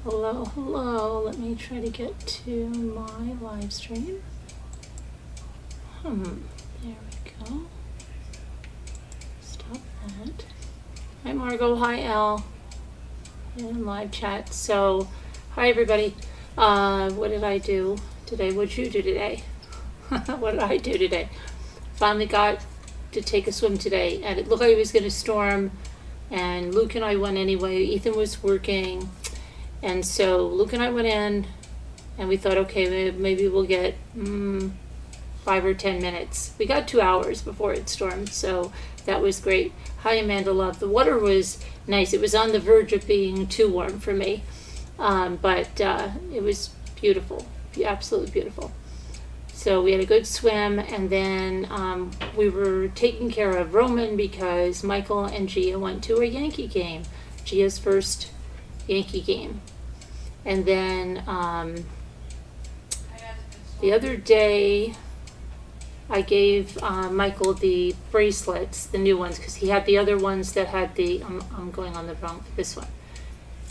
Hello, hello. Let me try to get to my live stream. There we go. Stop that. Hi, Margot. Hi, Al. And live chat. So, hi, everybody. What did I do today? What did you do today? What did I do today? Finally got to take a swim today, and it looked like it was going to storm, and Luke and I went anyway. Ethan was working. And so Luke and I went in, and we thought, okay, maybe we'll get 5 or 10 minutes. We got 2 hours before it stormed, so that was great. Hi, Amanda Love. The water was nice. It was on the verge of being too warm for me, but it was beautiful, absolutely beautiful. So we had a good swim, and then we were taking care of Roman because Michael and Gia went to a Yankee game, Gia's first Yankee game. And then the other day I gave Michael the bracelets, the new ones, because he had the other ones that had the I'm going on the wrong, this one.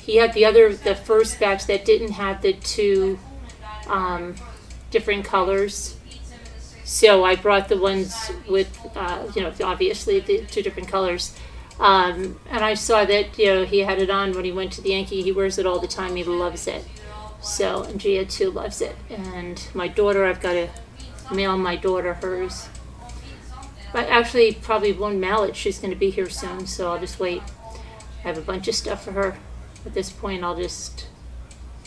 He had the first batch that didn't have the two different colors. So I brought the ones with obviously the 2 different colors. And I saw that, he had it on when he went to the Yankee. He wears it all the time. He loves it. So, and Gia too loves it. And my daughter, I've got to mail my daughter hers. But actually, probably won't mail it. She's going to be here soon, so I'll just wait. I have a bunch of stuff for her. At this point, I'll just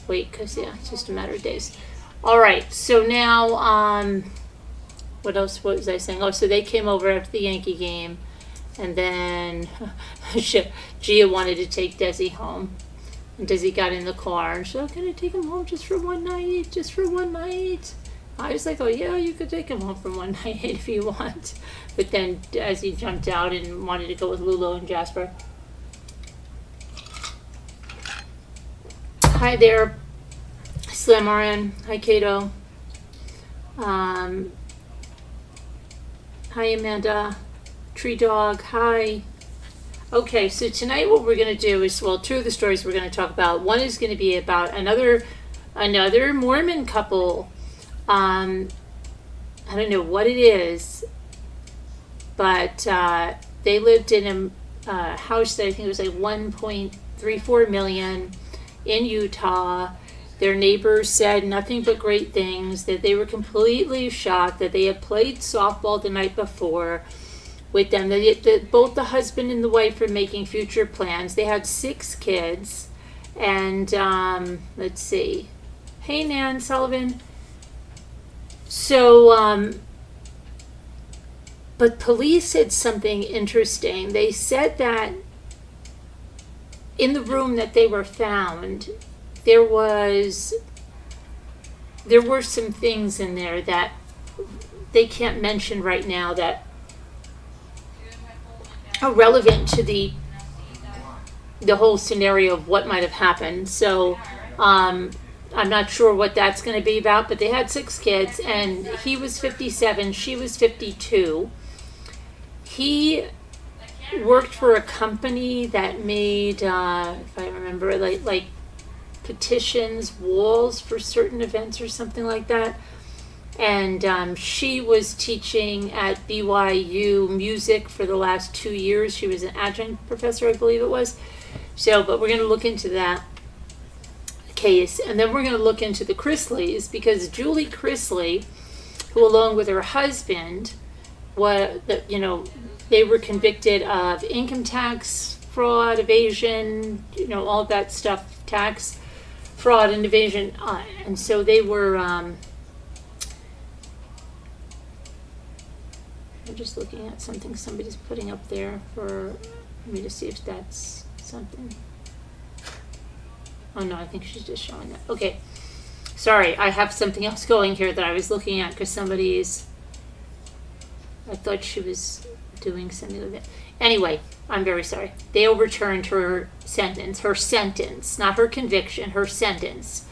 wait because, it's just a matter of days. All right, so now, what was I saying? Oh, so they came over after the Yankee game. And then Gia wanted to take Desi home. And Desi got in the car and she said, can I take him home just for one night? Just for one night? I was like, oh yeah, you could take him home for one night if you want. But then Desi jumped out and wanted to go with Lulu and Jasper. Hi there, Slimarin. Hi, Kato. Hi, Amanda. Tree Dog, hi. Okay, so tonight what we're going to do is, 2 of the stories we're going to talk about. One is going to be about another Mormon couple. I don't know what it is, but they lived in a house that I think was like $1.34 million in Utah. Their neighbors said nothing but great things, that they were completely shocked, that they had played softball the night before with them. Both the husband and the wife were making future plans. They had 6 kids. And let's see. Hey, Nan Sullivan. So, but police said something interesting. They said that in the room that they were found, there were some things in there that they can't mention right now that are relevant to the whole scenario of what might have happened. So I'm not sure what that's going to be about, but they had 6 kids, and he was 57, she was 52. He worked for a company that made, if I remember, like petitions, walls for certain events or something like that. And she was teaching at BYU music for the last 2 years. She was an adjunct professor, I believe it was. So, but we're going to look into that case. And then we're going to look into the Chrisleys, because Julie Chrisley, who along with her husband, they were convicted of income tax fraud, evasion, all that stuff, tax fraud and evasion. And so they were... I'm just looking at something somebody's putting up there for me to see if that's something. Oh no, I think she's just showing that. Okay, sorry, I have something else going here that I was looking at because I thought she was doing something with it. Anyway, I'm very sorry. They overturned her sentence, not her conviction, her sentence.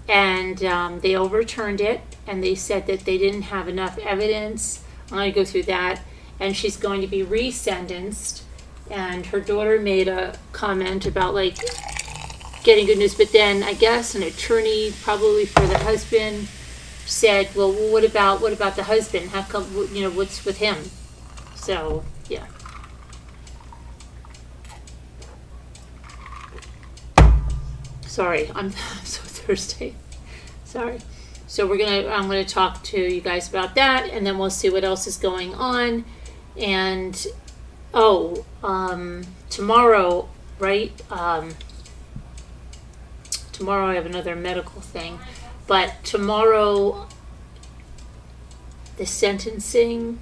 And they overturned it, and they said that they didn't have enough evidence. I'm going to go through that, and she's going to be resentenced. And her daughter made a comment about, like, getting good news. But then I guess an attorney, probably for the husband, said, well, what about the husband? How come, what's with him? So, yeah. Sorry, I'm so thirsty. Sorry. So I'm gonna talk to you guys about that, and then we'll see what else is going on. And tomorrow, right? Tomorrow I have another medical thing, but tomorrow the sentencing,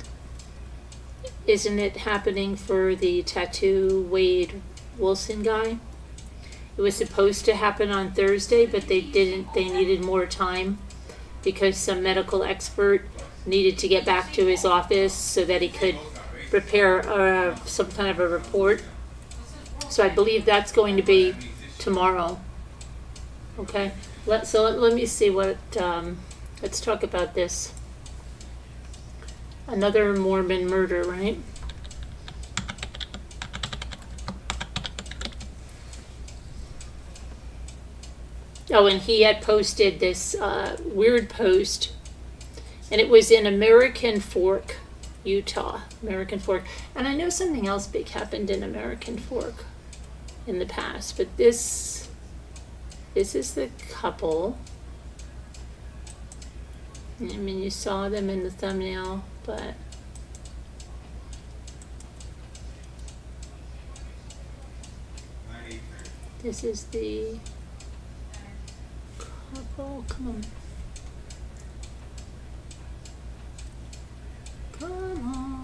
isn't it happening for the tattoo Wade Wilson guy? It was supposed to happen on Thursday, but they didn't. They needed more time because some medical expert needed to get back to his office so that he could prepare some kind of a report. So I believe that's going to be tomorrow. Okay, let me see what, let's talk about this. Another Mormon murder, right? Oh, and he had posted this weird post, and it was in American Fork, Utah. American Fork. And I know something else big happened in American Fork in the past, but this is the couple. I mean, you saw them in the thumbnail, but this is the couple. Come on. Come on.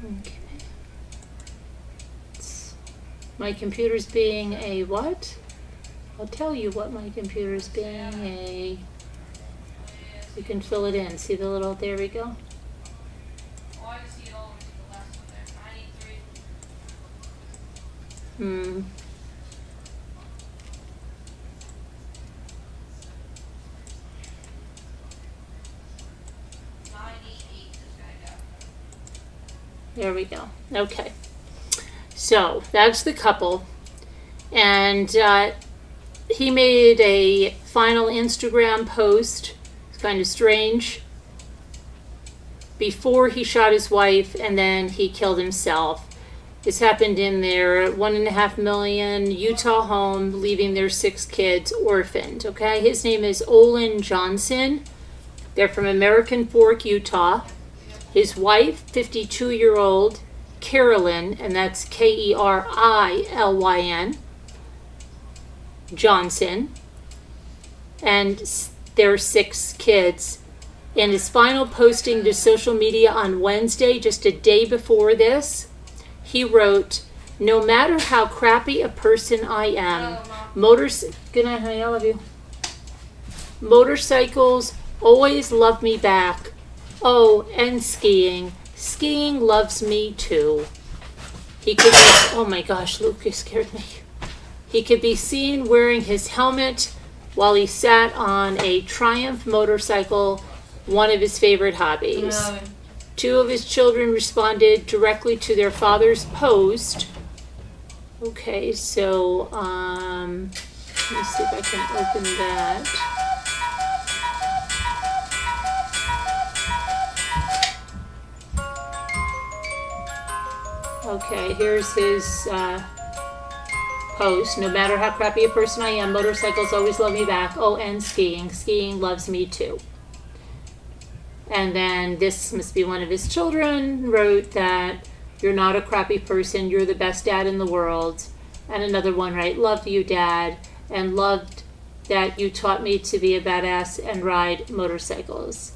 Okay. My computer's being a what? I'll tell you what my computer's being a. You can fill it in. See the little, there we go. There we go. Okay. So that's the couple. And he made a final Instagram post. It's kind of strange. Before he shot his wife and then he killed himself. This happened in their $1.5 million Utah home, leaving their 6 kids orphaned. Okay. His name is Olin Johnson. They're from American Fork, Utah. His wife, 52-year-old Carolyn, and that's Kerilyn Johnson, and their 6 kids. In his final posting to social media on Wednesday, just a day before this, he wrote, "No matter how crappy a person I am, good night, honey, I love you. Motorcycles always love me back. Oh, and skiing. Skiing loves me too." He could be, oh my gosh, Lucas scared me. He could be seen wearing his helmet while he sat on a Triumph motorcycle, one of his favorite hobbies. No. 2 of his children responded directly to their father's post. Okay, so, let me see if I can open that. Okay, here's his post. "No matter how crappy a person I am, motorcycles always love me back. Oh, and skiing. Skiing loves me too." And then this must be one of his children, wrote that, "You're not a crappy person. You're the best dad in the world." And another one, right? "Love you, Dad, and loved that you taught me to be a badass and ride motorcycles."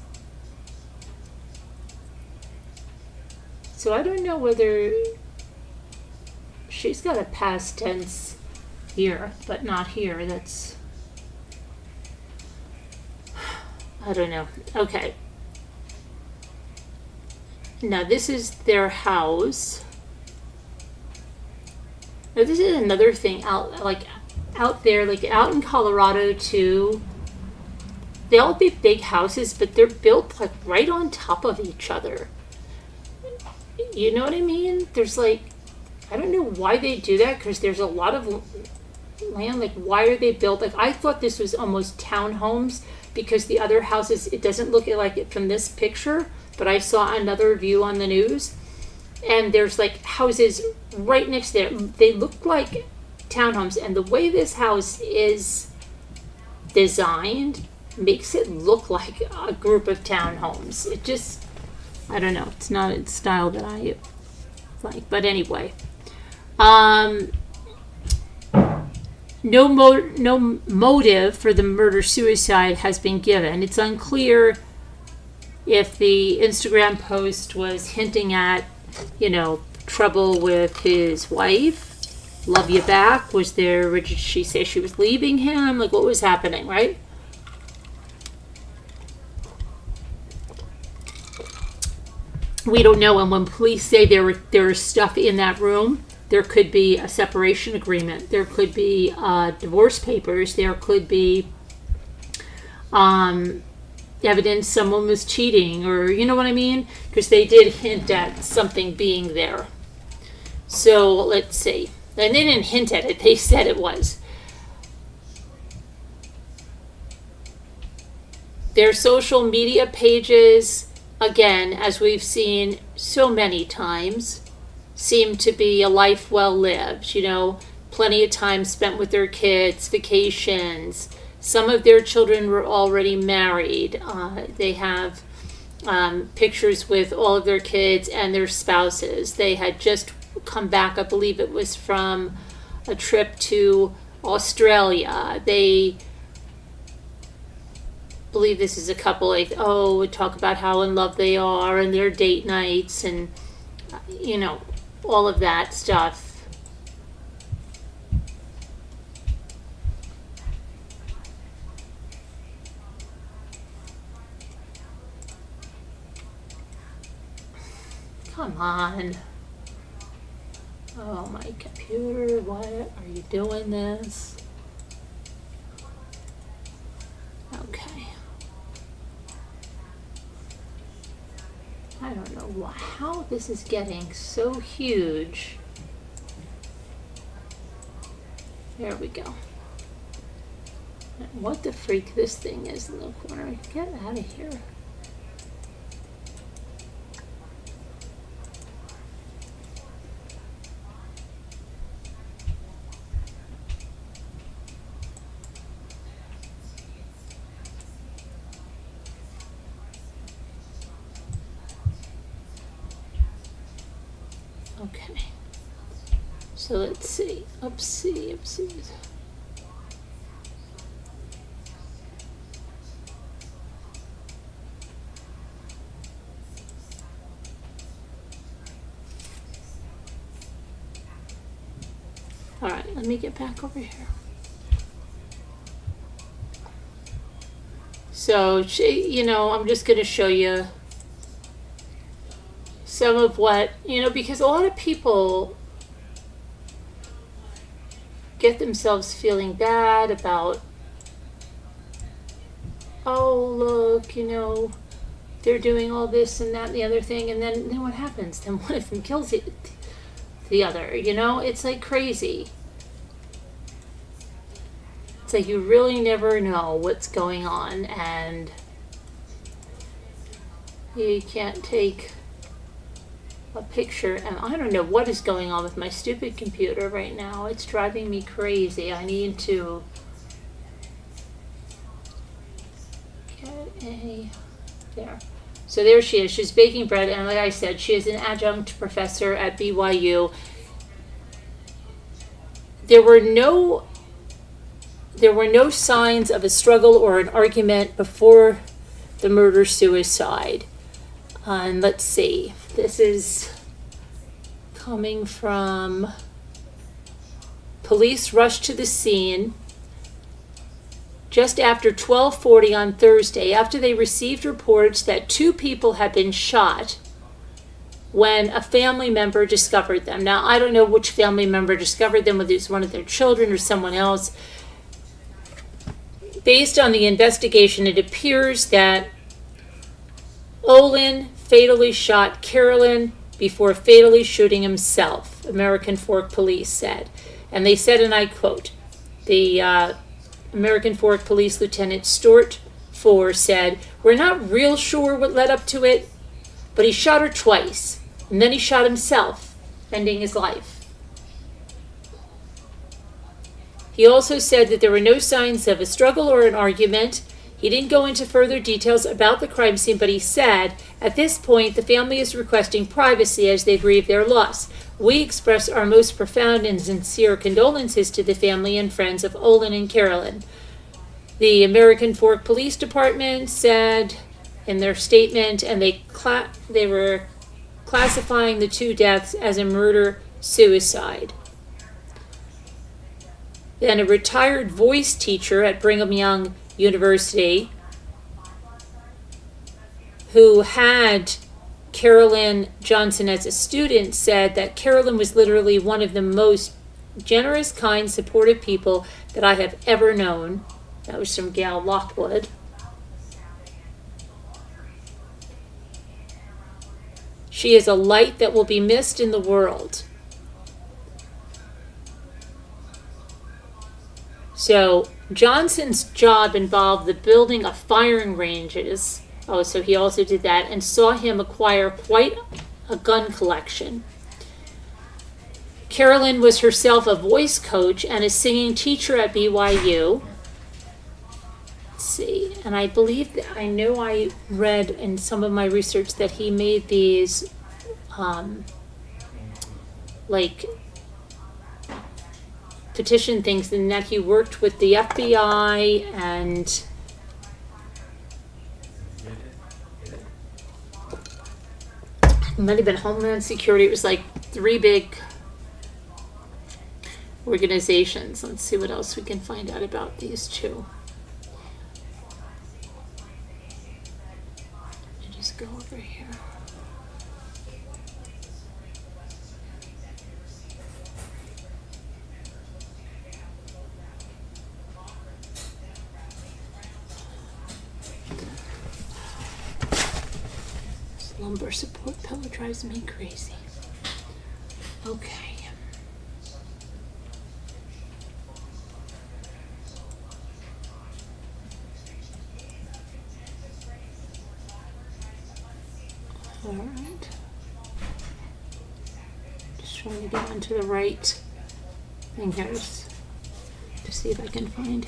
So I don't know whether she's got a past tense here, but not here. That's, I don't know. Okay. Now this is their house. Now this is another thing out there, like out in Colorado too. They all be big houses, but they're built like right on top of each other. You know what I mean? There's like, I don't know why they do that, because there's a lot of land. Like, why are they built? Like, I thought this was almost townhomes, because the other houses, it doesn't look like it from this picture, but I saw another view on the news, and there's like houses right next there. They look like townhomes, and the way this house is designed makes it look like a group of townhomes. It just, I don't know, it's not a style that I like. But anyway, no motive for the murder-suicide has been given. It's unclear if the Instagram post was hinting at, trouble with his wife. Love you back. Was there, did she say she was leaving him? Like, what was happening, right? We don't know. And when police say there is stuff in that room, there could be a separation agreement. There could be divorce papers. There could be evidence someone was cheating, or you know what I mean? Because they did hint at something being there. So let's see. And they didn't hint at it. They said it was. Their social media pages, again, as we've seen so many times, seem to be a life well lived. Plenty of time spent with their kids, vacations. Some of their children were already married. They have pictures with all of their kids and their spouses. They had just come back, I believe it was from a trip to Australia. They believe this is a couple, would talk about how in love they are and their date nights and, all of that stuff. Come on. Oh, my computer, why are you doing this? Okay. I don't know how this is getting so huge. There we go. What the freak this thing is in the corner. Get out of here. Okay, so let's see. Oopsie. All right, let me get back over here. So, I'm just going to show you some of what, because a lot of people get themselves feeling bad about, oh, look, they're doing all this and that and the other thing, and then what happens? Then one of them kills the other, It's like crazy. It's like you really never know what's going on, and you can't take a picture, and I don't know what is going on with my stupid computer right now. It's driving me crazy. I need to get there. So there she is. She's baking bread, and like I said, she is an adjunct professor at BYU. There were no signs of a struggle or an argument before the murder-suicide. And let's see. This is coming from police rushed to the scene just after 12:40 on Thursday, after they received reports that 2 people had been shot when a family member discovered them. Now, I don't know which family member discovered them, whether it's one of their children or someone else. Based on the investigation, it appears that Olin fatally shot Carolyn before fatally shooting himself, American Fork Police said. And they said, and I quote, the American Fork Police Lieutenant Stuart Four said, "We're not real sure what led up to it, but he shot her twice, and then he shot himself, ending his life." He also said that there were no signs of a struggle or an argument. He didn't go into further details about the crime scene, but he said, "At this point, the family is requesting privacy as they grieve their loss. We express our most profound and sincere condolences to the family and friends of Olin and Carolyn." The American Fork Police Department said in their statement, and they were classifying the two deaths as a murder-suicide. Then a retired voice teacher at Brigham Young University who had Carolyn Johnson as a student said that Carolyn was literally one of the most generous, kind, supportive people that I have ever known. That was from Gail Lockwood. She is a light that will be missed in the world. So Johnson's job involved the building of firing ranges. Oh, so he also did that, and saw him acquire quite a gun collection. Carolyn was herself a voice coach and a singing teacher at BYU. Let's see, and I believe that I know I read in some of my research that he made these like petition things, and that he worked with the FBI and it might have been Homeland Security. It was like 3 big organizations. Let's see what else we can find out about these two. I'll just go over here. Lumbar support pillow drives me crazy. Okay. All right. Just trying to get onto the right thing here to see if I can find.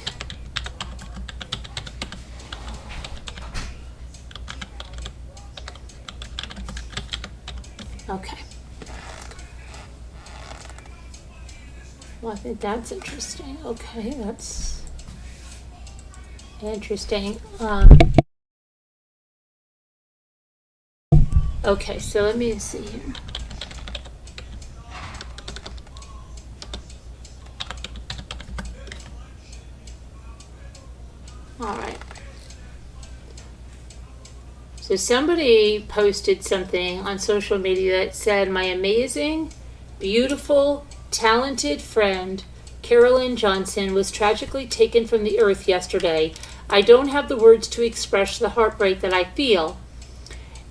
Okay. Well, I think that's interesting. Okay, that's interesting. Okay, so let me see here. All right. So somebody posted something on social media that said, "My amazing, beautiful, talented friend, Carolyn Johnson, was tragically taken from the earth yesterday. I don't have the words to express the heartbreak that I feel,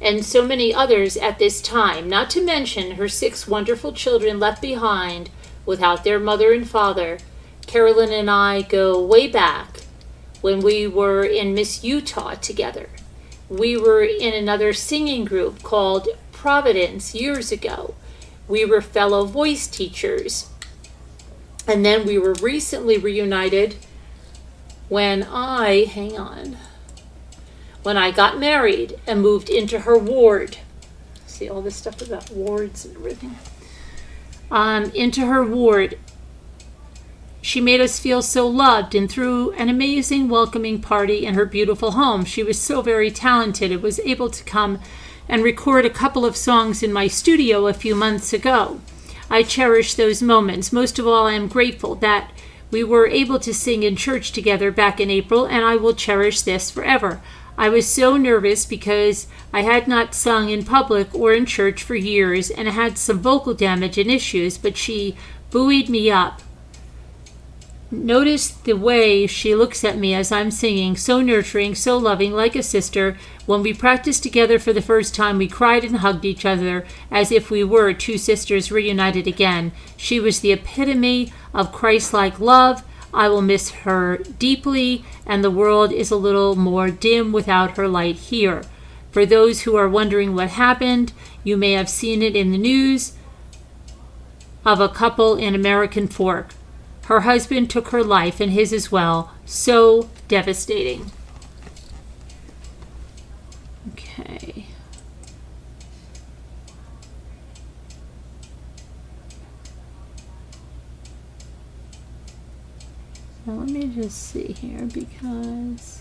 and so many others at this time, not to mention her 6 wonderful children left behind without their mother and father. Carolyn and I go way back when we were in Miss Utah together. We were in another singing group called Providence years ago. We were fellow voice teachers. And then we were recently reunited when I got married and moved into her ward." See all this stuff about wards and everything. Into her ward. "She made us feel so loved and threw an amazing welcoming party in her beautiful home. She was so very talented and was able to come and record a couple of songs in my studio a few months ago. I cherish those moments. Most of all, I am grateful that we were able to sing in church together back in April, and I will cherish this forever. I was so nervous because I had not sung in public or in church for years and had some vocal damage and issues, but she buoyed me up. Notice the way she looks at me as I'm singing, so nurturing, so loving, like a sister. When we practiced together for the first time, we cried and hugged each other as if we were two sisters reunited again. She was the epitome of Christ-like love. I will miss her deeply, and the world is a little more dim without her light here. For those who are wondering what happened, you may have seen it in the news of a couple in American Fork. Her husband took her life and his as well. So devastating. Okay. Now let me just see here because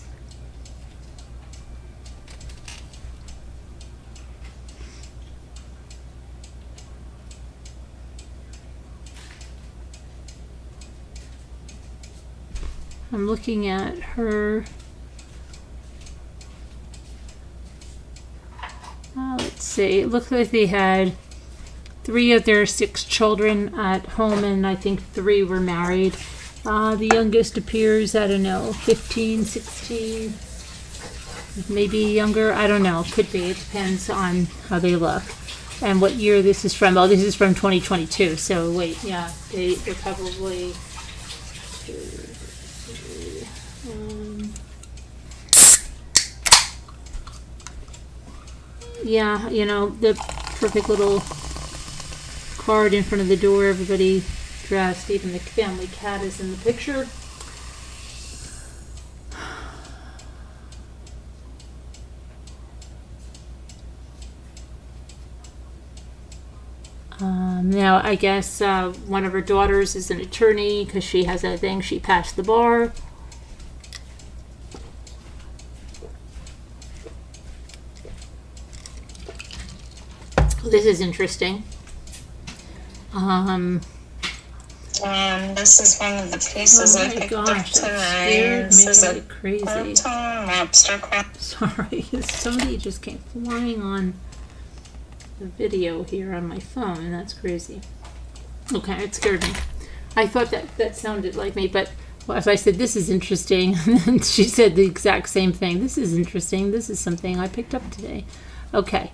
I'm looking at her. Let's see. It looks like they had 3 of their 6 children at home, and I think 3 were married. The youngest appears, I don't know, 15, 16, maybe younger. I don't know. Could be. It depends on how they look and what year this is from. Oh, this is from 2022. So wait, yeah, they're probably. Yeah, you know, the perfect little card in front of the door, everybody dressed, even the family cat is in the picture. Now, I guess one of her daughters is an attorney because she has that thing, she passed the bar. This is interesting. This is one of the pieces I picked up tonight. This is like crazy. Lobster crab. Sorry, somebody just came flying on the video here on my phone, and that's crazy. Okay, it scared me. I thought that sounded like me, but as I said, this is interesting, and she said the exact same thing. This is interesting. This is something I picked up today. Okay.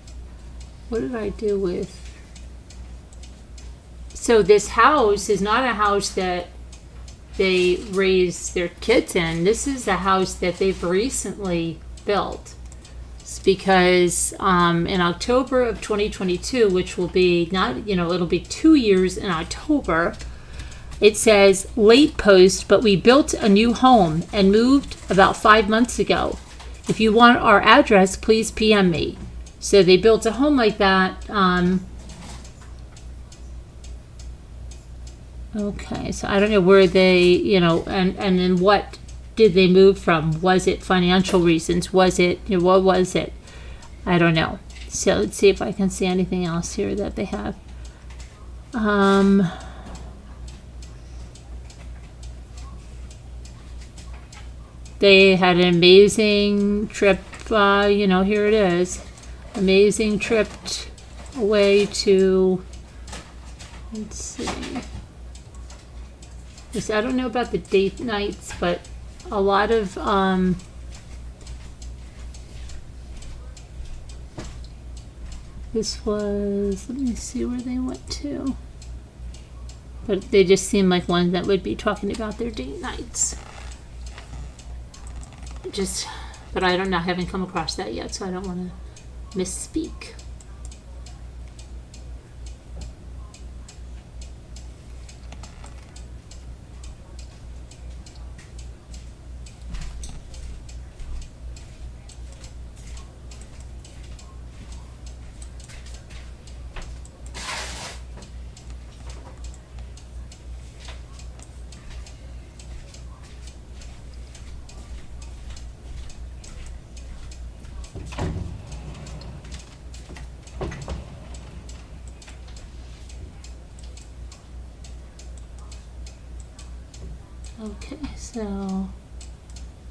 What did I do with? So this house is not a house that they raise their kids in. This is a house that they've recently built. It's because in October of 2022, which will be it'll be 2 years in October. It says late post, but we built a new home and moved about 5 months ago. If you want our address, please PM me. So they built a home like that. Okay, so I don't know where they, and then what did they move from? Was it financial reasons? Was it, what was it? I don't know. So let's see if I can see anything else here that they have. They had an amazing trip, here it is. Amazing trip away to, let's see. I don't know about the date nights, but a lot of this was, let me see where they went to. But they just seem like ones that would be talking about their date nights. But I don't know, I haven't come across that yet, so I don't want to misspeak. Okay, so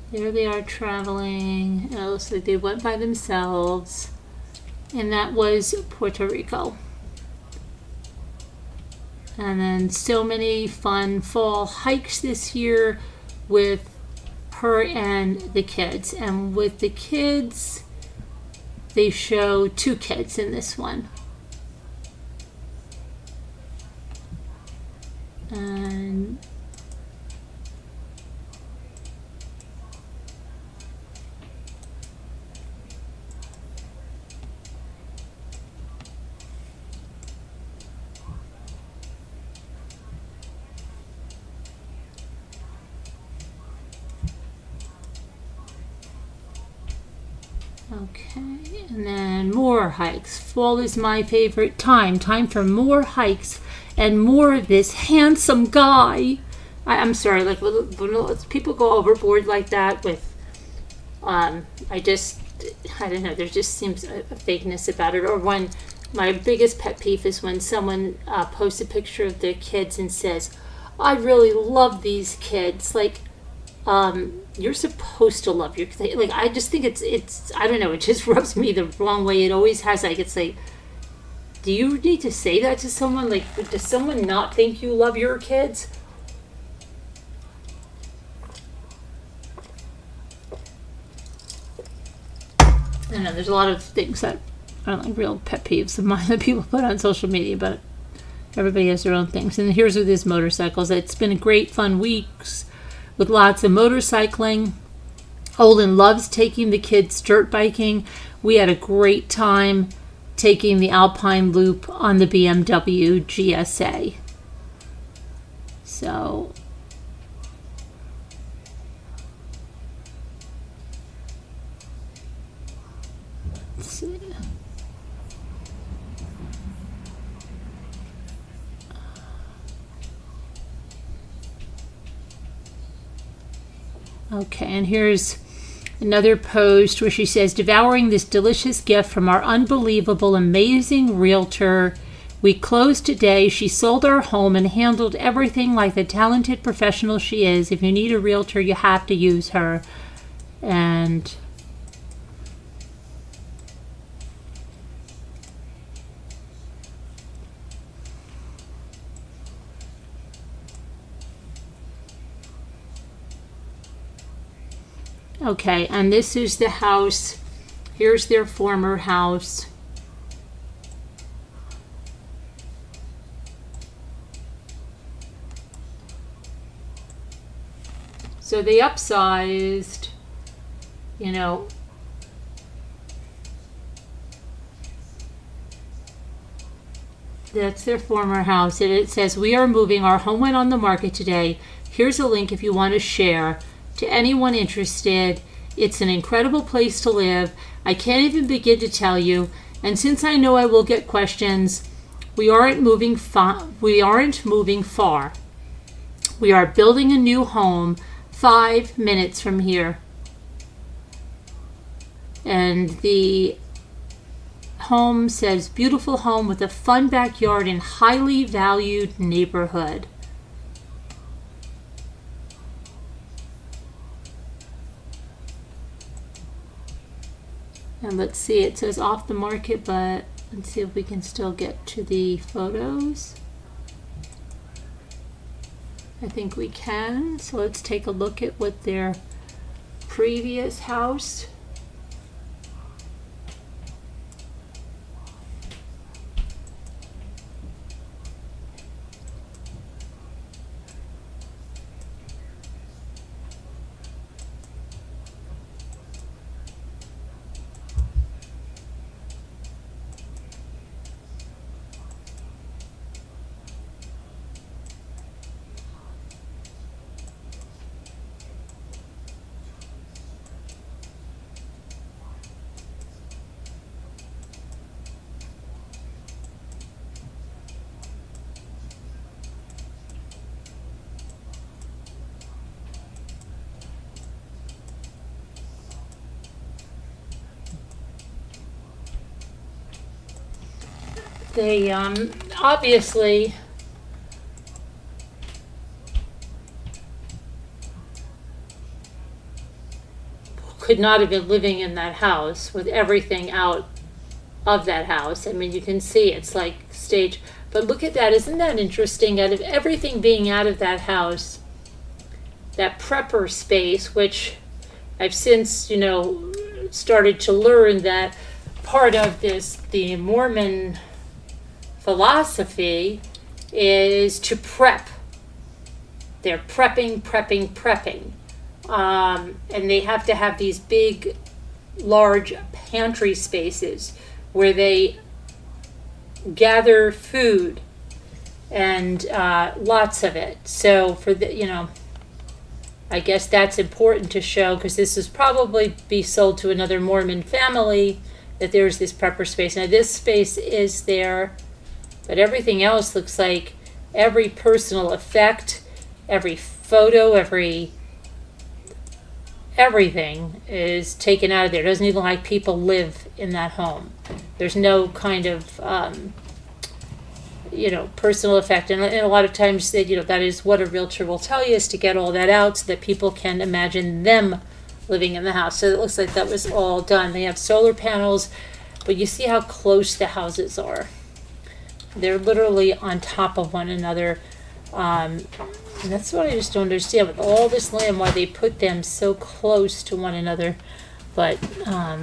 There they are traveling. It looks like they went by themselves. And that was Puerto Rico. And then so many fun fall hikes this year with her and the kids. And with the kids, they show 2 kids in this one. And okay, and then more hikes. Fall is my favorite time. Time for more hikes and more of this handsome guy. I'm sorry, like when people go overboard like that with, I don't know, there just seems a fakeness about it. Or when, my biggest pet peeve is when someone posts a picture of their kids and says, I really love these kids. Like, you're supposed to love your kids. Like, I just think it's I don't know, it just rubs me the wrong way. It always has. Like, it's like, do you need to say that to someone? Like, does someone not think you love your kids? I don't know, there's a lot of things that I don't like, real pet peeves of mine that people put on social media, but everybody has their own things. And here's with his motorcycles. It's been a great, fun weeks with lots of motorcycling. Olin loves taking the kids dirt biking. We had a great time taking the Alpine Loop on the BMW GSA. So, let's see. Okay, and here's another post where she says, devouring this delicious gift from our unbelievable, amazing realtor. We closed today. She sold our home and handled everything like the talented professional she is. If you need a realtor, you have to use her. And okay, and this is the house. Here's their former house. So they upsized, you know. That's their former house. And it says, we are moving. Our home went on the market today. Here's a link if you want to share. To anyone interested, it's an incredible place to live. I can't even begin to tell you. And since I know I will get questions, we aren't moving far. We are building a new home 5 minutes from here. And the home says, beautiful home with a fun backyard and highly valued neighborhood. And let's see, it says off the market, but let's see if we can still get to the photos. I think we can. So let's take a look at what their previous house. They obviously could not have been living in that house with everything out of that house. I mean, you can see it's like stage. But look at that. Isn't that interesting? Out of everything being out of that house, that prepper space, which I've since, started to learn that part of the Mormon philosophy is to prep. They're prepping. And they have to have these big, large pantry spaces where they gather food and lots of it. So for I guess that's important to show, because this is probably be sold to another Mormon family, that there's this prepper space. Now this space is there, but everything else looks like every personal effect, every photo, everything is taken out of there. It doesn't even look like people live in that home. There's no kind of, personal effect. And a lot of times, that is what a realtor will tell you, is to get all that out so that people can imagine them living in the house. So it looks like that was all done. They have solar panels, but you see how close the houses are. They're literally on top of one another. And that's what I just don't understand with all this land, why they put them so close to one another. But I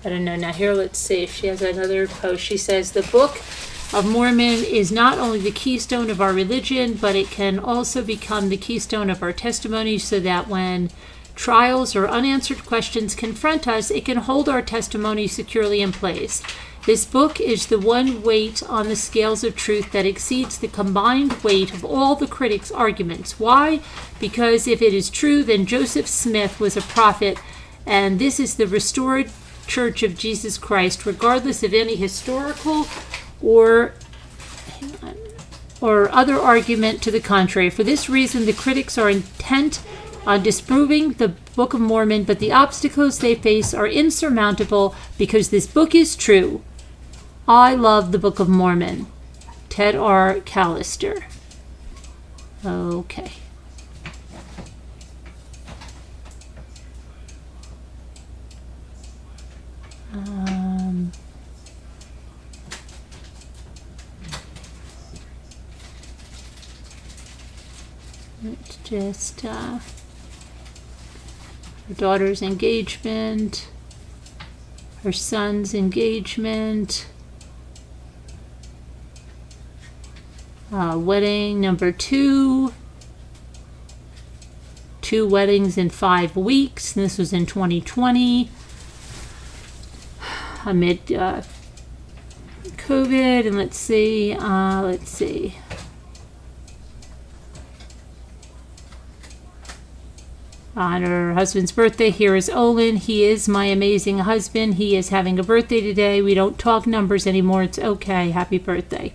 don't know. Now here, let's see if she has another post. She says, the Book of Mormon is not only the keystone of our religion, but it can also become the keystone of our testimony, so that when trials or unanswered questions confront us, it can hold our testimony securely in place. This book is the one weight on the scales of truth that exceeds the combined weight of all the critics' arguments. Why? Because if it is true, then Joseph Smith was a prophet, and this is the restored Church of Jesus Christ, regardless of any historical or other argument to the contrary. For this reason, the critics are intent on disproving the Book of Mormon, but the obstacles they face are insurmountable because this book is true. I love the Book of Mormon. Ted R. Callister. Okay. It's just her daughter's engagement, her son's engagement, wedding number 2, 2 weddings in 5 weeks. And this was in 2020 amid COVID. And let's see. On her husband's birthday, here is Olin. He is my amazing husband. He is having a birthday today. We don't talk numbers anymore. It's okay. Happy birthday.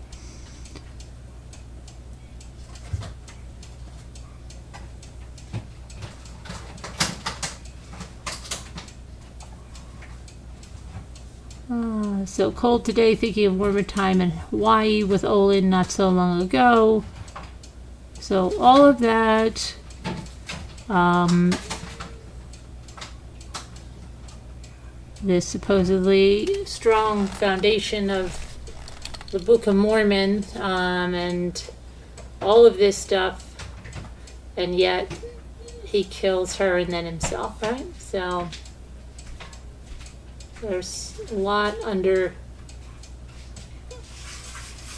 So cold today, thinking of warmer time in Hawaii with Olin not so long ago. So all of that. This supposedly strong foundation of the Book of Mormon, and all of this stuff, and yet he kills her and then himself, right? So there's a lot under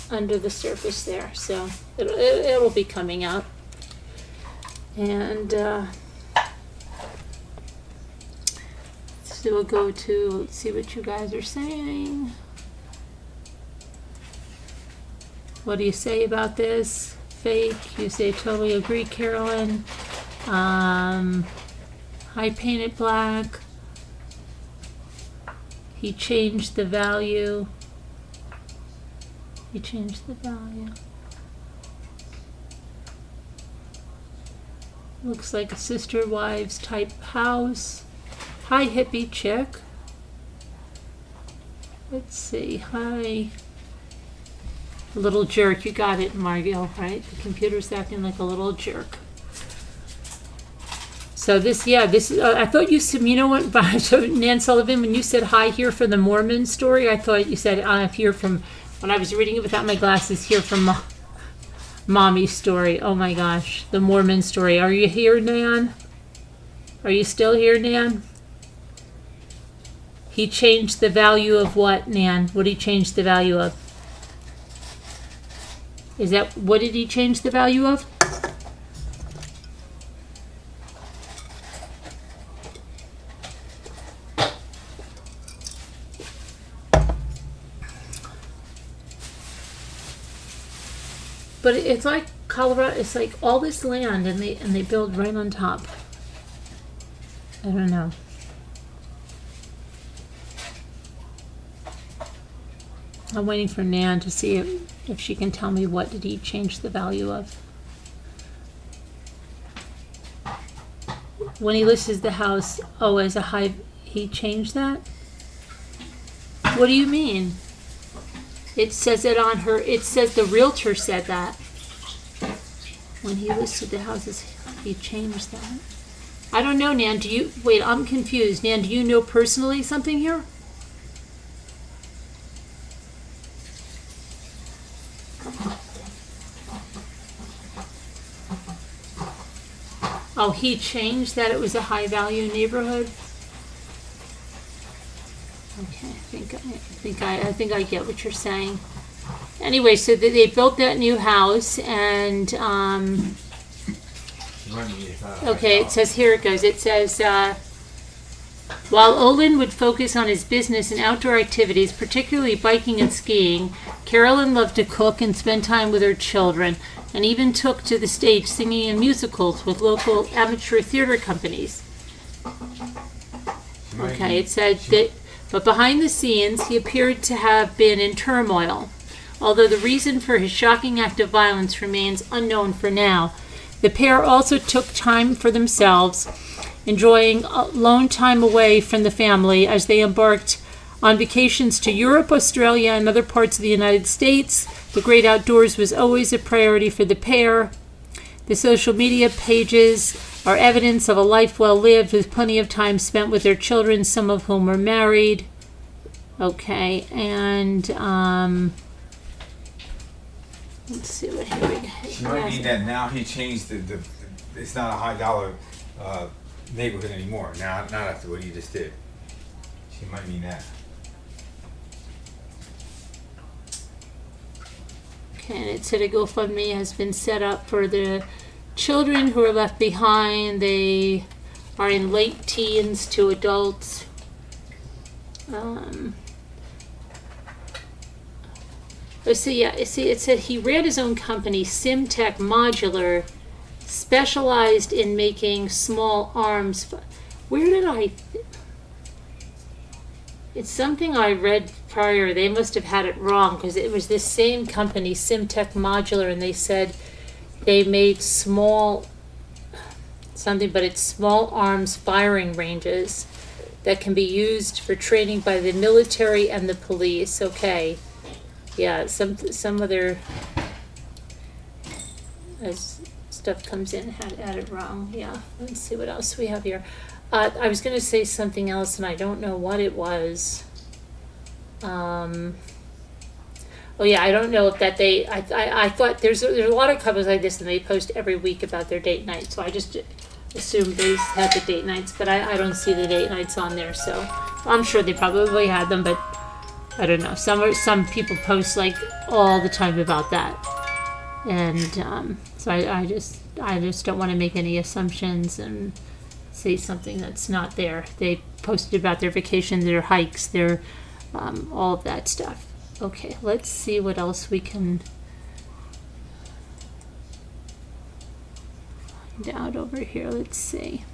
the surface there, so it'll be coming out. And so we'll go to, let's see what you guys are saying. What do you say about this? Fake. You say totally agree, Carolyn. High painted black. He changed the value. Looks like a sister wives type house. Hi, hippie chick. Let's see. Hi. A little jerk. You got it, Margot, right? The computer's acting like a little jerk. So this, I thought you said, you know what, so Nan Sullivan, when you said hi here for the Mormon story, I thought you said here from, when I was reading it without my glasses, here from Mommy's story. Oh my gosh, the Mormon story. Are you here, Nan? Are you still here, Nan? He changed the value of what, Nan? What did he change the value of? What did he change the value of? But it's like Colorado. It's like all this land, and they build right on top. I don't know. I'm waiting for Nan to see if she can tell me what did he change the value of. When he listed the house, as a high, he changed that? What do you mean? It says it on her, it says the realtor said that. When he listed the houses, he changed that. I don't know, Nan, wait, I'm confused. Nan, do you know personally something here? Oh, he changed that it was a high value neighborhood? Okay, I think I get what you're saying. Anyway, so they built that new house, and okay, it says here it goes. It says while Olin would focus on his business and outdoor activities, particularly biking and skiing, Carolyn loved to cook and spend time with her children, and even took to the stage singing in musicals with local amateur theater companies. Okay, it said that. But behind the scenes, he appeared to have been in turmoil. Although the reason for his shocking act of violence remains unknown for now, the pair also took time for themselves, enjoying alone time away from the family as they embarked on vacations to Europe, Australia, and other parts of the United States. The great outdoors was always a priority for the pair. The social media pages are evidence of a life well lived with plenty of time spent with their children, some of whom were married. Okay, and let's see what here we go. She might mean that now he changed the it's not a high dollar neighborhood anymore. Not after what he just did. She might mean that. Okay, and it said a GoFundMe has been set up for the children who are left behind. They are in late teens to adults. It said he ran his own company, SimTech Modular, specialized in making small arms. Where did it's something I read prior. They must have had it wrong, because it was this same company, SimTech Modular, and they said they made small arms firing ranges that can be used for training by the military and the police. Okay. Yeah, some other as stuff comes in had it wrong. Yeah, let's see what else we have here. I was going to say something else, and I don't know what it was. Oh yeah, I don't know if that I thought there's a lot of couples like this, and they post every week about their date night. So I just assumed they had the date nights, but I don't see the date nights on there. So I'm sure they probably had them, but I don't know. Some people post like all the time about that, and so I just don't want to make any assumptions and say something that's not there. They posted about their vacations, their hikes, their all of that stuff. Okay, let's see what else we can find out over here. Let's see.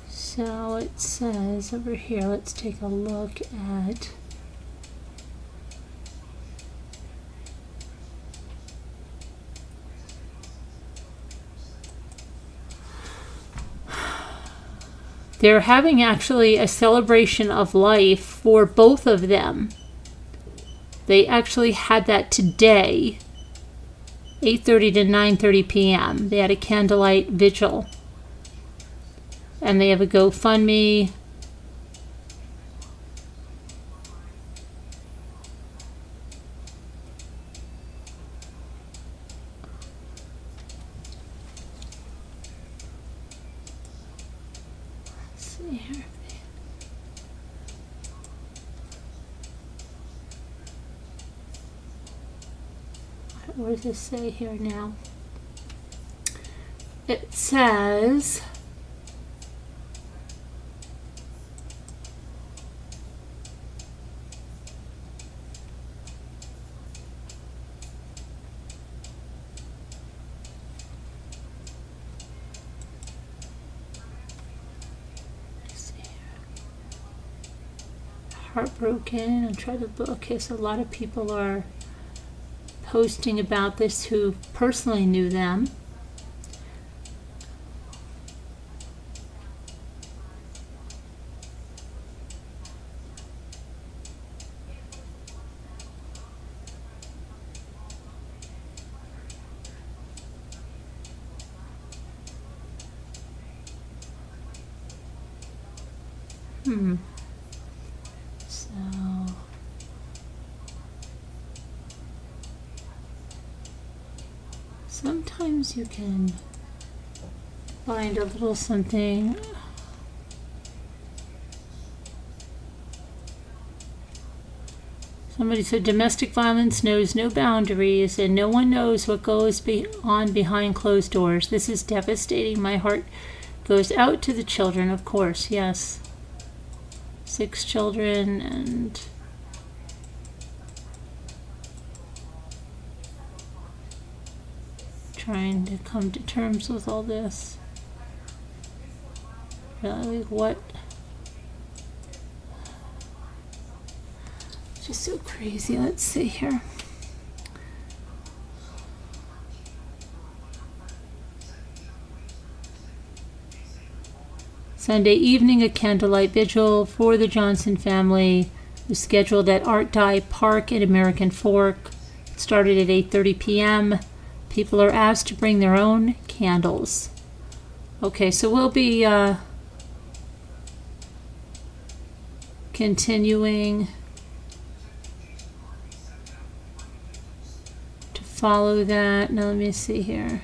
So it says over here, let's take a look at they're having actually a celebration of life for both of them. They actually had that today. 8:30 to 9:30 p.m. They had a candlelight vigil. And they have a GoFundMe. Let's see here. What does this say here now? It says heartbroken. I'll try to look. Okay, so a lot of people are posting about this who personally knew them. So sometimes you can find a little something. Somebody said domestic violence knows no boundaries and no one knows what goes on behind closed doors. This is devastating. My heart goes out to the children, of course, yes. 6 children and trying to come to terms with all this. Really, what? Just so crazy. Let's see here. Sunday evening, a candlelight vigil for the Johnson family was scheduled at Art Dye Park at American Fork. It started at 8:30 p.m. People are asked to bring their own candles. Okay, so we'll be continuing to follow that. Now let me see here.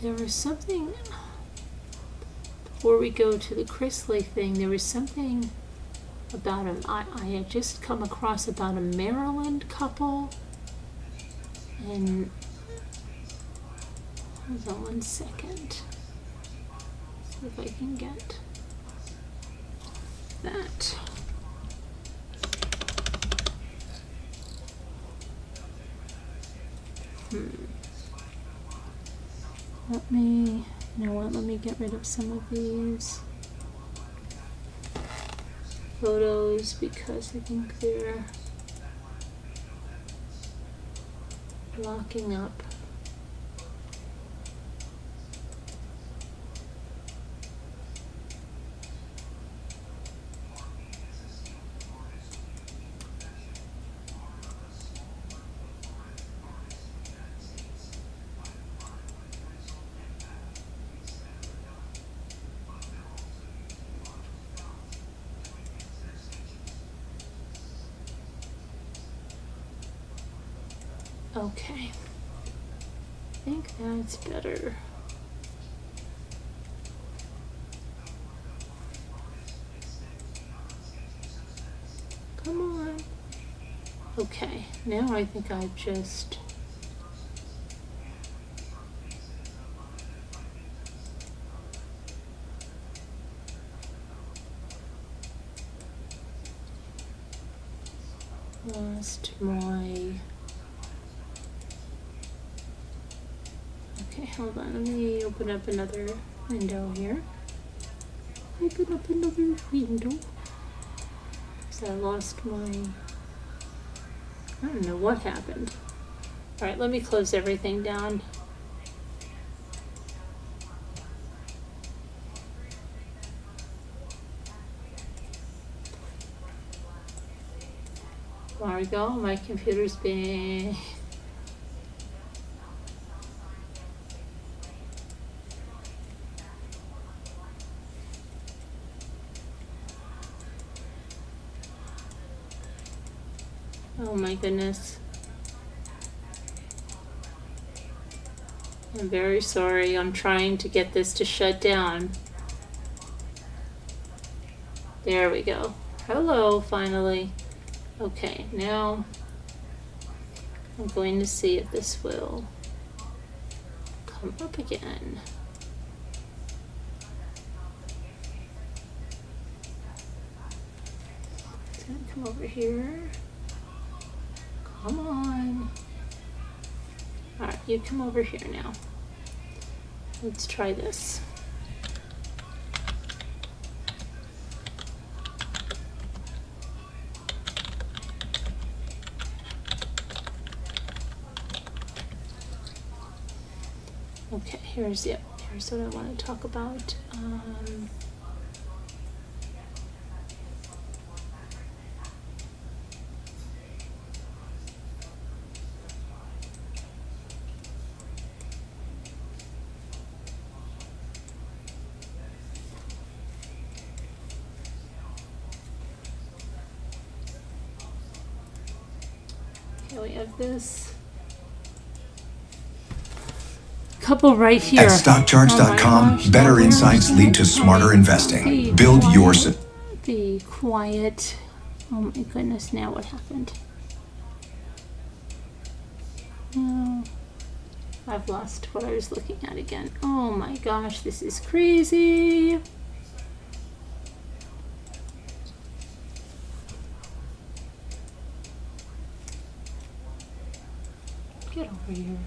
There was something, before we go to the Chrisley thing, there was something about I had just come across about a Maryland couple, and hold on one second, see if I can get that. Let me, you know what, let me get rid of some of these photos because I think they're locking up. Okay, I think that's better. Come on. Okay, now I think I've just lost my... Okay, hold on, let me open up another window here. Open up another window. So I lost my... I don't know what happened. Alright, let me close everything down. There we go. My computer's being... Oh my goodness. I'm very sorry. I'm trying to get this to shut down. There we go. Hello, finally. Okay, now I'm going to see if this will come up again. It's gonna come over here. Come on. Alright, you come over here now. Let's try this. Okay, here's what I want to talk about. Okay, we have this couple right here. At StockCharts.com, better insights lead to smarter investing. Build your... Be quiet. Oh my goodness, now what happened? Oh, I've lost what I was looking at again. Oh my gosh, this is crazy. Get over here.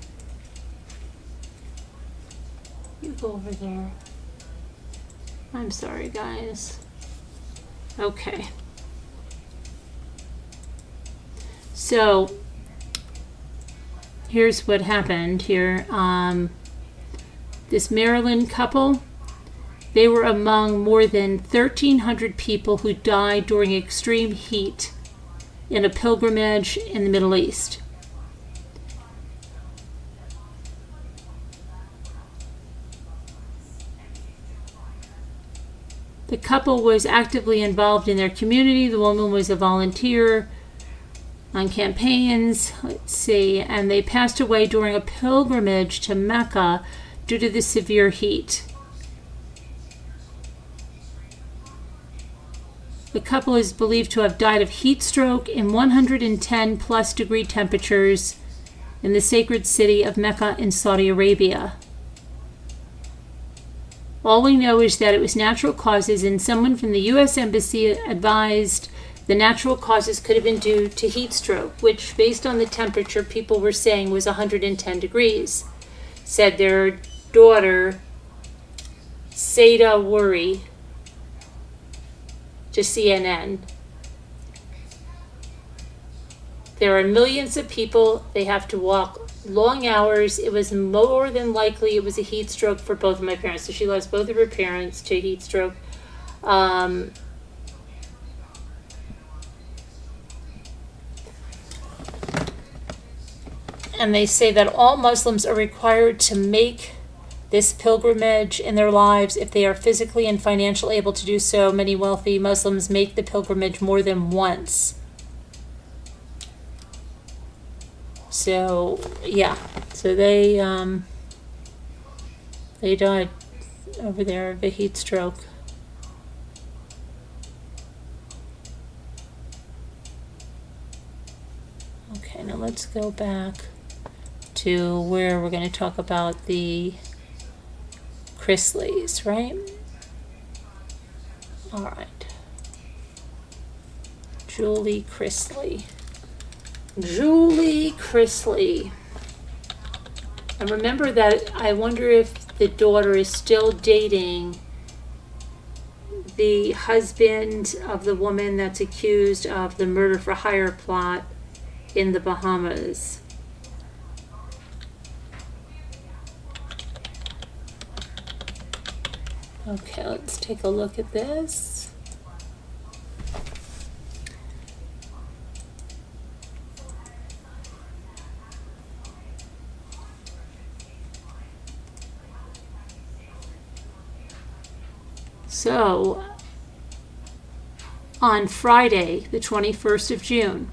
You go over there. I'm sorry, guys. Okay. So, here's what happened here. This Maryland couple, they were among more than 1,300 people who died during extreme heat in a pilgrimage in the Middle East. The couple was actively involved in their community. The woman was a volunteer on campaigns, and they passed away during a pilgrimage to Mecca due to the severe heat. The couple is believed to have died of heat stroke in 110 plus degree temperatures in the sacred city of Mecca in Saudi Arabia. All we know is that it was natural causes, and someone from the U.S. Embassy advised the natural causes could have been due to heat stroke, which, based on the temperature, people were saying was 110 degrees, said their daughter, Seda Worry, to CNN. There are millions of people. They have to walk long hours. It was more than likely it was a heat stroke for both of my parents. So she lost both of her parents to heat stroke. And they say that all Muslims are required to make this pilgrimage in their lives if they are physically and financially able to do so. Many wealthy Muslims make the pilgrimage more than once. So, yeah. So they died over there of a heat stroke. Okay, now let's go back to where we're going to talk about the Chrisleys, right? All right. Julie Chrisley. Julie Chrisley. And remember that I wonder if the daughter is still dating the husband of the woman that's accused of the murder for hire plot in the Bahamas. Okay, let's take a look at this. So, on Friday, the 21st of June,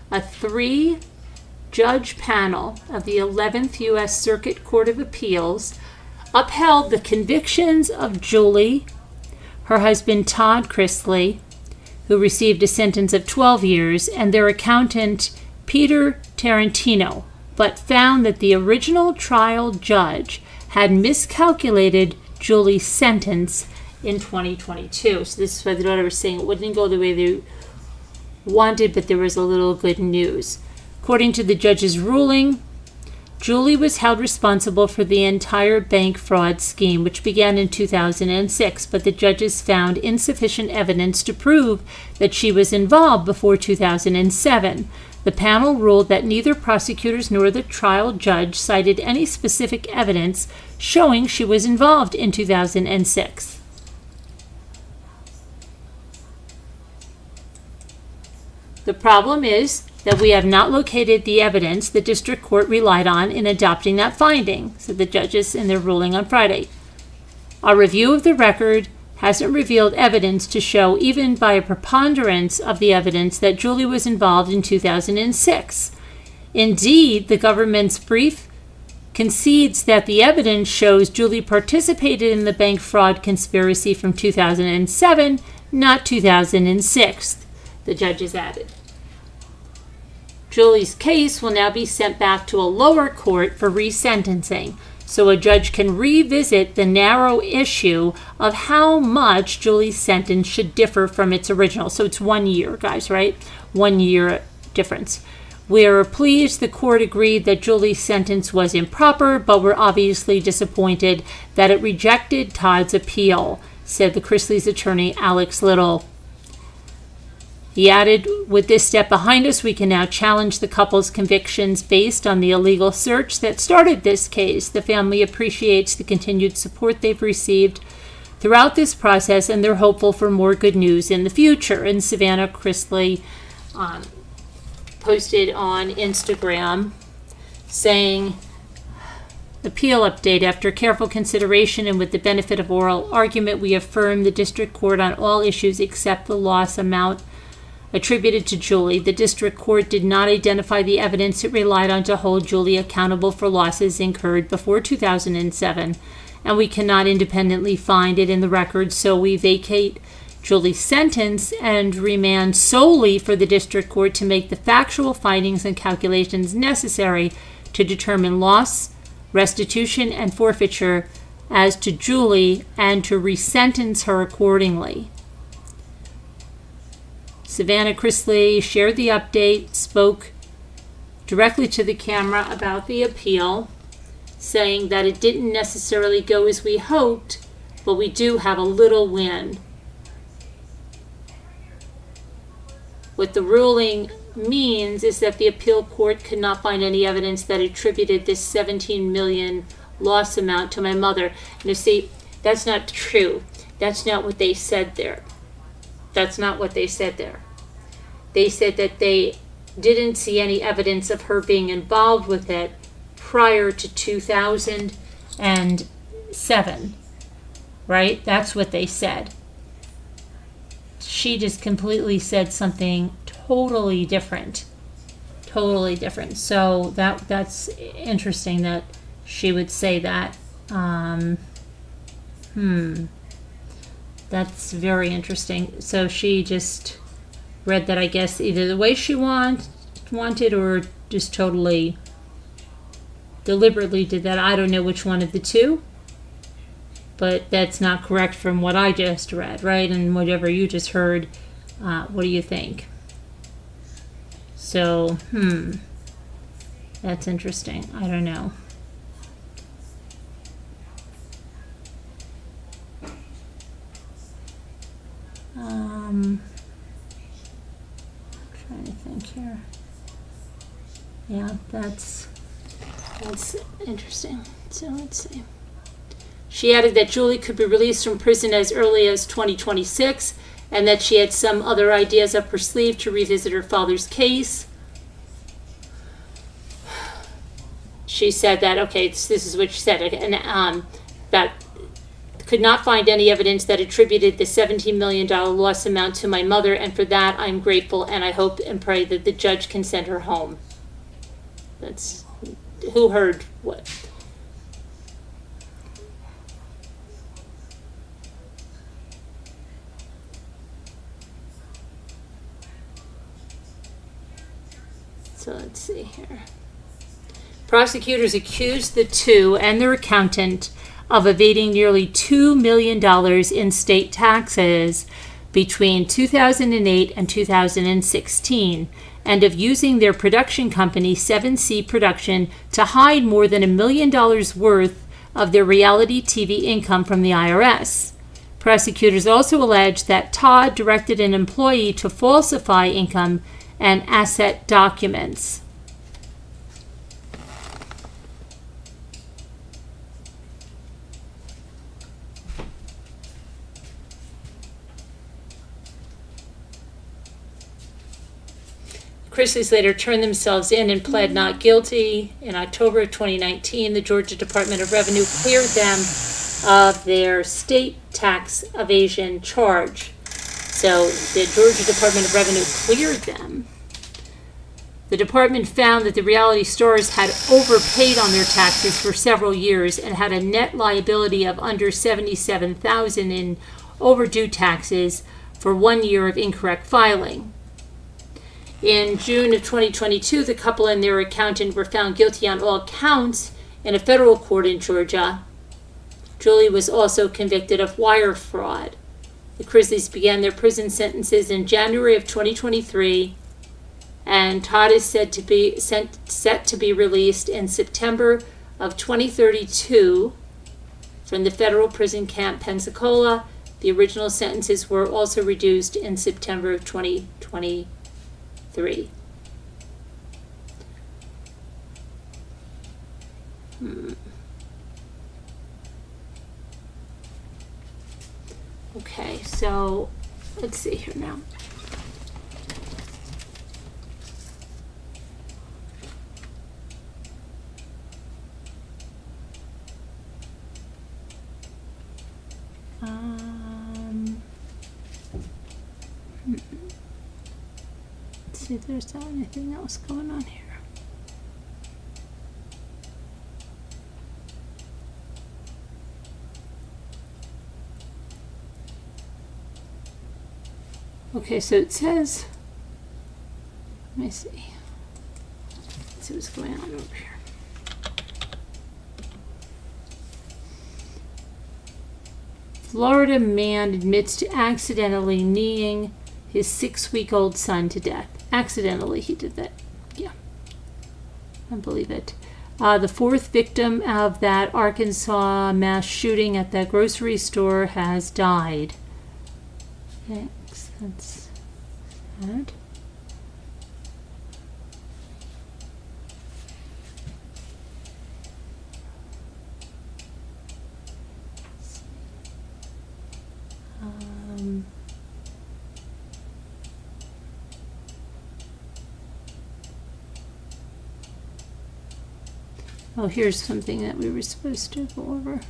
a 3-judge panel of the 11th U.S. Circuit Court of Appeals upheld the convictions of Julie, her husband Todd Chrisley, who received a sentence of 12 years, and their accountant Peter Tarantino, but found that the original trial judge had miscalculated Julie's sentence in 2022. So this is what the daughter was saying. It wouldn't go the way they wanted, but there was a little good news. According to the judge's ruling, Julie was held responsible for the entire bank fraud scheme, which began in 2006, but the judges found insufficient evidence to prove that she was involved before 2007. The panel ruled that neither prosecutors nor the trial judge cited any specific evidence showing she was involved in 2006. The problem is that we have not located the evidence the district court relied on in adopting that finding, said the judges in their ruling on Friday. Our review of the record hasn't revealed evidence to show, even by a preponderance of the evidence, that Julie was involved in 2006. Indeed, the government's brief concedes that the evidence shows Julie participated in the bank fraud conspiracy from 2007, not 2006, the judges added. Julie's case will now be sent back to a lower court for resentencing, so a judge can revisit the narrow issue of how much Julie's sentence should differ from its original. So it's 1 year, guys, right? 1 year difference. We are pleased the court agreed that Julie's sentence was improper, but we're obviously disappointed that it rejected Todd's appeal, said the Chrisley's attorney, Alex Little. He added, with this step behind us, we can now challenge the couple's convictions based on the illegal search that started this case. The family appreciates the continued support they've received throughout this process, and they're hopeful for more good news in the future. And Savannah Chrisley posted on Instagram saying, appeal update. After careful consideration and with the benefit of oral argument, we affirm the district court on all issues except the loss amount attributed to Julie. The district court did not identify the evidence it relied on to hold Julie accountable for losses incurred before 2007, and we cannot independently find it in the record, so we vacate Julie's sentence and remand solely for the district court to make the factual findings and calculations necessary to determine loss, restitution, and forfeiture as to Julie and to resentence her accordingly. Savannah Chrisley shared the update, spoke directly to the camera about the appeal, saying that it didn't necessarily go as we hoped, but we do have a little win. What the ruling means is that the appeal court could not find any evidence that attributed this $17 million loss amount to my mother. And you see, that's not true. That's not what they said there. That's not what they said there. They said that they didn't see any evidence of her being involved with it prior to 2007, right? That's what they said. She just completely said something totally different. Totally different. So that's interesting that she would say that. That's very interesting. So she just read that, I guess, either the way she wanted or just totally deliberately did that. I don't know which one of the two, but that's not correct from what I just read, right? And whatever you just heard, what do you think? So, that's interesting. I don't know. Trying to think here. Yeah, that's interesting. So let's see. She added that Julie could be released from prison as early as 2026 and that she had some other ideas up her sleeve to revisit her father's case. She said that, okay, this is what she said, and that the could not find any evidence that attributed the $17 million loss amount to my mother, and for that I'm grateful, and I hope and pray that the judge can send her home. That's who heard what. So let's see here. Prosecutors accused the two and their accountant of evading nearly $2 million in state taxes between 2008 and 2016, and of using their production company, 7C Production, to hide more than $1 million worth of their reality TV income from the IRS. Prosecutors also alleged that Todd directed an employee to falsify income and asset documents. Chrisley later turned themselves in and pled not guilty. In October of 2019, the Georgia Department of Revenue cleared them of their state tax evasion charge. So the Georgia Department of Revenue cleared them. The department found that the reality stars had overpaid on their taxes for several years and had a net liability of under $77,000 in overdue taxes for 1 year of incorrect filing. In June of 2022, the couple and their accountant were found guilty on all counts in a federal court in Georgia. Julie was also convicted of wire fraud. The Chrisleys began their prison sentences in January of 2023, and Todd is set to be released in September of 2032 from the federal prison camp Pensacola. The original sentences were also reduced in September of 2023. Okay, so let's see here now. Let's see if there's anything else going on here. Okay, so it says, let me see. Let's see what's going on over here. Florida man admits to accidentally kneeing his 6-week-old son to death. Accidentally, he did that. Yeah, I believe it. The fourth victim of that Arkansas mass shooting at that grocery store has died. Thanks. That's that. Oh, here's something that we were supposed to go over.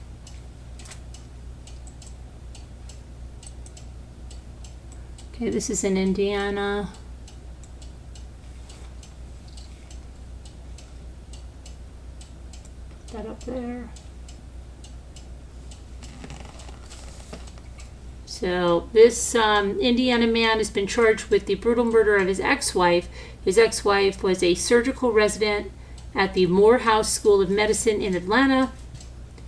Okay, this is in Indiana. Put that up there. So this Indiana man has been charged with the brutal murder of his ex-wife. His ex-wife was a surgical resident at the Morehouse School of Medicine in Atlanta,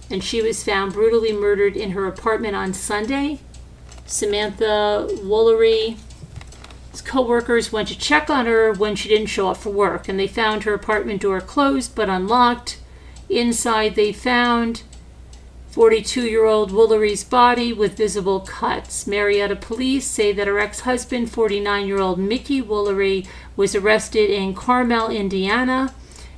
and she was found brutally murdered in her apartment on Sunday. Samantha Woolery's co-workers went to check on her when she didn't show up for work, and they found her apartment door closed but unlocked. Inside they found 42-year-old Woolery's body with visible cuts. Marietta police say that her ex-husband, 49-year-old Mickey Woolery, was arrested in Carmel, Indiana,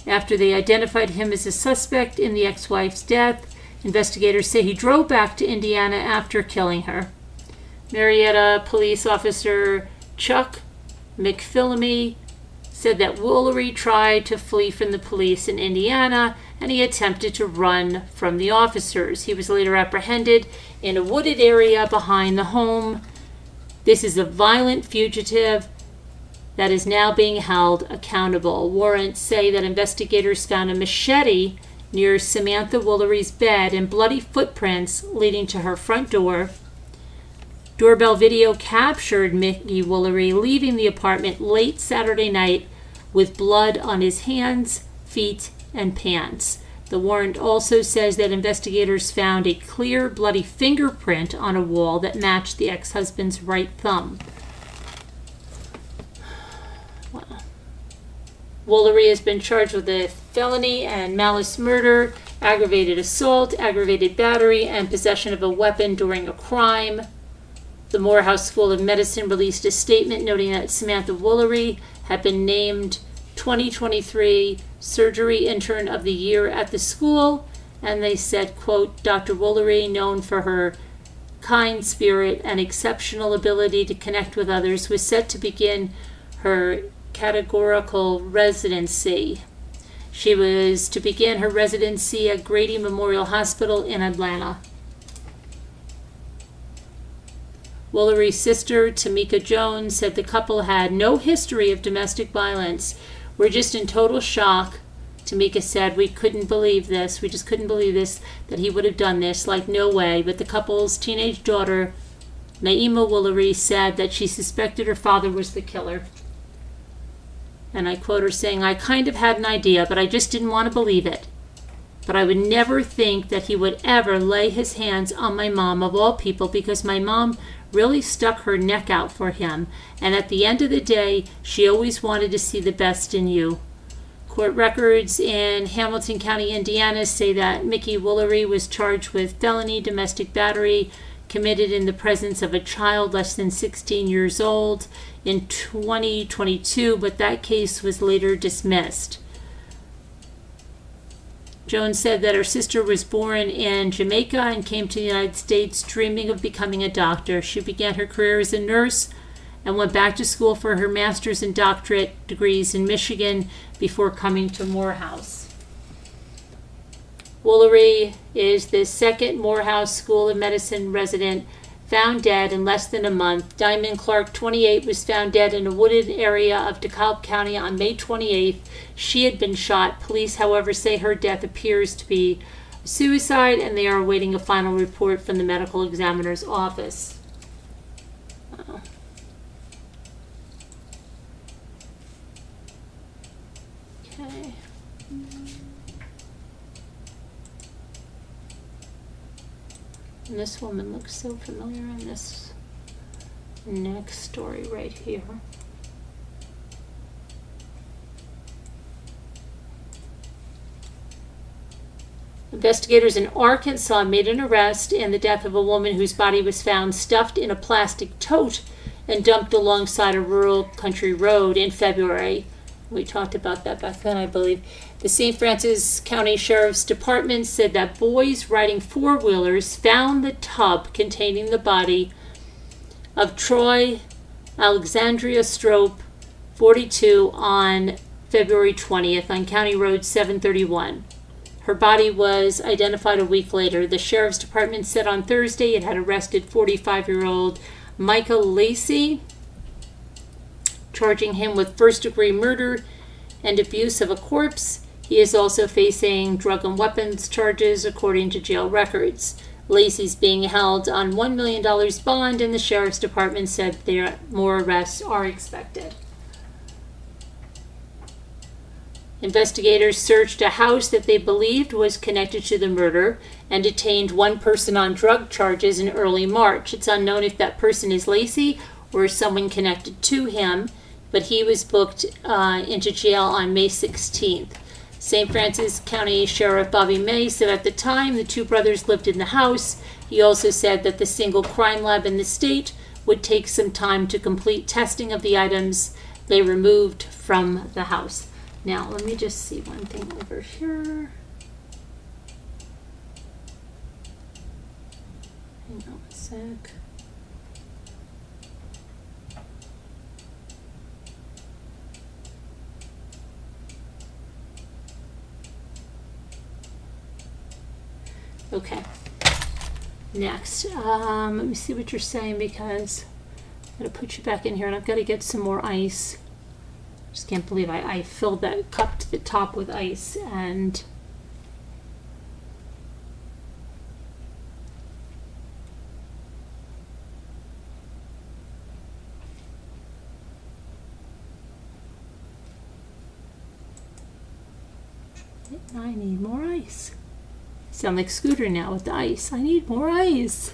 after they identified him as a suspect in the ex-wife's death. Investigators say he drove back to Indiana after killing her. Marietta police officer Chuck McPhillamy said that Woolery tried to flee from the police in Indiana and he attempted to run from the officers. He was later apprehended in a wooded area behind the home. This is a violent fugitive that is now being held accountable. Warrants say that investigators found a machete near Samantha Woolery's bed and bloody footprints leading to her front door. Doorbell video captured Mickey Woolery leaving the apartment late Saturday night with blood on his hands, feet, and pants. The warrant also says that investigators found a clear, bloody fingerprint on a wall that matched the ex-husband's right thumb. Wow. Woolery has been charged with a felony and malice murder, aggravated assault, aggravated battery, and possession of a weapon during a crime. The Morehouse School of Medicine released a statement noting that Samantha Woolery had been named 2023 Surgery Intern of the Year at the school, and they said, quote, Dr. Woolery, known for her kind spirit and exceptional ability to connect with others, was set to begin her categorical residency. She was to begin her residency at Grady Memorial Hospital in Atlanta. Woolery's sister, Tamika Jones, said the couple had no history of domestic violence. We're just in total shock. Tamika said, we couldn't believe this. We just couldn't believe this, that he would have done this. Like, no way. But the couple's teenage daughter, Naima Woolery, said that she suspected her father was the killer. And I quote her saying, I kind of had an idea, but I just didn't want to believe it. But I would never think that he would ever lay his hands on my mom, of all people, because my mom really stuck her neck out for him. And at the end of the day, she always wanted to see the best in you. Court records in Hamilton County, Indiana, say that Mickey Woolery was charged with felony domestic battery committed in the presence of a child less than 16 years old in 2022, but that case was later dismissed. Jones said that her sister was born in Jamaica and came to the United States dreaming of becoming a doctor. She began her career as a nurse and went back to school for her master's and doctorate degrees in Michigan before coming to Morehouse. Woolery is the second Morehouse School of Medicine resident found dead in less than a month. Diamond Clark, 28, was found dead in a wooded area of DeKalb County on May 28th. She had been shot. Police, however, say her death appears to be suicide, and they are awaiting a final report from the medical examiner's office. Okay. And this woman looks so familiar in this next story right here. Investigators in Arkansas made an arrest in the death of a woman whose body was found stuffed in a plastic tote and dumped alongside a rural country road in February. We talked about that back then, I believe. The St. Francis County Sheriff's Department said that boys riding four-wheelers found the tub containing the body of Troy Alexandria Strope, 42, on February 20th on County Road 731. Her body was identified a week later. The Sheriff's Department said on Thursday it had arrested 45-year-old Michael Lacey, charging him with first-degree murder and abuse of a corpse. He is also facing drug and weapons charges, according to jail records. Lacey's being held on $1 million bond, and the Sheriff's Department said there more arrests are expected. Investigators searched a house that they believed was connected to the murder and detained one person on drug charges in early March. It's unknown if that person is Lacey or someone connected to him, but he was booked into jail on May 16th. St. Francis County Sheriff Bobby May said at the time the two brothers lived in the house. He also said that the single crime lab in the state would take some time to complete testing of the items they removed from the house. Now, let me just see one thing over here. Hang on a sec. Okay. Next, let me see what you're saying because I'm gonna put you back in here and I've got to get some more ice. Just can't believe I filled that cup to the top with ice and I need more ice. Sound like Scooter now with the ice. I need more ice.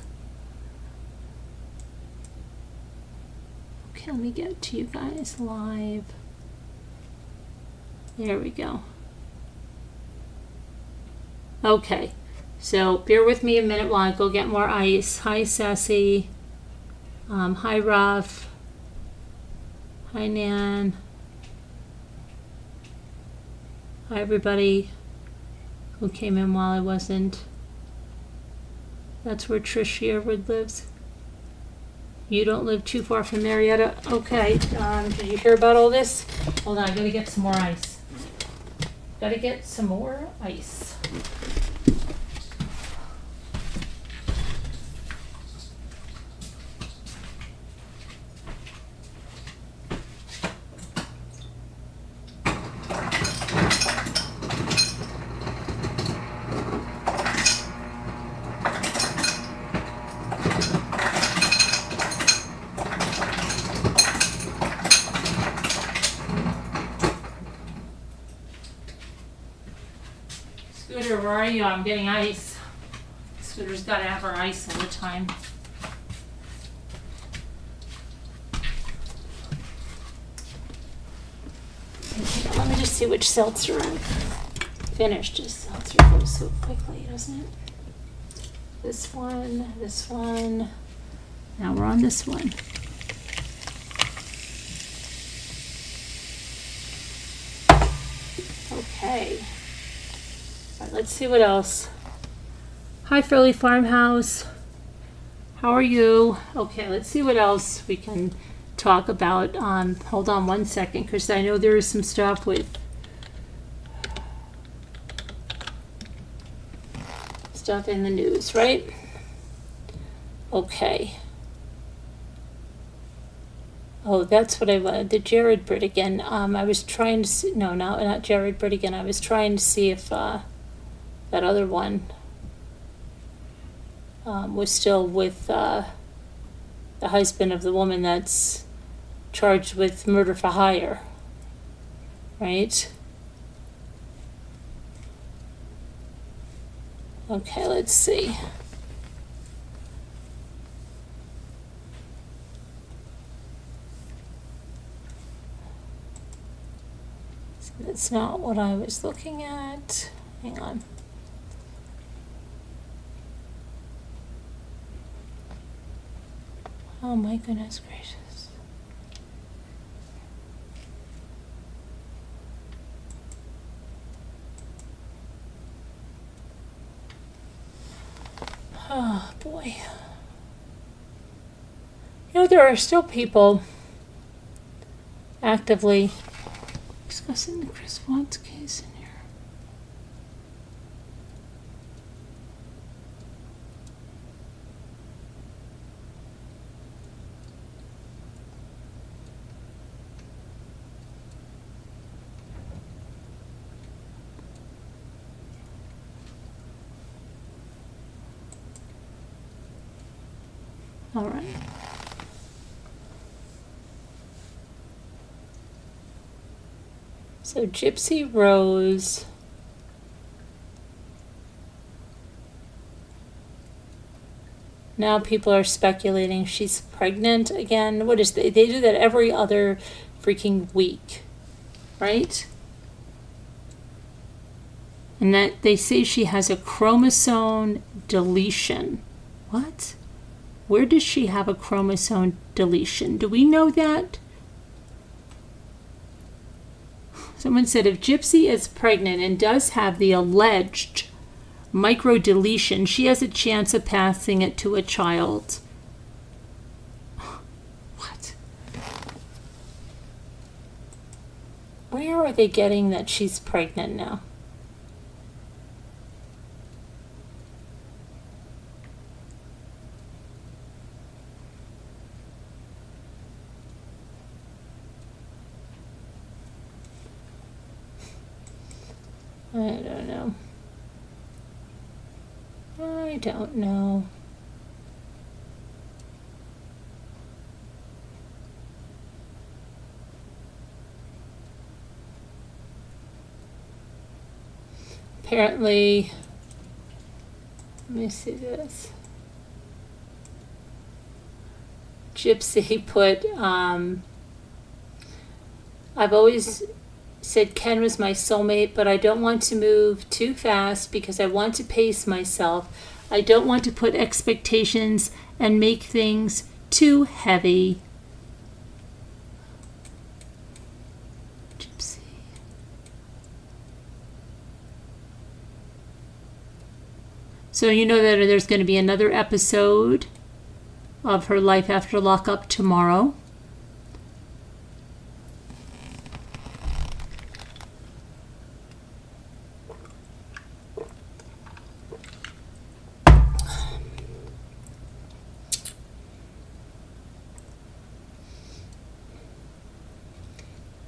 Okay, let me get to you guys live. There we go. Okay, so bear with me a minute while I go get more ice. Hi, Sassy. Hi, Ruff. Hi, Nan. Hi, everybody who came in while I wasn't. That's where Trish Sherwood lives. You don't live too far from Marietta. Okay, did you hear about all this? Hold on, I gotta get some more ice. Gotta get some more ice. Scooter, where are you? I'm getting ice. Scooter's got to have her ice all the time. Okay, let me just see which seltzer I'm finished. Just seltzer goes so quickly, doesn't it? This one, this one. Now we're on this one. Okay. All right, let's see what else. Hi, Philly Farmhouse. How are you? Okay, let's see what else we can talk about. Hold on one second, because I know there is some stuff with stuff in the news, right? Okay. Oh, that's what I wanted. The Jared Britigan. I was trying to see, no, not Jared Britigan. I was trying to see if that other one was still with the husband of the woman that's charged with murder for hire, right? Okay, let's see. So that's not what I was looking at. Hang on. Oh my goodness gracious. Oh boy. You know, there are still people actively discussing the Chris Watts case in here. All right. So Gypsy Rose. Now people are speculating she's pregnant again. What is they do that every other freaking week, right? And that they say she has a chromosome deletion. What? Where does she have a chromosome deletion? Do we know that? Someone said if Gypsy is pregnant and does have the alleged microdeletion, she has a chance of passing it to a child. What? Where are they getting that she's pregnant now? I don't know. I don't know. Apparently, let me see this. Gypsy put, I've always said Ken was my soulmate, but I don't want to move too fast because I want to pace myself. I don't want to put expectations and make things too heavy. Gypsy. So you know that there's going to be another episode of her life after lockup tomorrow.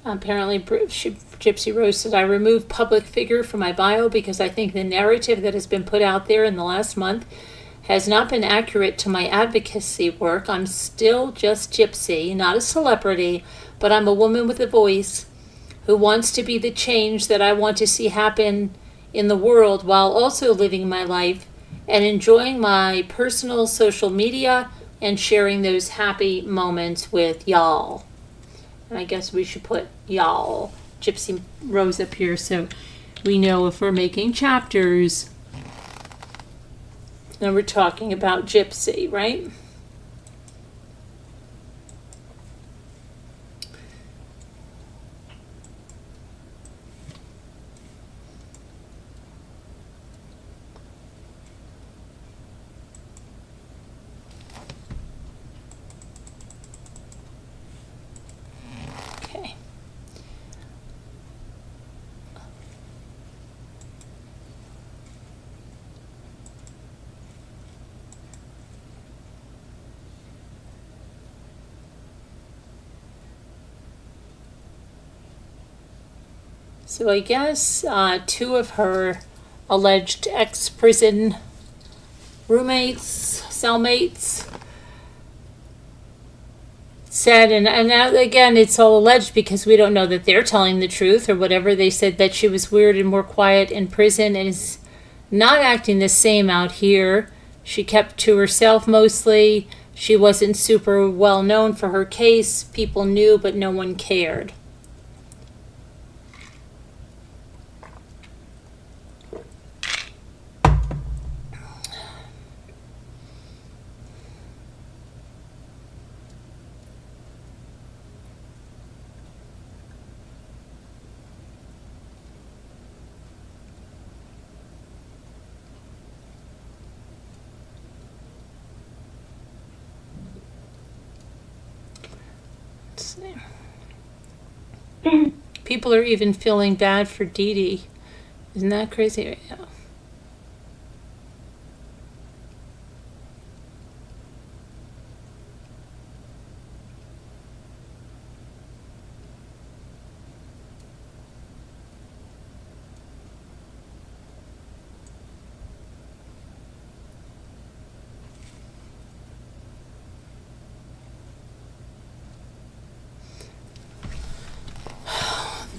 Apparently, Gypsy Rose said, I removed public figure from my bio because I think the narrative that has been put out there in the last month has not been accurate to my advocacy work. I'm still just Gypsy, not a celebrity, but I'm a woman with a voice who wants to be the change that I want to see happen in the world while also living my life and enjoying my personal social media and sharing those happy moments with y'all. And I guess we should put y'all, Gypsy Rose up here so we know if we're making chapters. And we're talking about Gypsy, right? Okay. So I guess two of her alleged ex-prison roommates, cellmates, said, and now, again, it's all alleged because we don't know that they're telling the truth or whatever. They said that she was weird and more quiet in prison and is not acting the same out here. She kept to herself mostly. She wasn't super well known for her case. People knew, but no one cared. People are even feeling bad for Dee Dee. Isn't that crazy right now?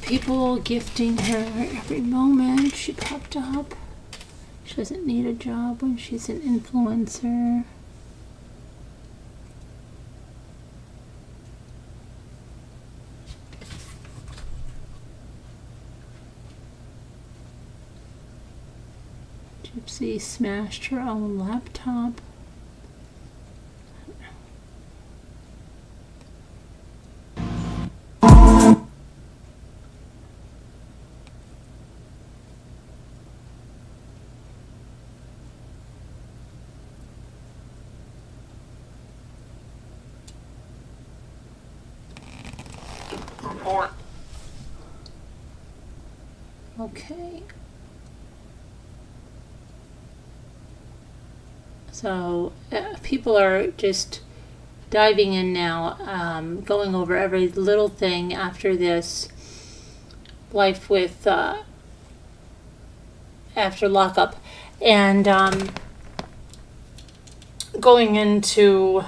People gifting her every moment she popped up. She doesn't need a job when she's an influencer. Gypsy smashed her own laptop. Okay. So people are just diving in now, going over every little thing after this life with after lockup, and going into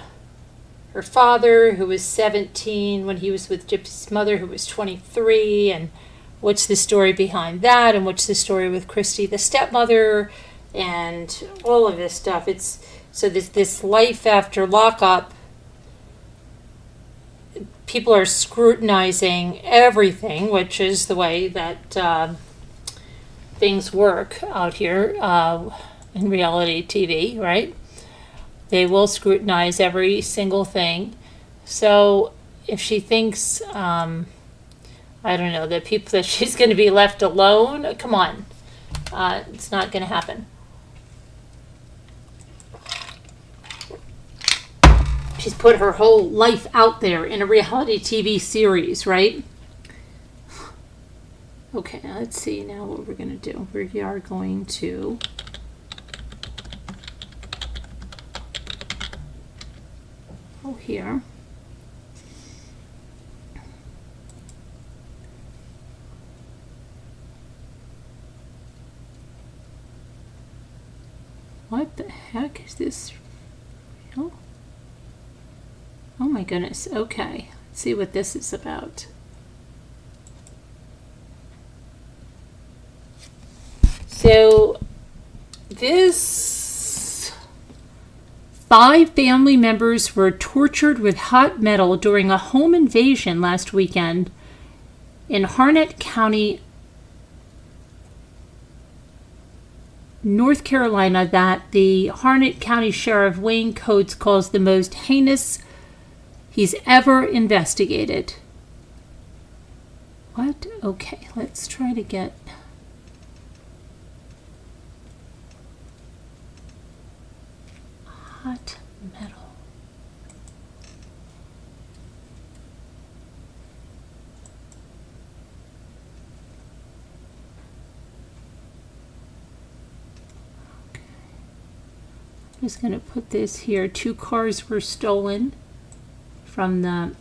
her father, who was 17 when he was with Gypsy's mother, who was 23, and what's the story behind that, and what's the story with Christy, the stepmother, and all of this stuff. It's so this life after lockup. People are scrutinizing everything, which is the way that things work out here in reality TV, right? They will scrutinize every single thing. So if she thinks, I don't know, that she's going to be left alone, come on, it's not going to happen. She's put her whole life out there in a reality TV series, right? Okay, let's see now what we're going to do. We are going to go here. What the heck is this? Oh my goodness. Okay. Let's see what this is about. So this 5 family members were tortured with hot metal during a home invasion last weekend in Harnett County, North Carolina, that the Harnett County Sheriff Wayne Coates calls the most heinous he's ever investigated. What? Okay, let's try to get... hot metal. Okay. I'm just going to put this here. 2 cars were stolen from the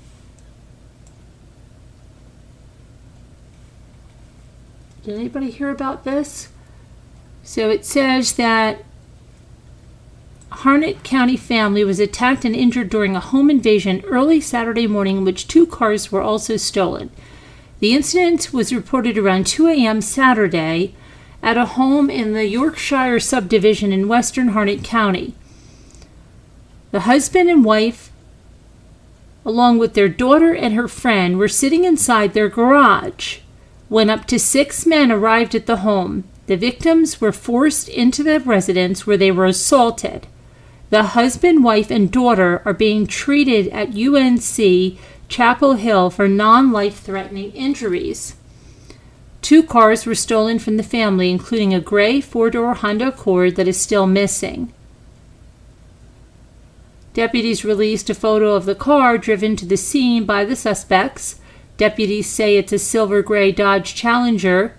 Did anybody hear about this? So it says that Harnett County family was attacked and injured during a home invasion early Saturday morning in which 2 cars were also stolen. The incident was reported around 2 a.m. Saturday at a home in the Yorkshire subdivision in western Harnett County. The husband and wife, along with their daughter and her friend, were sitting inside their garage when up to 6 men arrived at the home. The victims were forced into the residence where they were assaulted. The husband, wife, and daughter are being treated at UNC Chapel Hill for non-life-threatening injuries. 2 cars were stolen from the family, including a gray 4-door Honda Accord that is still missing. Deputies released a photo of the car driven to the scene by the suspects. Deputies say it's a silver-gray Dodge Challenger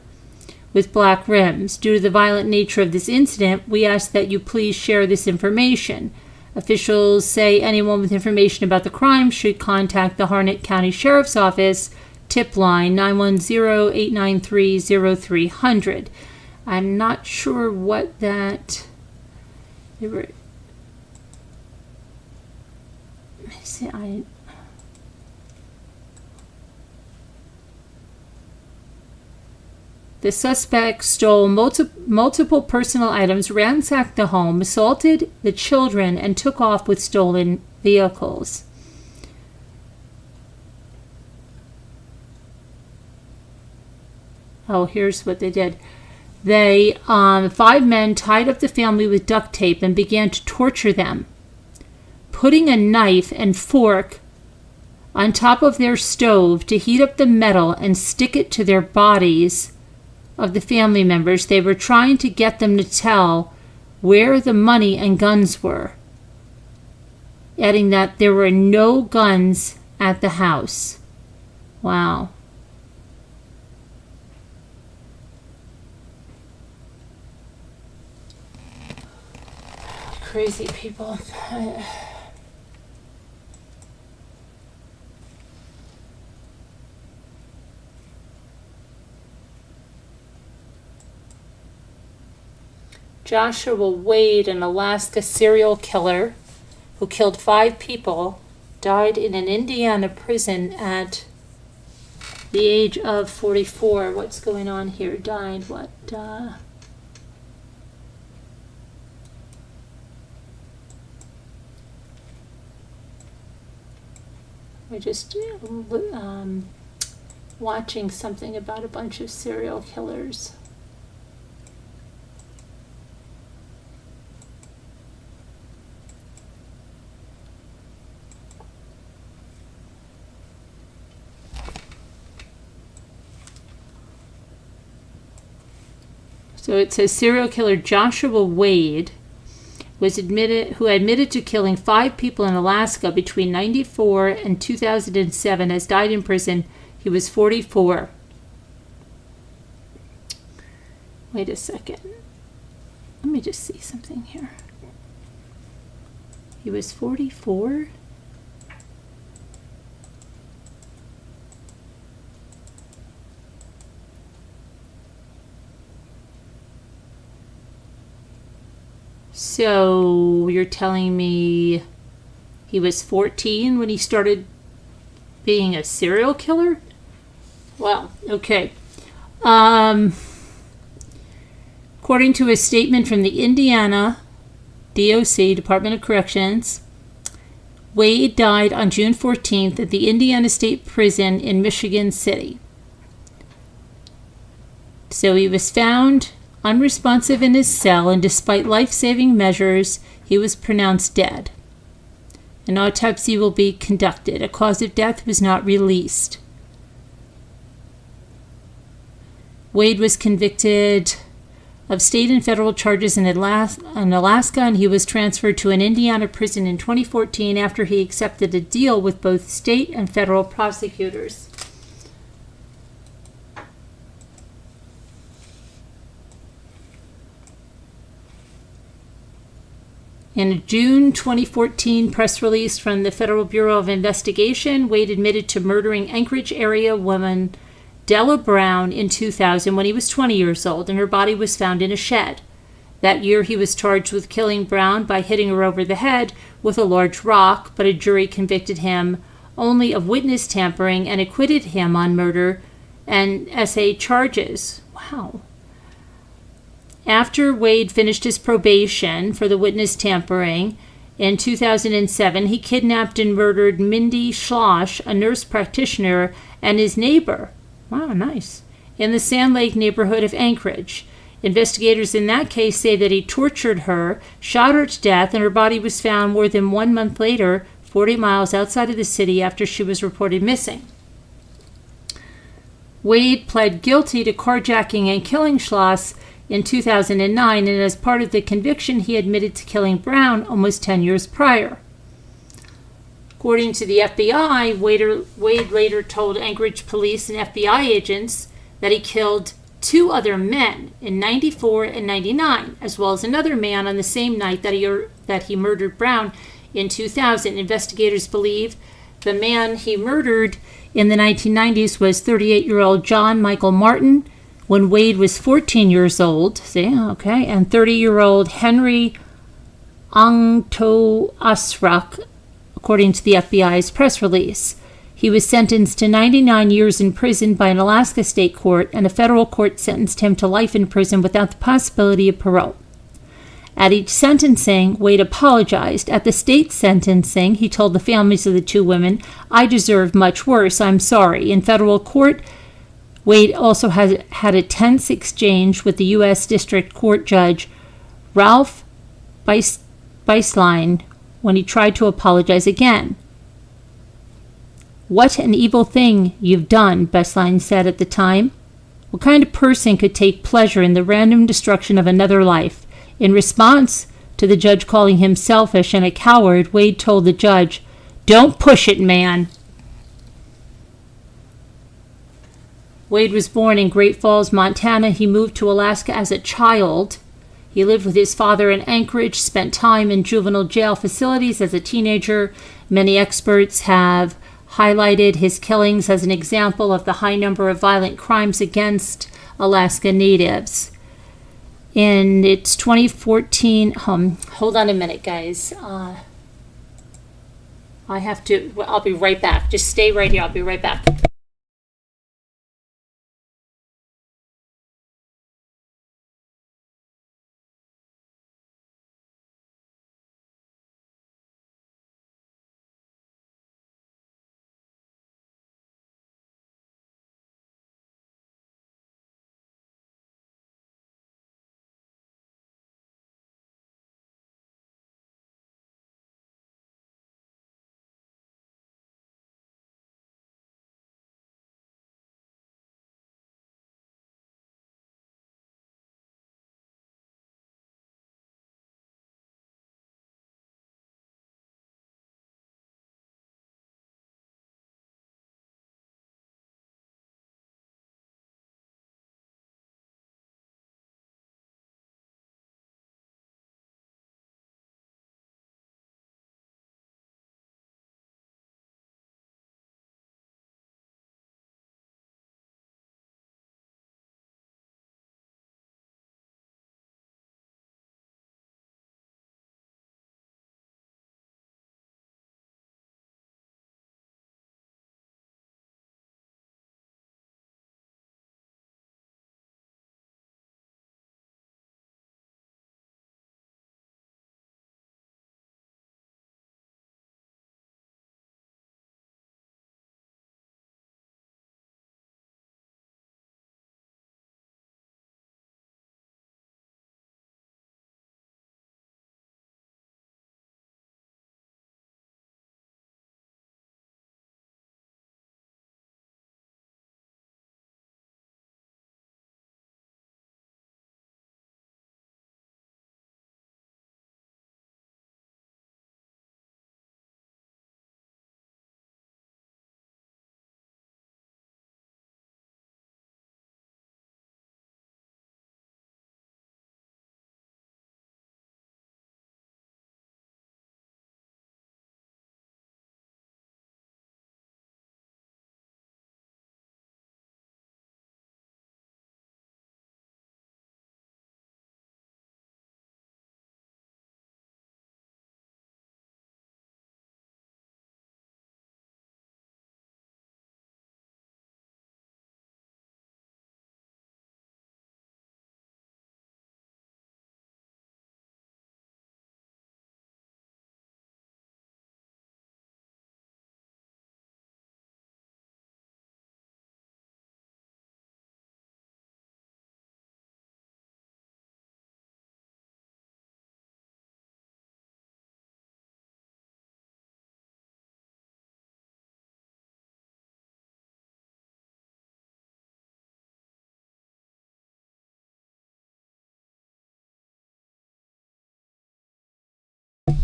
with black rims. Due to the violent nature of this incident, we ask that you please share this information. Officials say anyone with information about the crime should contact the Harnett County Sheriff's Office tip line 910-893-0300. I'm not sure what that... The suspect stole multiple personal items, ransacked the home, assaulted the children, and took off with stolen vehicles. Oh, here's what they did. They, 5 men tied up the family with duct tape and began to torture them, putting a knife and fork on top of their stove to heat up the metal and stick it to their bodies of the family members. They were trying to get them to tell where the money and guns were, adding that there were no guns at the house. Wow. Crazy people. Joshua Wade, an Alaska serial killer who killed 5 people, died in an Indiana prison at the age of 44. What's going on here? Died what? We're just watching something about a bunch of serial killers. So it says serial killer Joshua Wade who admitted to killing 5 people in Alaska between 1994 and 2007 has died in prison. He was 44. Wait a second. Let me just see something here. He was 44? So you're telling me he was 14 when he started being a serial killer? Wow, okay. According to a statement from the Indiana DOC, Department of Corrections, Wade died on June 14th at the Indiana State Prison in Michigan City. So he was found unresponsive in his cell, and despite life-saving measures, he was pronounced dead. An autopsy will be conducted. A cause of death was not released. Wade was convicted of state and federal charges in Alaska, and he was transferred to an Indiana prison in 2014 after he accepted a deal with both state and federal prosecutors. In a June 2014 press release from the Federal Bureau of Investigation, Wade admitted to murdering Anchorage area woman Della Brown in 2000 when he was 20 years old, and her body was found in a shed. That year, he was charged with killing Brown by hitting her over the head with a large rock, but a jury convicted him only of witness tampering and acquitted him on murder and SA charges. Wow. After Wade finished his probation for the witness tampering in 2007, he kidnapped and murdered Mindy Schloss, a nurse practitioner, and his neighbor. Wow, nice. In the Sand Lake neighborhood of Anchorage. Investigators in that case say that he tortured her, shot her to death, and her body was found more than 1 month later, 40 miles outside of the city after she was reported missing. Wade pled guilty to carjacking and killing Schloss in 2009, and as part of the conviction, he admitted to killing Brown almost 10 years prior. According to the FBI, Wade later told Anchorage police and FBI agents that he killed 2 other men in 94 and 99, as well as another man on the same night that he murdered Brown in 2000. Investigators believe the man he murdered in the 1990s was 38-year-old John Michael Martin, when Wade was 14 years old, and 30-year-old Henry Angto Asrak, according to the FBI's press release. He was sentenced to 99 years in prison by an Alaska state court, and a federal court sentenced him to life in prison without the possibility of parole. At each sentencing, Wade apologized. At the state sentencing, he told the families of the 2 women, "I deserve much worse. I'm sorry." In federal court, Wade also had a tense exchange with the U.S. District Court Judge Ralph Beislein when he tried to apologize again. "What an evil thing you've done," Beislein said at the time. "What kind of person could take pleasure in the random destruction of another life?" In response to the judge calling him selfish and a coward, Wade told the judge, "Don't push it, man." Wade was born in Great Falls, Montana. He moved to Alaska as a child. He lived with his father in Anchorage, spent time in juvenile jail facilities as a teenager. Many experts have highlighted his killings as an example of the high number of violent crimes against Alaska natives. And it's 2014. Hold on a minute, guys. I'll be right back. Just stay right here. I'll be right back.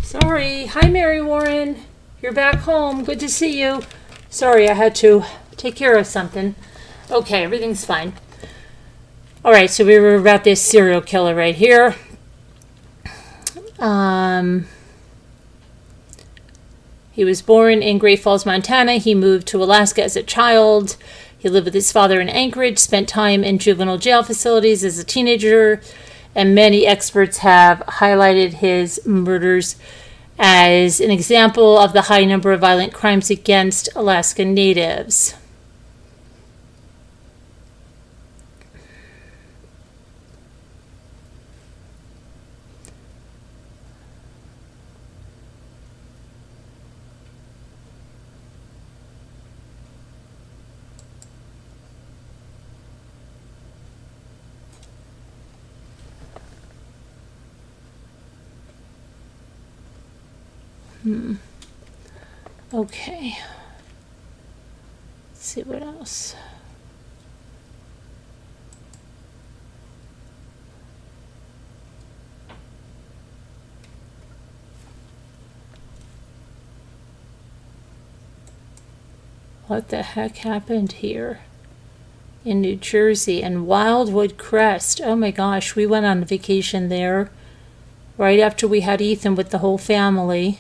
Sorry. Hi, Mary Warren. You're back home. Good to see you. Sorry, I had to take care of something. Okay, everything's fine. All right, so we were about this serial killer right here. He was born in Great Falls, Montana. He moved to Alaska as a child. He lived with his father in Anchorage, spent time in juvenile jail facilities as a teenager, and many experts have highlighted his murders as an example of the high number of violent crimes against Alaska Natives. Okay. Let's see what else. What the heck happened here in New Jersey and Wildwood Crest? Oh my gosh, we went on vacation there right after we had Ethan with the whole family.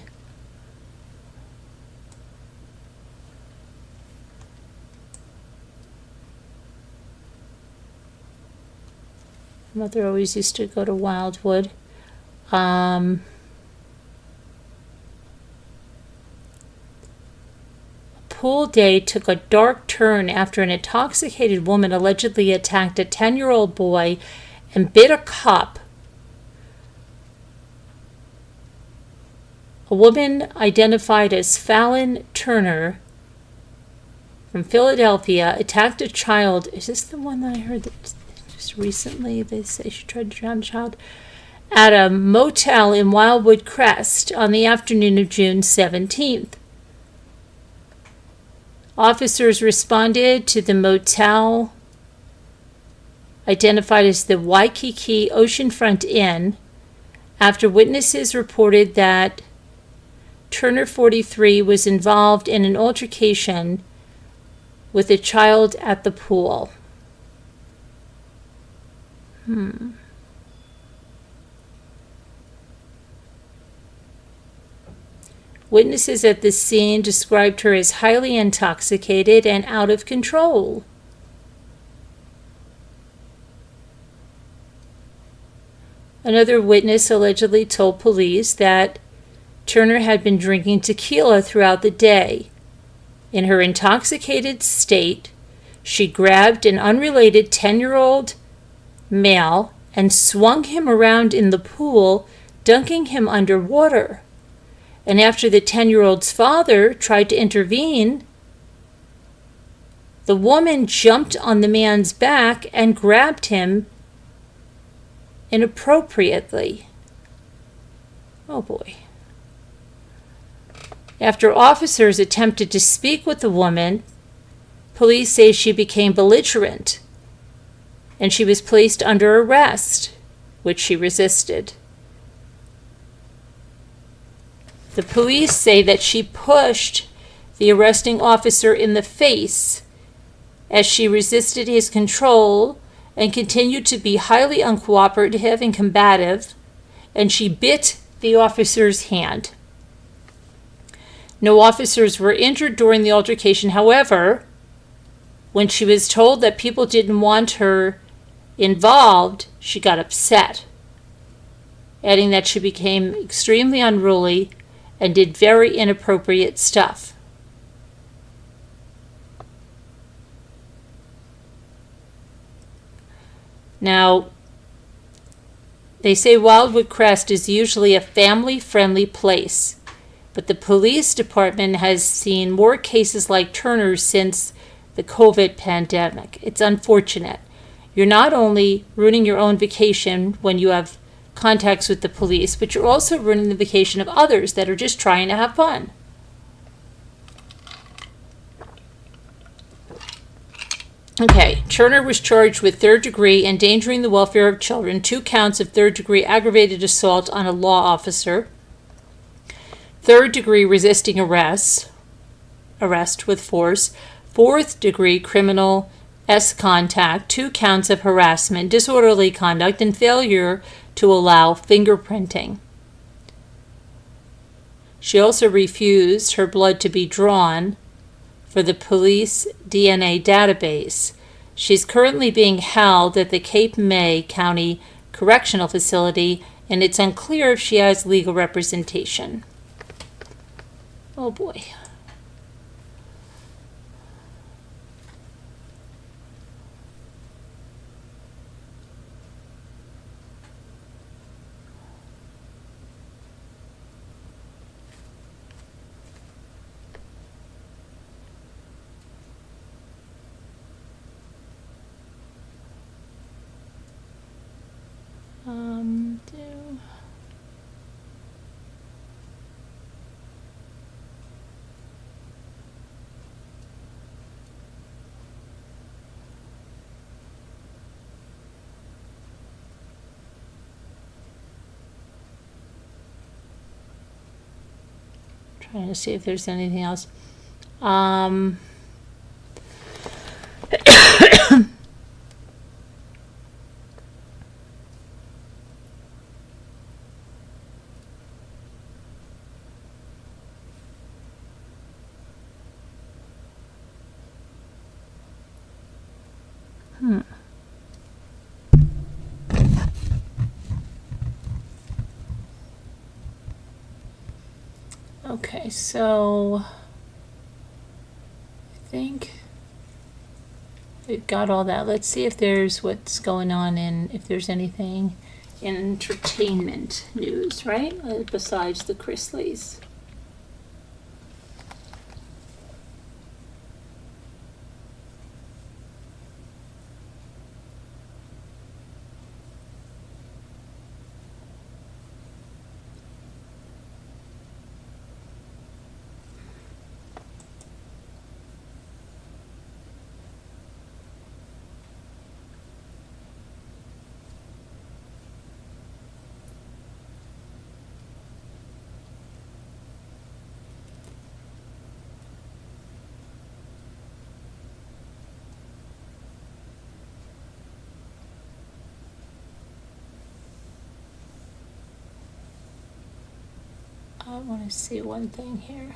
Mother always used to go to Wildwood. Pool day took a dark turn after an intoxicated woman allegedly attacked a 10-year-old boy and bit a cup. A woman identified as Fallon Turner from Philadelphia attacked a child. Is this the one that I heard that just recently they say she tried to drown a child? At a motel in Wildwood Crest on the afternoon of June 17th. Officers responded to the motel, identified as the Waikiki Oceanfront Inn, after witnesses reported that Turner, 43, was involved in an altercation with a child at the pool. Witnesses at the scene described her as highly intoxicated and out of control. Another witness allegedly told police that Turner had been drinking tequila throughout the day. In her intoxicated state, she grabbed an unrelated 10-year-old male and swung him around in the pool, dunking him underwater. And after the 10-year-old's father tried to intervene, the woman jumped on the man's back and grabbed him inappropriately. Oh boy. After officers attempted to speak with the woman, police say she became belligerent and she was placed under arrest, which she resisted. The police say that she pushed the arresting officer in the face as she resisted his control and continued to be highly uncooperative and combative, and she bit the officer's hand. No officers were injured during the altercation. However, when she was told that people didn't want her involved, she got upset, adding that she became extremely unruly and did very inappropriate stuff. Now, they say Wildwood Crest is usually a family-friendly place, but the police department has seen more cases like Turner's since the COVID pandemic. It's unfortunate. You're not only ruining your own vacation when you have contacts with the police, but you're also ruining the vacation of others that are just trying to have fun. Okay, Turner was charged with third-degree endangering the welfare of children, 2 counts of third-degree aggravated assault on a law officer, third-degree resisting arrest with force, fourth-degree criminal contact, 2 counts of harassment, disorderly conduct, and failure to allow fingerprinting. She also refused her blood to be drawn for the police DNA database. She's currently being held at the Cape May County Correctional Facility, and it's unclear if she has legal representation. Oh boy. Trying to see if there's anything else. Okay, so I think we've got all that. Let's see if there's what's going on if there's anything in entertainment news, right? Besides the Chrisleys. I want to see one thing here.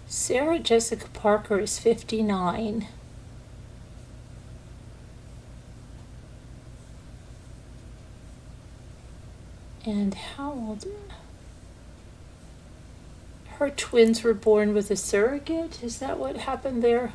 Sarah Jessica Parker is 59. And how old? Her twins were born with a surrogate? Is that what happened there?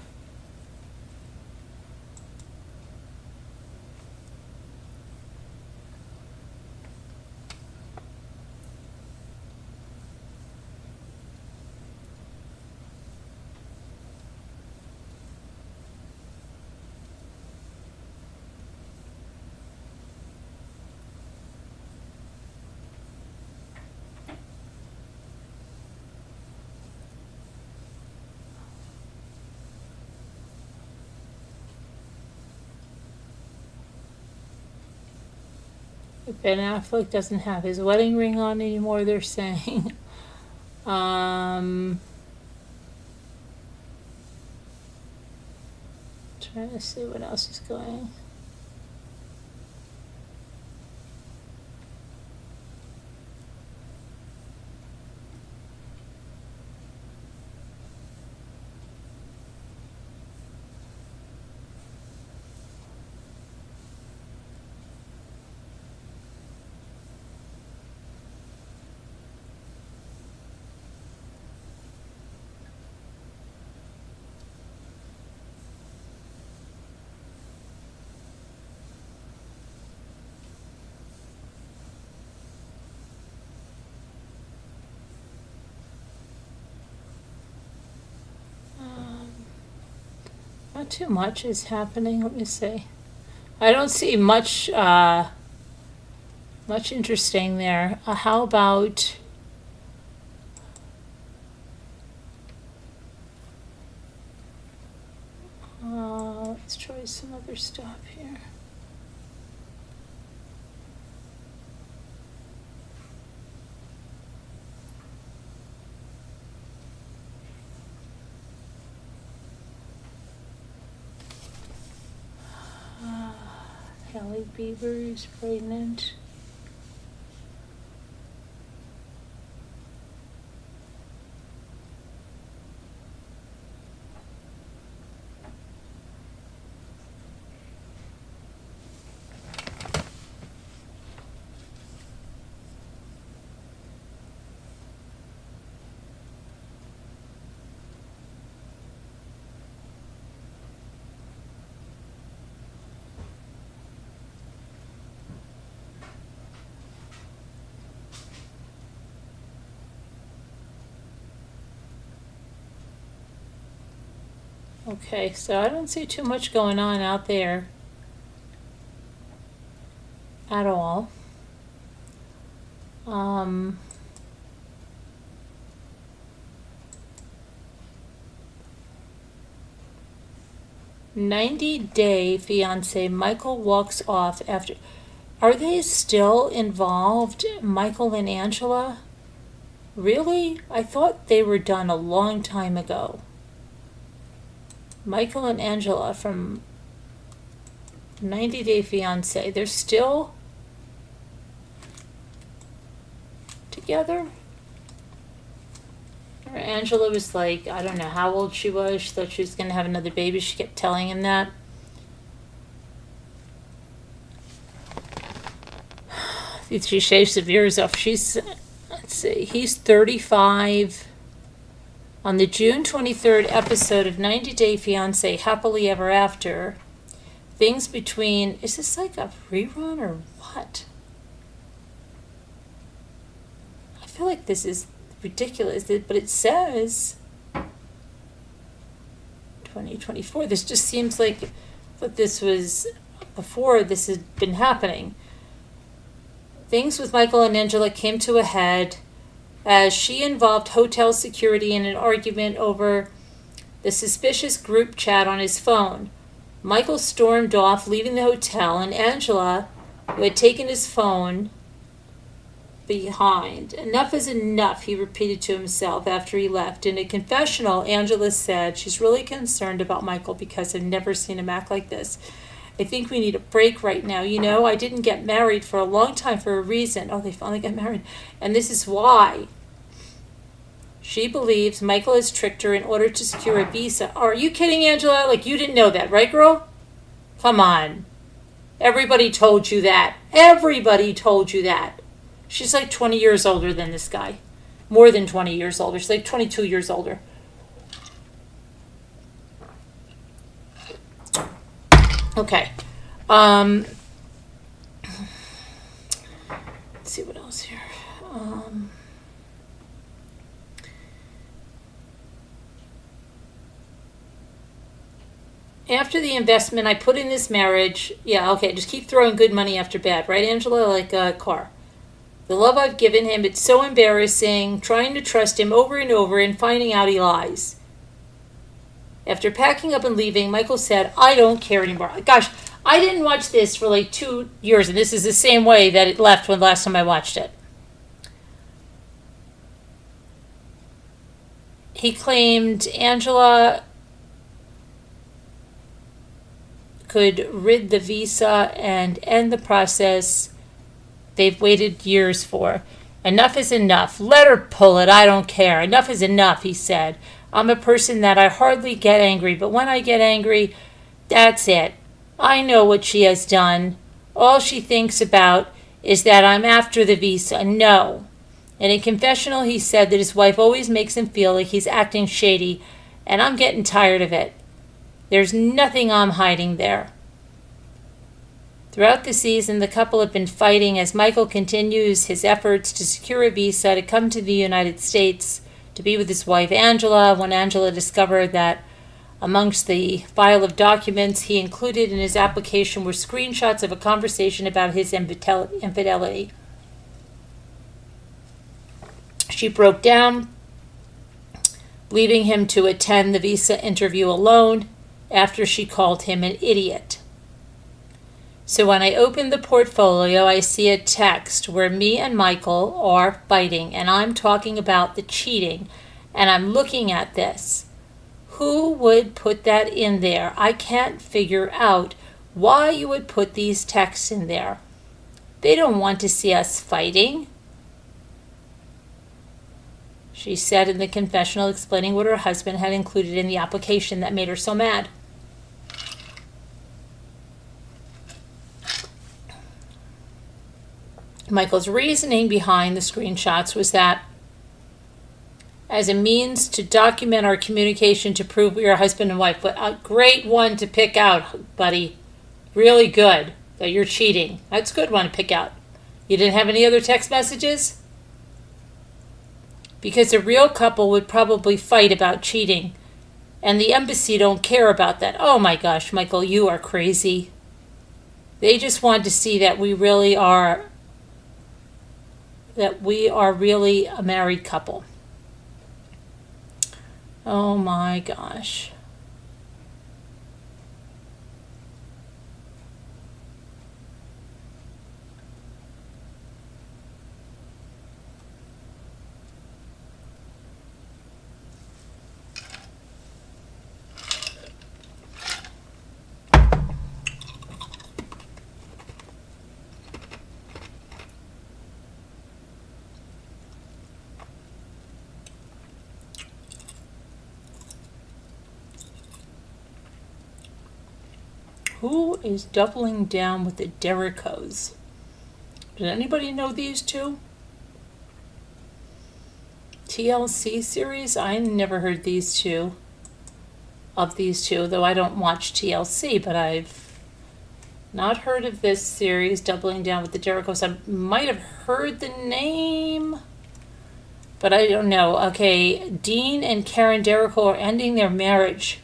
Ben Affleck doesn't have his wedding ring on anymore, they're saying. Trying to see what else is going. Not too much is happening, let me see. I don't see much interesting there. How about let's try some other stuff here. Hailey Bieber is pregnant. Okay, so I don't see too much going on out there at all. 90-day fiance Michael walks off after. Are they still involved, Michael and Angela? Really? I thought they were done a long time ago. Michael and Angela from 90-Day Fiance. They're still together? Or Angela was like, I don't know how old she was. She thought she was going to have another baby. She kept telling him that. She shaves the ears off. She's let's see, he's 35. On the June 23rd episode of 90 Day Fiancé Happily Ever After, things between, is this like a rerun or what? I feel like this is ridiculous, but it says 2024. This just seems like that this was before this had been happening. Things with Michael and Angela came to a head as she involved hotel security in an argument over the suspicious group chat on his phone. Michael stormed off, leaving the hotel, and Angela, who had taken his phone, behind. Enough is enough, he repeated to himself after he left. In a confessional, Angela said she's really concerned about Michael because I've never seen him act like this. I think we need a break right now. You know, I didn't get married for a long time for a reason. Oh, they finally got married. And this is why. She believes Michael has tricked her in order to secure a visa. Oh, are you kidding, Angela? Like, you didn't know that, right, girl? Come on. Everybody told you that. Everybody told you that. She's like 20 years older than this guy. More than 20 years older. She's like 22 years older. Okay. Let's see what else here. After the investment I put in this marriage, yeah, okay, just keep throwing good money after bad, right, Angela? Like a car. The love I've given him, it's so embarrassing, trying to trust him over and over and finding out he lies. After packing up and leaving, Michael said, I don't care anymore. Gosh, I didn't watch this for like 2 years, and this is the same way that it left when last time I watched it. He claimed Angela could rid the visa and end the process they've waited years for. Enough is enough. Let her pull it. I don't care. Enough is enough, he said. I'm a person that I hardly get angry, but when I get angry, that's it. I know what she has done. All she thinks about is that I'm after the visa. No. In a confessional, he said that his wife always makes him feel like he's acting shady, and I'm getting tired of it. There's nothing I'm hiding there. Throughout the season, the couple have been fighting as Michael continues his efforts to secure a visa to come to the United States to be with his wife Angela, when Angela discovered that amongst the file of documents he included in his application were screenshots of a conversation about his infidelity. She broke down, leaving him to attend the visa interview alone after she called him an idiot. So when I open the portfolio, I see a text where me and Michael are fighting, and I'm talking about the cheating, and I'm looking at this. Who would put that in there? I can't figure out why you would put these texts in there. They don't want to see us fighting. She said in the confessional, explaining what her husband had included in the application that made her so mad. Michael's reasoning behind the screenshots was that as a means to document our communication to prove we are husband and wife. But a great one to pick out, buddy. Really good that you're cheating. That's a good one to pick out. You didn't have any other text messages? Because a real couple would probably fight about cheating. And the embassy don't care about that. Oh my gosh, Michael, you are crazy. They just want to see that we really are really a married couple. Oh my gosh. Who is doubling down with the Derricos? Does anybody know these two? TLC series? I never heard of these two, though I don't watch TLC, but I've not heard of this series, Doubling Down with the Jerichos. I might have heard the name, but I don't know. Okay, Dean and Karen Jericho are ending their marriage.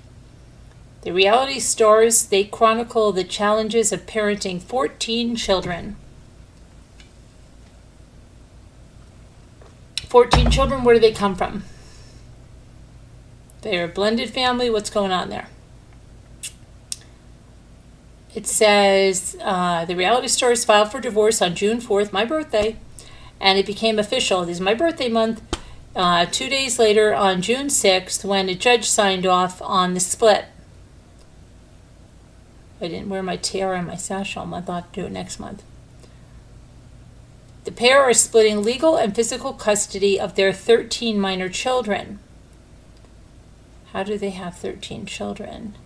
The reality stars, they chronicle the challenges of parenting 14 children. 14 children, where do they come from? They're a blended family. What's going on there? It says the reality stars filed for divorce on June 4th, my birthday, and it became official. This is my birthday month. 2 days later, on June 6th, when a judge signed off on the split. I didn't wear my tiara and my sash all month. I'll have to do it next month. The pair are splitting legal and physical custody of their 13 minor children. How do they have 13 children?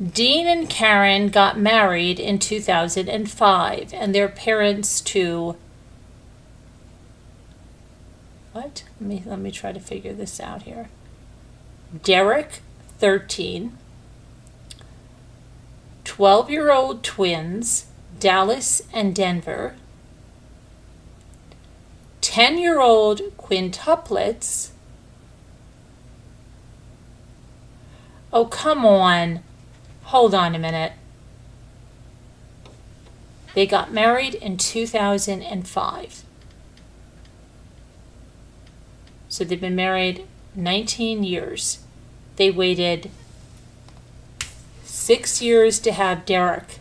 Dean and Karen got married in 2005, and they're parents to... What? Let me try to figure this out here. Derek, 13. 12-year-old twins, Dallas and Denver. 10-year-old quintuplets. Oh, come on. Hold on a minute. They got married in 2005. So they've been married 19 years. They waited 6 years to have Derek.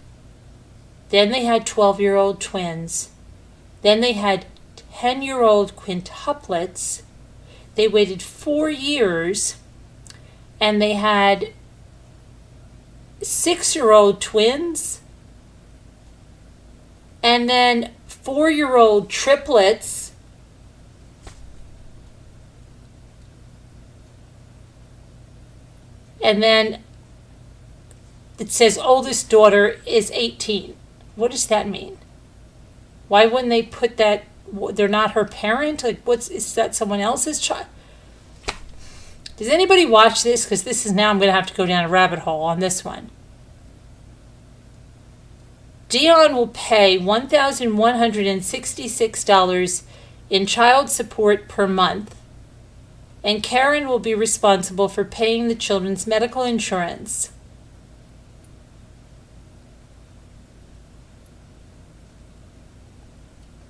Then they had 12-year-old twins. Then they had 10-year-old quintuplets. They waited 4 years, and they had 6-year-old twins, and then 4-year-old triplets. And then it says oldest daughter is 18. What does that mean? Why wouldn't they put that? They're not her parent? Like, is that someone else's child? Does anybody watch this? Because this is now I'm going to have to go down a rabbit hole on this one. Dion will pay $1,166 in child support per month, and Karen will be responsible for paying the children's medical insurance.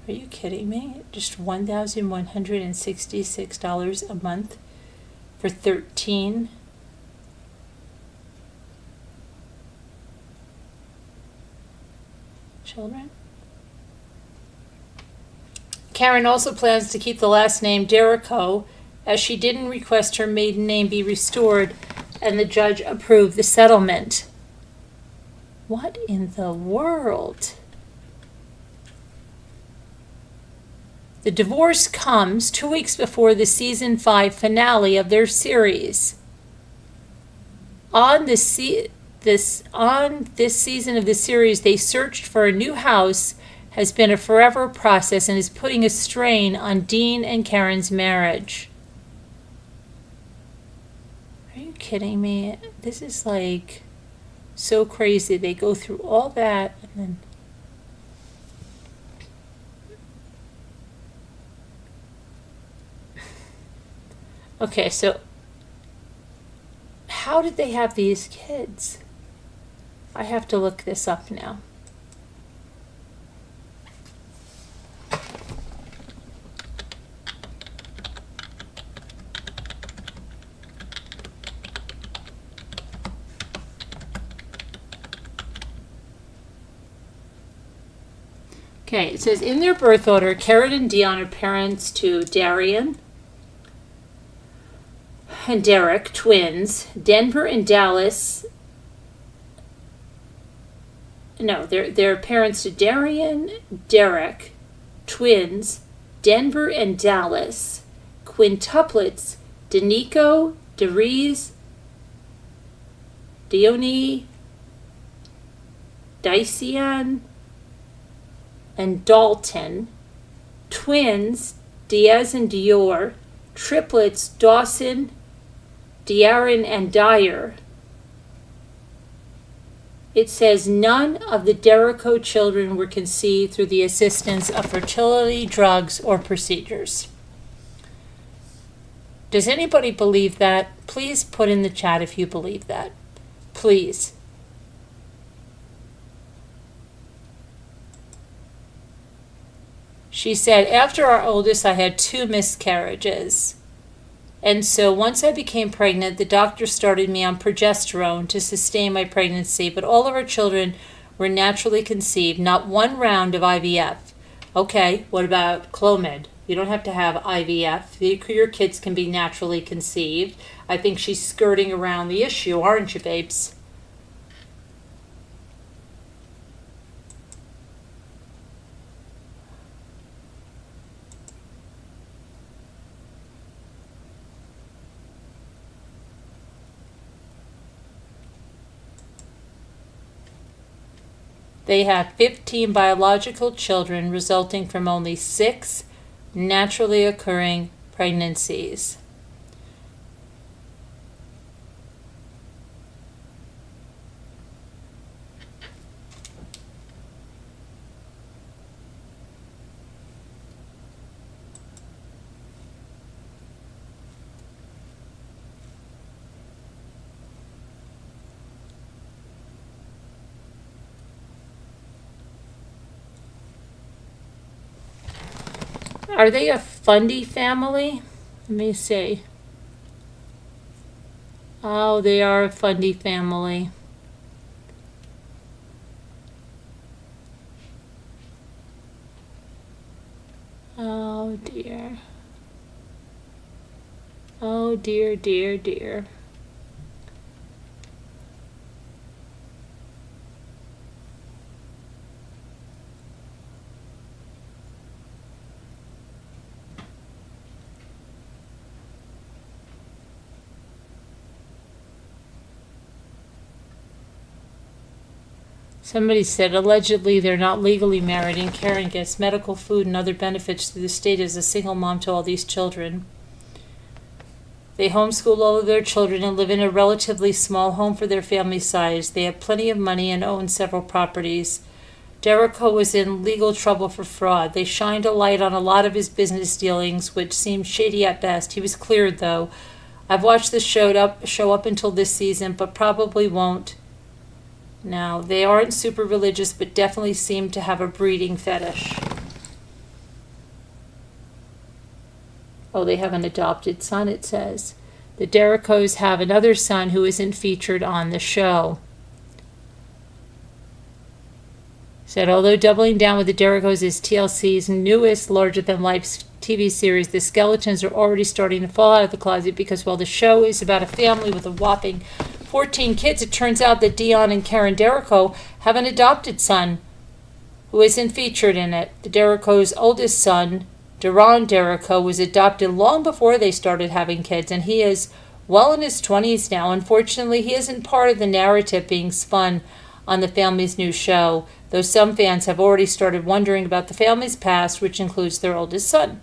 Are you kidding me? Just $1,166 a month for 13 children? Karen also plans to keep the last name Jericho, as she didn't request her maiden name be restored, and the judge approved the settlement. What in the world? The divorce comes 2 weeks before the season 5 finale of their series. On this season of the series, they searched for a new house has been a forever process and is putting a strain on Dean and Karen's marriage. Are you kidding me? This is like so crazy. They go through all that and then... Okay, so how did they have these kids? I have to look this up now. Okay, it says in their birth order, Karen and Dion are parents to Darian and Derek, twins. Denver and Dallas. No, they're parents to Darian, Derek, twins. Denver and Dallas. Quintuplets, Danico, Deriz, Dione, Dacian, and Dalton. Twins, Diaz and Dior. triplets Dawson, De'Aaron, and Dyer, it says none of the Derico children were conceived through the assistance of fertility drugs or procedures. Does anybody believe that? Please put in the chat if you believe that. Please. She said, after our oldest, I had 2 miscarriages. And so once I became pregnant, the doctor started me on progesterone to sustain my pregnancy, but all of our children were naturally conceived, not 1 round of IVF. Okay, what about Clomid? You don't have to have IVF. Your kids can be naturally conceived. I think she's skirting around the issue, aren't you, babes? They have 15 biological children resulting from only 6 naturally occurring pregnancies. Are they a Fundy family? Let me see. Oh, they are a Fundy family. Oh dear. Oh dear, dear, dear. Somebody said allegedly they're not legally married, and Karen gets medical, food, and other benefits through the state as a single mom to all these children. They homeschool all of their children and live in a relatively small home for their family size. They have plenty of money and own several properties. Derico was in legal trouble for fraud. They shined a light on a lot of his business dealings, which seemed shady at best. He was cleared, though. I've watched the show up until this season, but probably won't. Now, they aren't super religious, but definitely seem to have a breeding fetish. Oh, they have an adopted son, it says. The Dericos have another son who isn't featured on the show. Said, although doubling down with the Dericos is TLC's newest larger-than-life TV series, the skeletons are already starting to fall out of the closet because while the show is about a family with a whopping 14 kids, it turns out that Dion and Karen Derico have an adopted son who isn't featured in it. The Dericos' oldest son, Duran Derico, was adopted long before they started having kids, and he is well in his 20s now. Unfortunately, he isn't part of the narrative being spun on the family's new show, though some fans have already started wondering about the family's past, which includes their oldest son.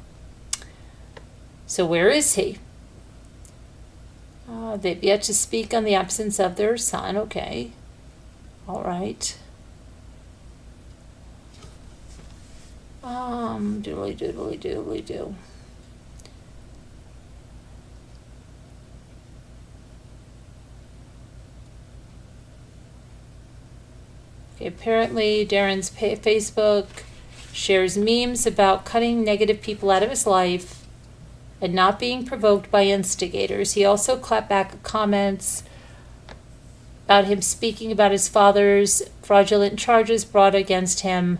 So where is he? They've yet to speak on the absence of their son. Okay. All right. Doodly doodly doodly doo. Okay, apparently Darren's Facebook shares memes about cutting negative people out of his life and not being provoked by instigators. He also clapped back comments about him speaking about his father's fraudulent charges brought against him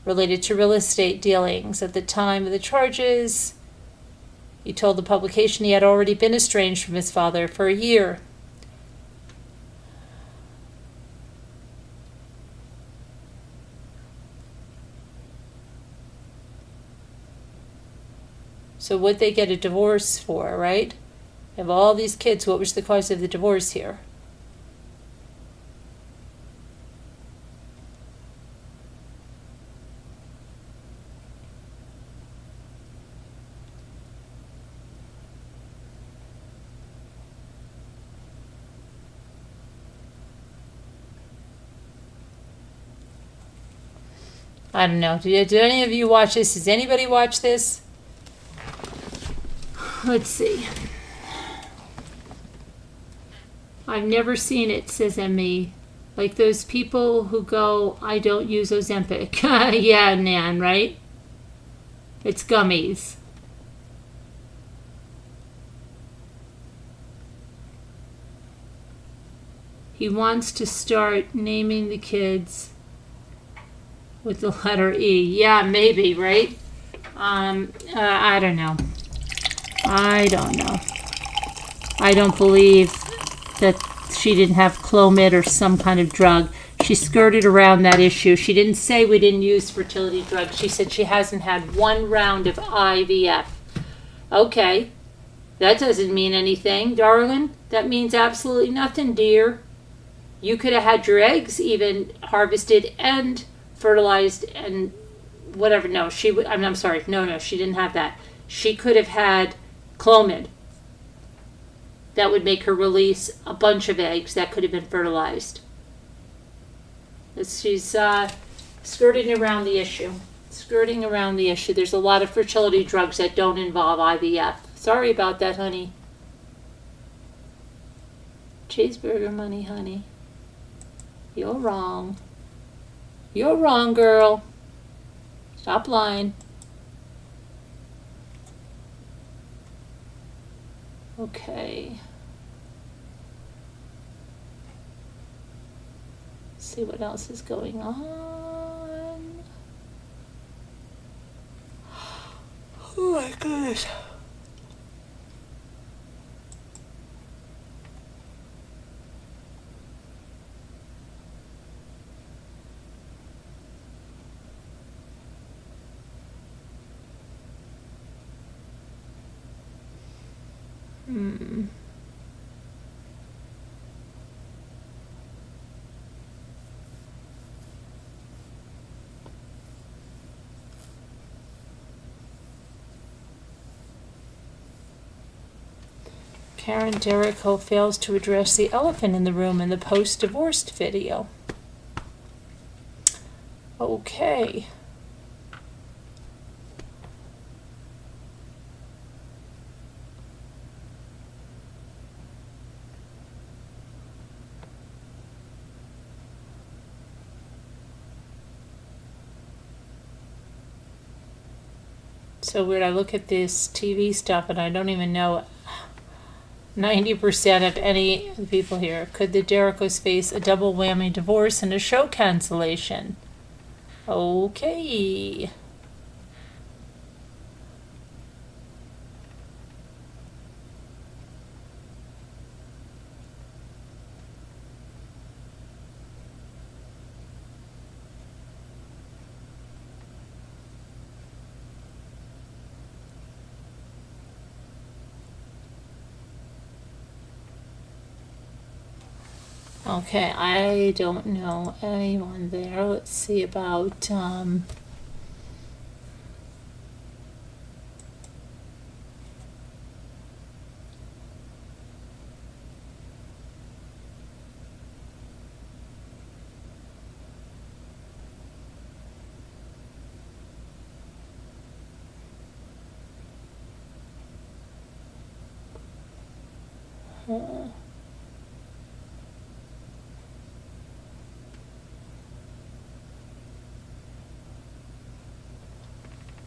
related to real estate dealings. At the time of the charges, he told the publication he had already been estranged from his father for a year. So what'd they get a divorce for, right? They have all these kids. What was the cause of the divorce here? I don't know. Did any of you watch this? Does anybody watch this? Let's see. I've never seen it, says Emmy. Like those people who go, I don't use Ozempic. Yeah, Nan, right? It's gummies. He wants to start naming the kids with the letter E. Yeah, maybe, right? I don't know. I don't know. I don't believe that she didn't have Clomid or some kind of drug. She skirted around that issue. She didn't say we didn't use fertility drugs. She said she hasn't had one round of IVF. Okay. That doesn't mean anything, darling. That means absolutely nothing, dear. You could have had your eggs even harvested and fertilized and whatever. No, I'm sorry. No, she didn't have that. She could have had Clomid. That would make her release a bunch of eggs that could have been fertilized. She's skirting around the issue. Skirting around the issue. There's a lot of fertility drugs that don't involve IVF. Sorry about that, honey. Cheeseburger money, honey. You're wrong. You're wrong, girl. Stop lying. Okay. Let's see what else is going on. Oh my goodness. Karen Derrico fails to address the elephant in the room in the post-divorced video. Okay. So weird, I look at this TV stuff and I don't even know 90% of any of the people here. Could the Derricos face a double whammy divorce and a show cancellation? Okay. Okay, I don't know anyone there. Let's see about,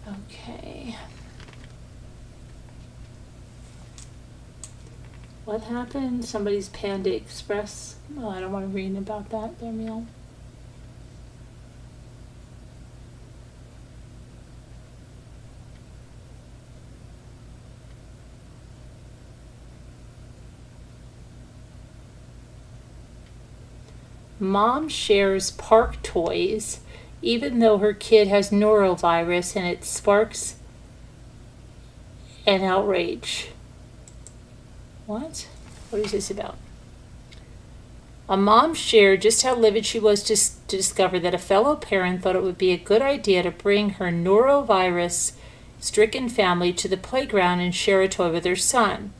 okay. What happened? Somebody's Panda Express. Oh, I don't want to read about that, their meal. Mom shares park toys even though her kid has norovirus, and it sparks an outrage. What? What is this about? A mom shared just how livid she was to discover that a fellow parent thought it would be a good idea to bring her norovirus-stricken family to the playground and share a toy with her son.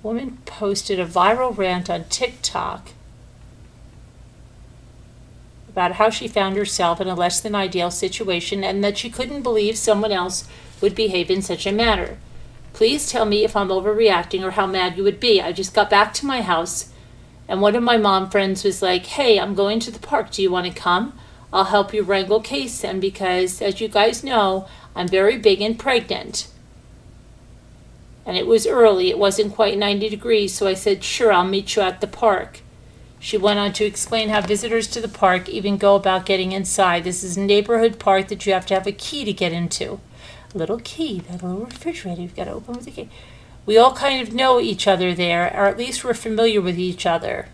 Woman posted a viral rant on TikTok about how she found herself in a less than ideal situation and that she couldn't believe someone else would behave in such a manner. Please tell me if I'm overreacting or how mad you would be. I just got back to my house and one of my mom friends was like, hey, I'm going to the park. Do you want to come? I'll help you wrangle Kason because, as you guys know, I'm very big and pregnant. And it was early. It wasn't quite 90 degrees, so I said, sure, I'll meet you at the park. She went on to explain how visitors to the park even go about getting inside. This is a neighborhood park that you have to have a key to get into. A little key, that little refrigerator you've got to open with a key. We all kind of know each other there, or at least we're familiar with each other.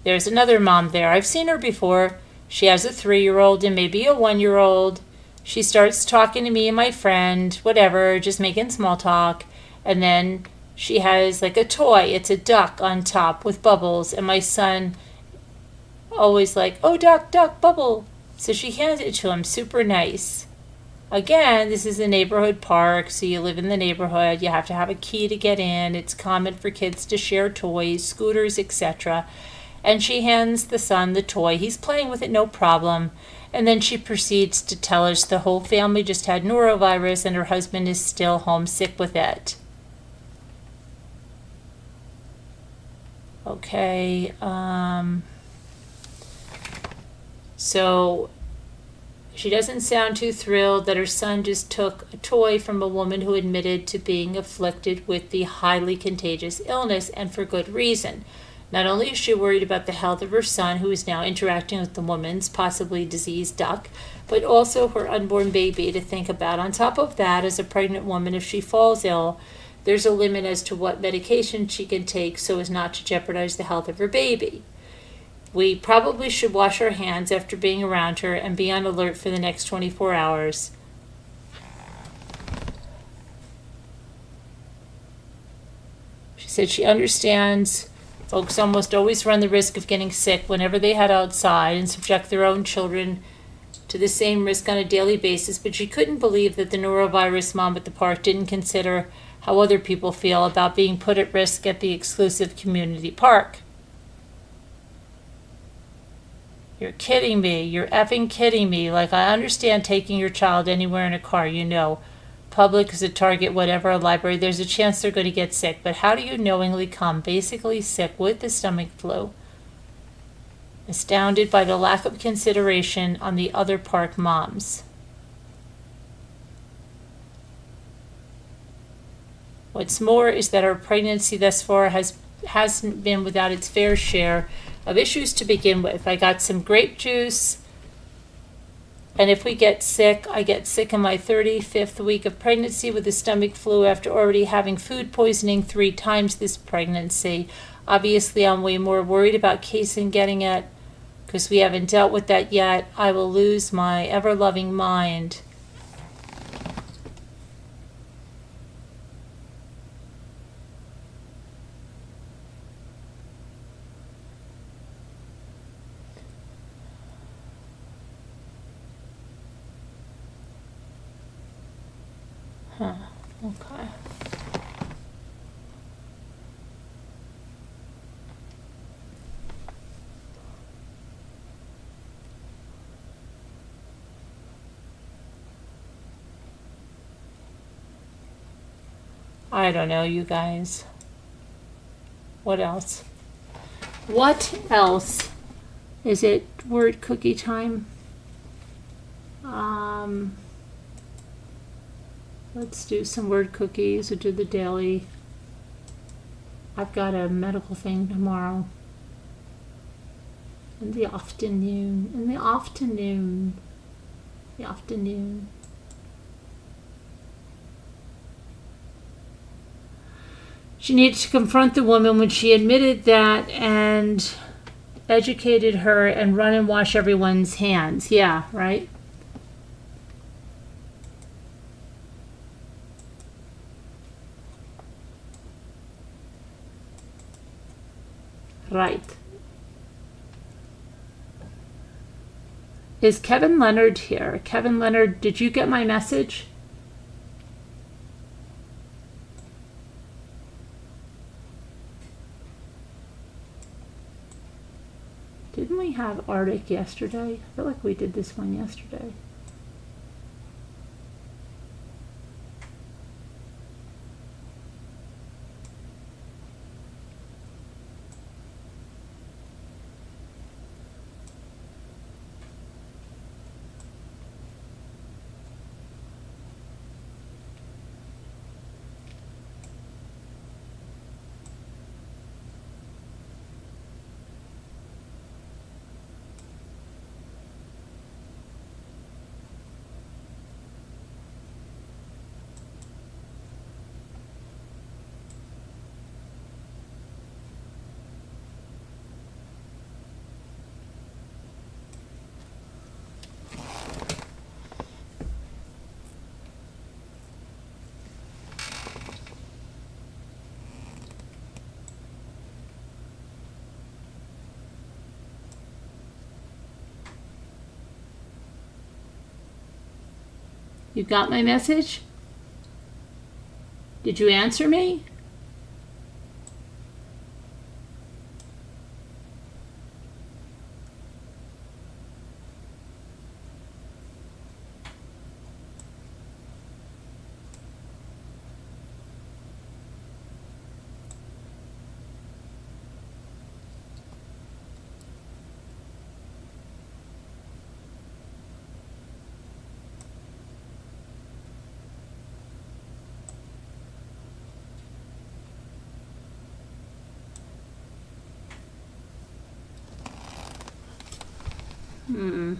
There's another mom there. I've seen her before. She has a 3-year-old and maybe a 1-year-old. She starts talking to me and my friend, whatever, just making small talk. And then she has like a toy. It's a duck on top with bubbles. And my son always like, oh, duck, duck, bubble. So she hands it to him, super nice. Again, this is a neighborhood park, so you live in the neighborhood. You have to have a key to get in. It's common for kids to share toys, scooters, etc. And she hands the son the toy. He's playing with it, no problem. And then she proceeds to tell us the whole family just had norovirus and her husband is still homesick with it. Okay, so she doesn't sound too thrilled that her son just took a toy from a woman who admitted to being afflicted with the highly contagious illness, and for good reason. Not only is she worried about the health of her son, who is now interacting with the woman's possibly diseased duck, but also her unborn baby to think about. On top of that, as a pregnant woman, if she falls ill, there's a limit as to what medication she can take so as not to jeopardize the health of her baby. We probably should wash our hands after being around her and be on alert for the next 24 hours. She said she understands folks almost always run the risk of getting sick whenever they head outside and subject their own children to the same risk on a daily basis, but she couldn't believe that the norovirus mom at the park didn't consider how other people feel about being put at risk at the exclusive community park. You're kidding me. You're effing kidding me. Like, I understand taking your child anywhere in a car, you know. Public is a Target, whatever, a library, there's a chance they're going to get sick. But how do you knowingly come basically sick with the stomach flu? Astounded by the lack of consideration on the other park moms. What's more is that our pregnancy thus far hasn't been without its fair share of issues to begin with. I got some grape juice, and if we get sick, I get sick in my 35th week of pregnancy with the stomach flu after already having food poisoning 3 times this pregnancy. Obviously, I'm way more worried about Kason getting it because we haven't dealt with that yet. I will lose my ever-loving mind. Huh, okay. I don't know, you guys. What else? What else? Is it word cookie time? Let's do some word cookies or do the daily. I've got a medical thing tomorrow. In the afternoon. In the afternoon. The afternoon. She needed to confront the woman when she admitted that and educated her and run and wash everyone's hands. Yeah, right? Right. Is Kevin Leonard here? Kevin Leonard, did you get my message? Didn't we have Arctic yesterday? I feel like we did this one yesterday. You got my message? Did you answer me? Hmm.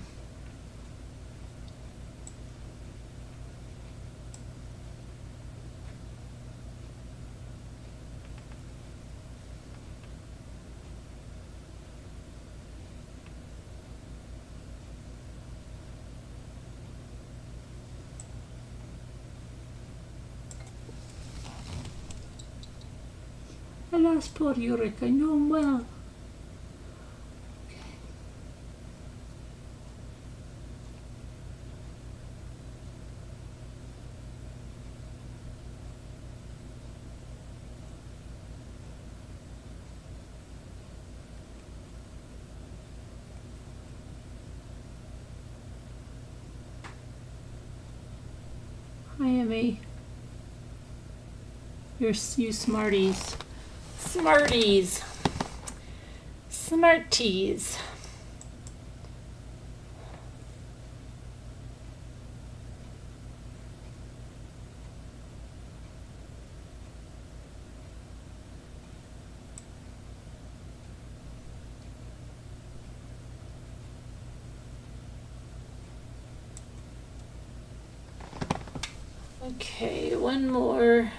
Alas, poor Yorick, I know him well. Hi, Emmy. You smarties. Smarties. Smarties. Okay, one more.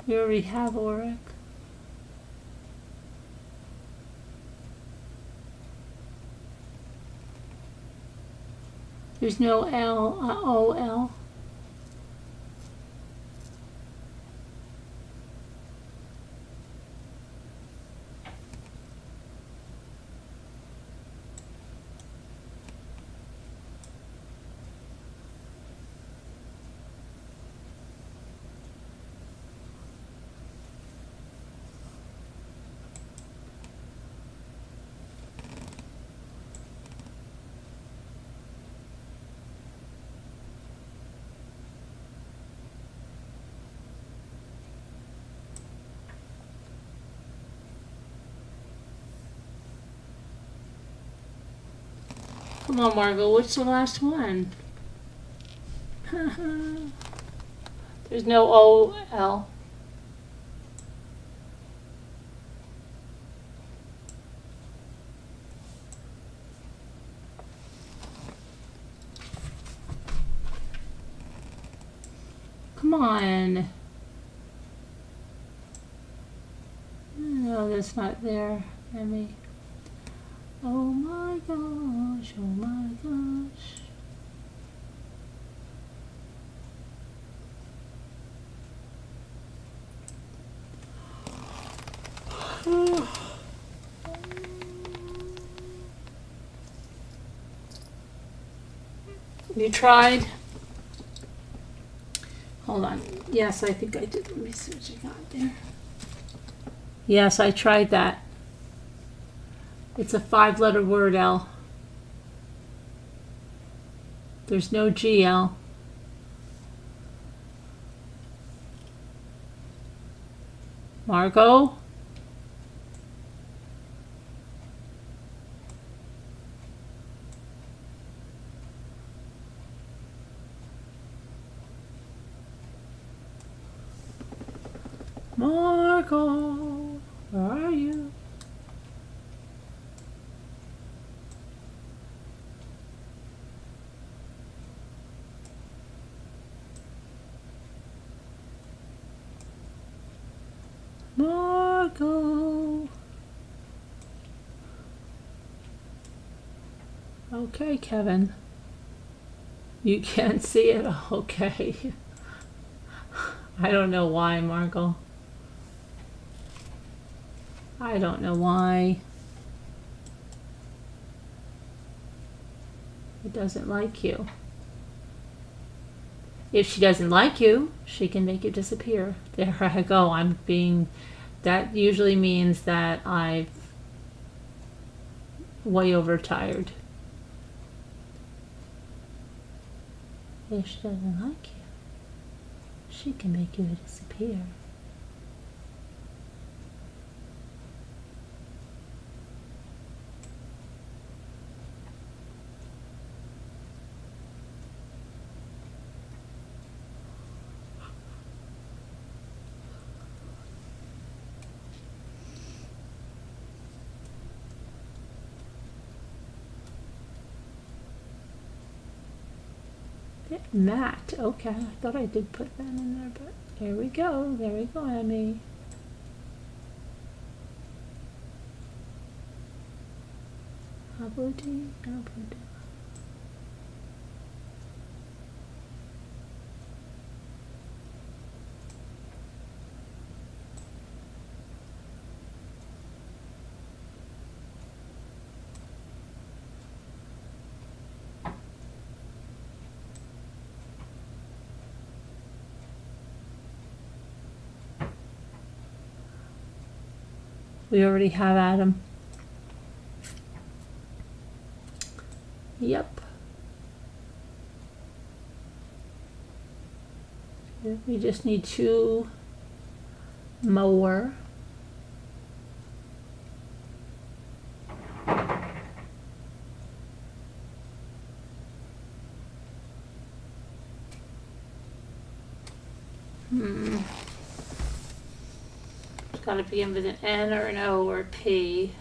We already have Auric. There's no L, O-L. Come on, Margot, what's the last one? There's no O-L. Come on. No, that's not there. Let me. Oh my gosh, oh my gosh. You tried? Hold on. Yes, I think I did. Let me see what you got there. Yes, I tried that. It's a 5-letter word, L. There's no GL. Margot? Margot, where are you? Margot. Okay, Kevin. You can't see it? Okay. I don't know why, Margot. I don't know why. It doesn't like you. If she doesn't like you, she can make you disappear. There I go. I'm being... That usually means that I've way overtired. If she doesn't like you, she can make you disappear. Matt, okay, I thought I did put that in there, but there we go, Emmy. Abuti. We already have Adam. Yep. We just need 2 more. It's got to begin with an N or an O or a P.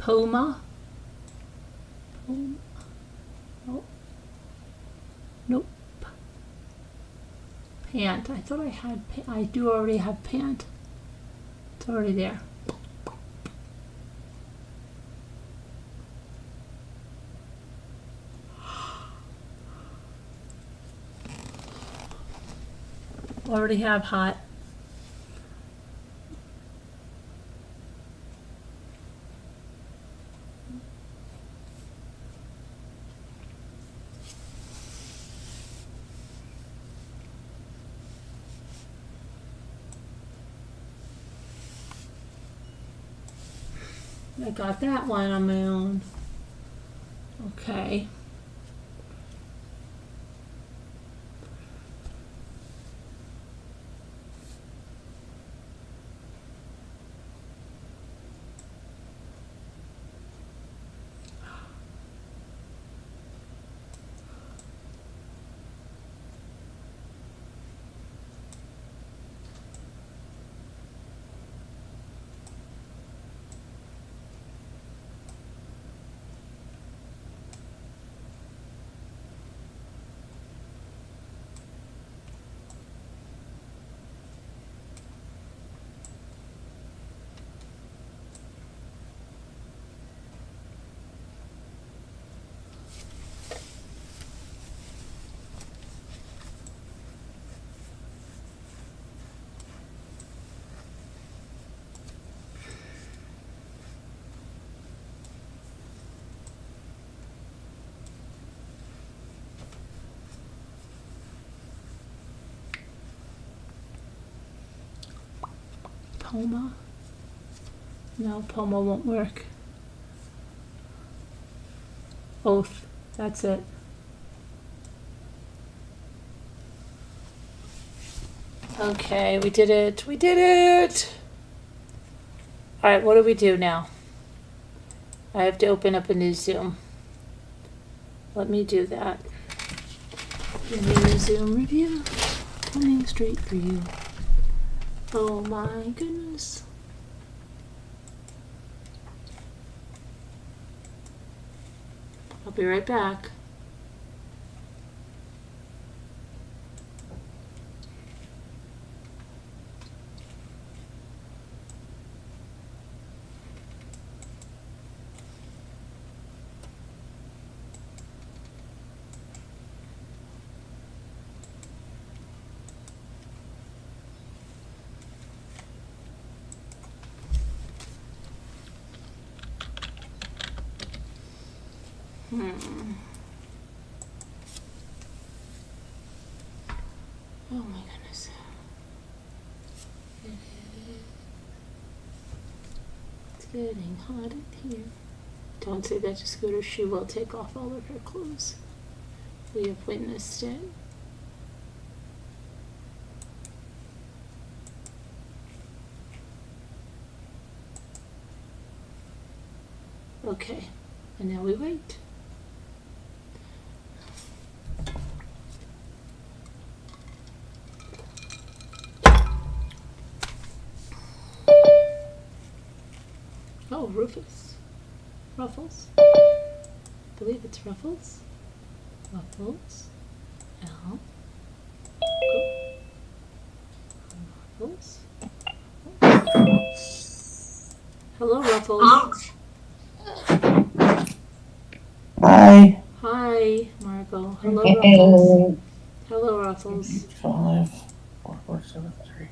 Poma. Oh. Nope. Pant. I thought I had. I do already have pant. It's already there. Already have hot. I got that one on my own. Okay. Poma? No, Poma won't work. Oath. That's it. Okay, we did it. We did it! Alright, what do we do now? I have to open up a new Zoom. Let me do that. Give me a Zoom review. Coming straight for you. Oh my goodness. I'll be right back. Oh my goodness. It's getting hot in here. Don't say that to Scooter. She will take off all of her clothes. We have witnessed it. Okay, and now we wait. Oh, Rufus. Ruffles. I believe it's Ruffles. Ruffles. L. Ruffles. Hello, Ruffles. Hi. Hi, Margot. Hello, Ruffles. Hello, Ruffles. 54473.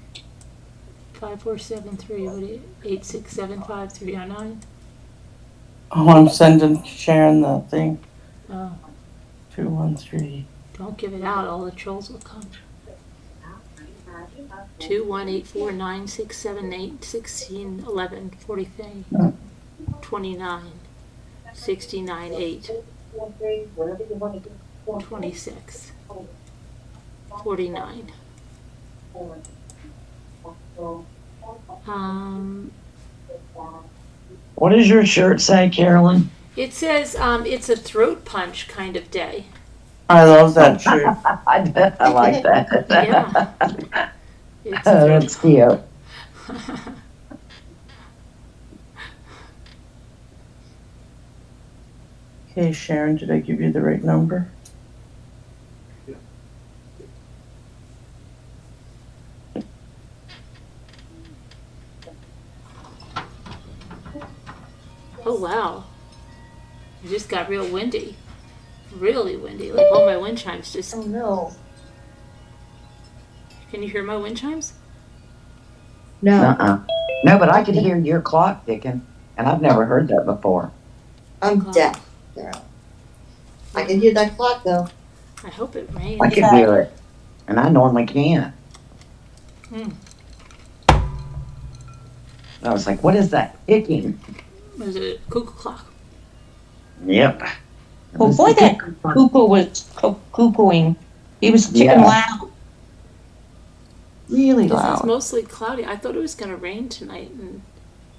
5473. What do you? 8675309. Oh, I'm sending Sharon the thing. Oh, 213. don't give it out. All the trolls will come. 218496781611143 29 69 8 26 49. What does your shirt say, Carolyn? It says it's a throat punch kind of day. I love that shirt. I like that. Yeah. It's That's cute. Okay, Sharon, did I give you the right number? Oh wow. It just got real windy. Really windy. Like all my wind chimes just. Oh no. Can you hear my wind chimes? No. No, but I could hear your clock ticking, and I've never heard that before. I'm deaf, girl. I can hear that clock though. I hope it rains. I could hear it, and I normally can't. Hmm. I was like, what is that ticking? Was it a cuckoo clock? Yep. Well, boy, that cuckoo was cuckooing. He was ticking Yeah. loud. Really This is loud. mostly cloudy. I thought it was going to rain tonight, and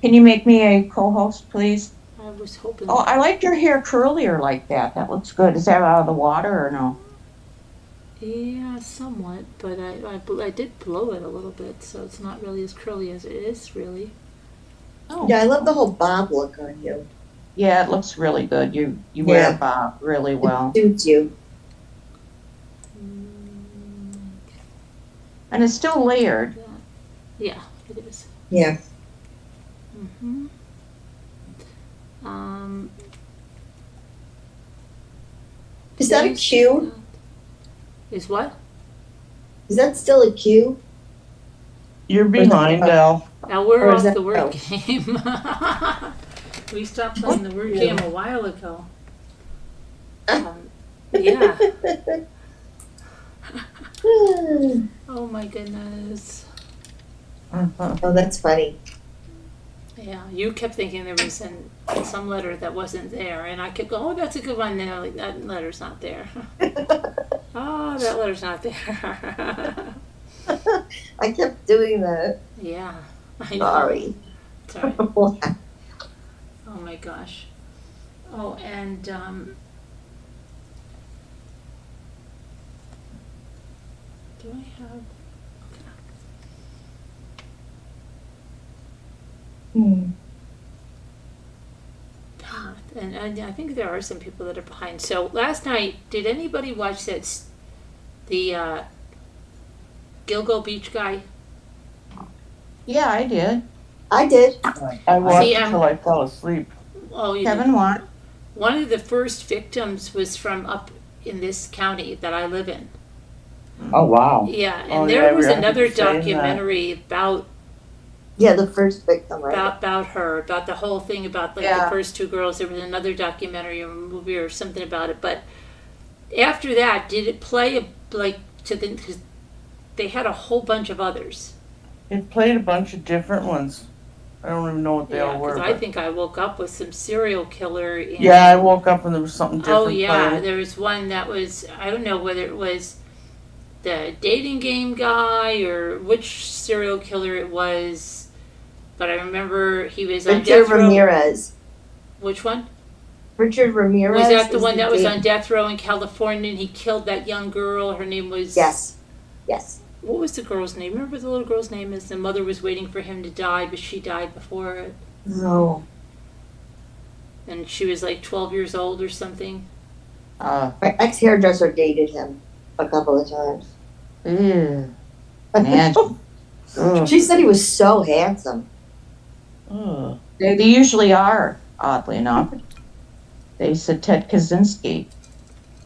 Can you make me a co-host, please? I was hoping. Oh, I liked your hair curlier like that. That looks good. Is that out of the water or no? Yeah, somewhat, but I did blow it a little bit, so it's not really as curly as it is, really. Oh. Yeah, I love the whole bob look on you. Yeah, it looks really good. You wear Yeah. a bob really well. It suits you. And it's still layered. Yeah, it is. Yeah. Mm-hmm. Is that a cue? Is what? Is that still a cue? You're behind, Al. Now we're Or is off that- the word oh. game. We stopped playing the word game a while ago. Yeah. Oh my goodness. Oh, that's funny. Yeah, you kept thinking there was some letter that wasn't there, and I kept going, oh, that's a good one. And I'm like, that letter's not there. Oh, that letter's not there. I kept doing that. Yeah. I know. Sorry. It's all right. Oh my gosh. Oh, and do I have? Hmm. And I think there are some people that are behind. So last night, did anybody watch the Gilgo Beach guy? Yeah, I did. I did. I watched See, until I fell asleep. Oh, you Kevin, what? One of the first victims was from up in this county that I live in. Oh, wow. Yeah, and Oh, there yeah, I was remember another you saying that. documentary about Yeah, the first victim, right? her, about the whole thing about like Yeah. the first two girls. There was another documentary or movie or something about it. But after that, did it play like to the? Cause they had a whole bunch of others. It played a bunch of different ones. I don't even know what they all Yeah, were. because I but- think I woke up with some serial killer. In, Yeah, I woke up and there was something different. Oh yeah, playing. there was one that was, I don't know whether it was the dating game guy or which serial killer it was, but I remember he was on Richard death row. Ramirez. Which one? Richard Ramirez. Was that the is one that was date- on death row in California and he killed that young girl? Her name was... Yes. Yes. What was the girl's name? Remember what the little girl's name is? The mother was waiting for him to die, but she died before it. No. And she was like 12 years old or something. My ex-hairdresser dated him a couple of times. Ew. Imagine. Ugh. She said he was so handsome. Ugh. They usually are, oddly enough. They said Ted Kaczynski.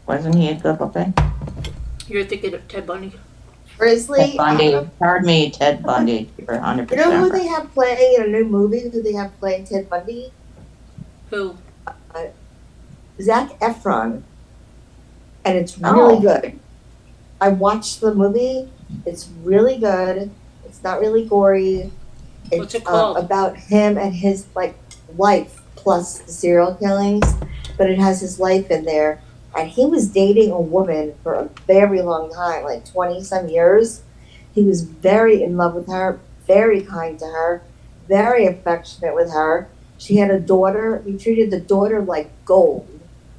Wasn't he a good looking? You're thinking of Ted Bundy. Chrisley. Ted Bundy. Pardon me, Ted Bundy. You're 100% You know who right. they have playing in a new movie? Who they have playing Ted Bundy? Who? Zac Efron. And it's really Oh. good. I watched the movie. It's really good. It's not really gory. It's What's it called? about him and his like life plus the serial killings, but it has his life in there. And he was dating a woman for a very long time, like 20 some years. He was very in love with her, very kind to her, very affectionate with her. She had a daughter. He treated the daughter like gold.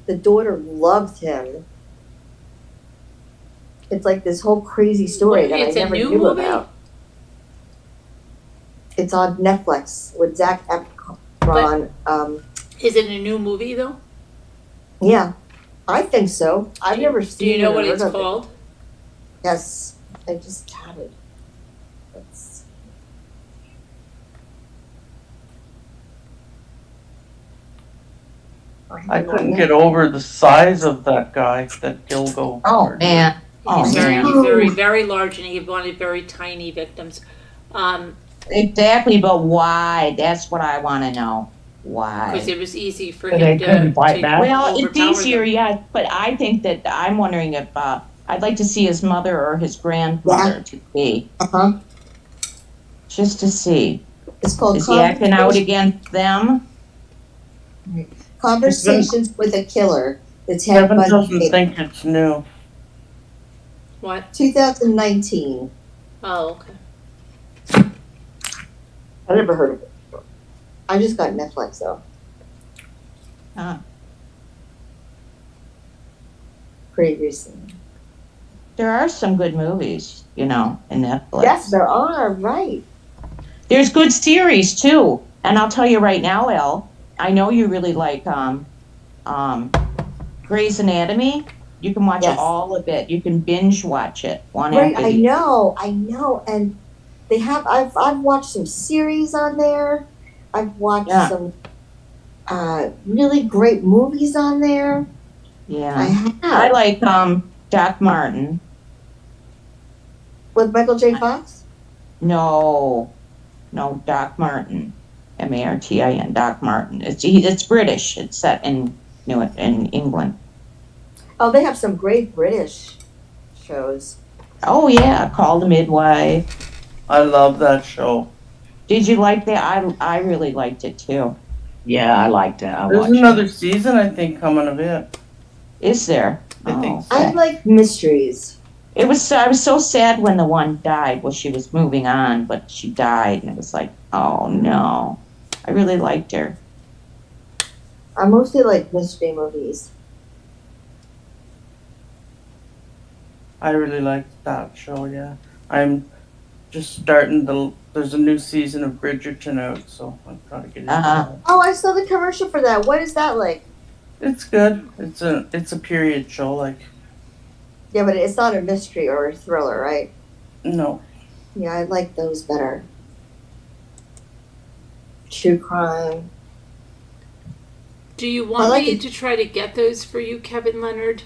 The daughter loved him. It's like this whole crazy story that I It's a never new knew movie? about. It's on Netflix with Zac Efron. Is it a new movie though? Yeah, I think so. I've never Do seen you know it or what heard it's of it. called? Yes, I just had it. Let's I couldn't get over the size of that guy, that Gilgo. Oh, man. Oh, He's man. very, very large, and he wanted very tiny victims. Exactly, but why? That's what I want to know. Because Why? it was easy for So him they couldn't to fight back? Well, it's overpower easier, them. yeah, but I think that I'm wondering if I'd like to see his mother or his grandmother to see, Uh-huh. just to see. It's called Is he acting out against them? Conversations with a Killer. The Ted Kevin Bundy doesn't case. think it's new. What? 2019. Oh, okay. I never heard of it before. I just got Netflix though. Huh. Pretty recently. There are some good movies, in Netflix. Yes, there are, right. There's good series too. And I'll tell you right now, Elle, I know you really like Grey's Anatomy. You can watch Yes. all of it. You can binge watch it one Right, after I the know. And they have I've watched some series on there. I've watched Yeah. some really great movies on there. Yeah. I have. I like Doc Martin. With Michael J. Fox? No, Doc Martin. Martin, Doc Martin. It's British. It's set in England. Oh, they have some great British shows. Oh yeah, Call the Midwife. I love that show. Did you like that? I really liked it too. Yeah, I liked it. I There's watched another it. season, I think, coming of it. Is there? I think so. I like mysteries. I was so sad when the one died. Well, she was moving on, but she died, and it was like, oh no. I really liked her. I mostly like mystery movies. I really liked that show, yeah. I'm just starting there's a new season of Bridgerton out, so I've got to get into Uh-huh. that. Oh, I saw the commercial for that. What is that like? It's good. It's a period show, like, Yeah, but it's not a mystery or a thriller, right? no. Yeah, I like those better. True crime. Do you want like me it. to try to get those for you, Kevin Leonard?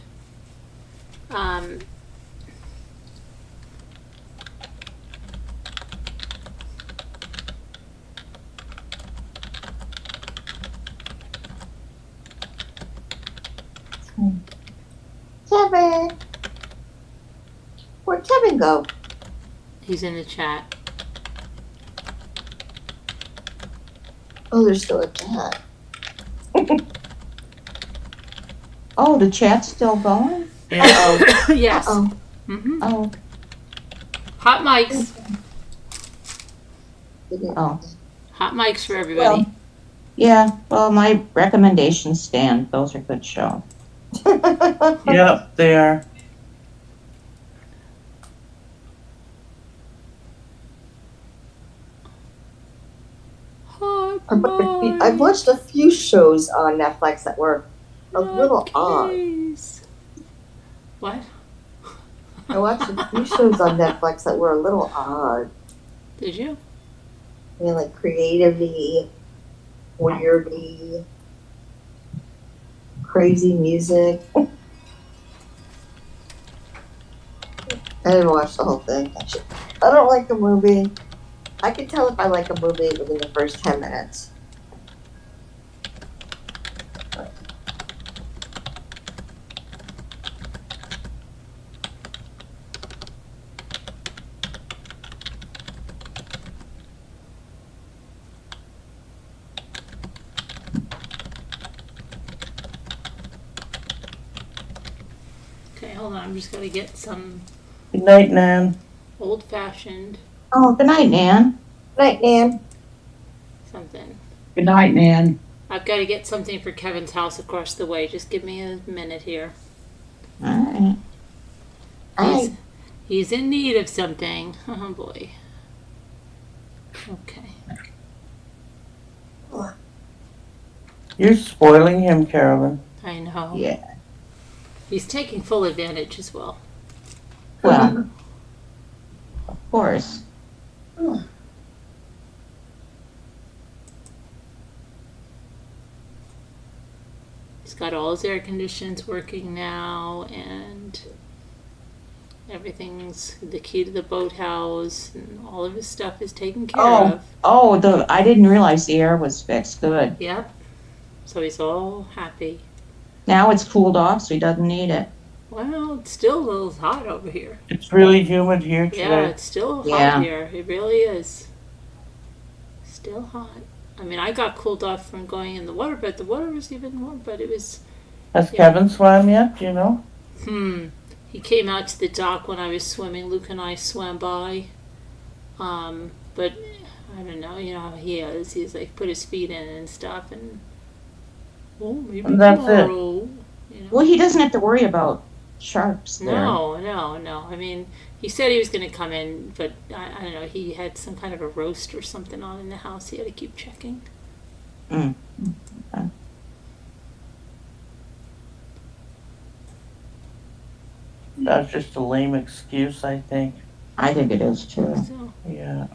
Kevin! Where'd Kevin go? He's in the chat. Oh, there's still a chat. Oh, the chat's still going? Yes. Oh, hmm Oh, Hot mics. oh. Hot mics for everybody. Well, yeah, well, my recommendations stand. Those are good shows. Yep, they are. Hot I've watched a few shows on Netflix that were a little odd. mics. What? I watched a few shows on Netflix that were a little odd. Did you? I mean, like creatively, weirdy, crazy music. I didn't watch the whole thing. I don't like a movie. I can tell if I like a movie within the first 10 minutes. Okay, hold on. I'm just gonna get some Good night, Nan. old-fashioned Oh, good night, Nan. Night, Nan. something. Good night, Nan. I've got to get something for Kevin's house across the way. Just give me a minute here. All right. He's, he's in need of something. Oh boy. Okay. You're spoiling him, Carolyn. I know. Yeah. He's taking full advantage as well. Well, of course. He's got all his air conditions working now, and everything's the key to the boathouse, and all of his stuff is taken care of. I didn't realize the air was fixed. Good. Yep. So he's all happy. Now it's cooled off, so he doesn't need it. Well, it's still a little hot over here. It's really humid here Yeah, today. it's still hot Yeah. here. It really is. Still hot. I mean, I got cooled off from going in the water, but the water was even warm, but it was, Has Kevin swam yet? Do you know? he came out to the dock when I was swimming. Luke and I swam by. But I don't know, you know how he is. He's like put his feet in and stuff, and maybe And that's it. tomorrow. You know? Well, he doesn't have to worry about sharks there. No. I mean, he said he was going to come in, but I don't know. He had some kind of a roast or something on in the house. He had to keep checking. Mm. Okay. That's just a lame excuse, I think. I think it is too. So, Yeah.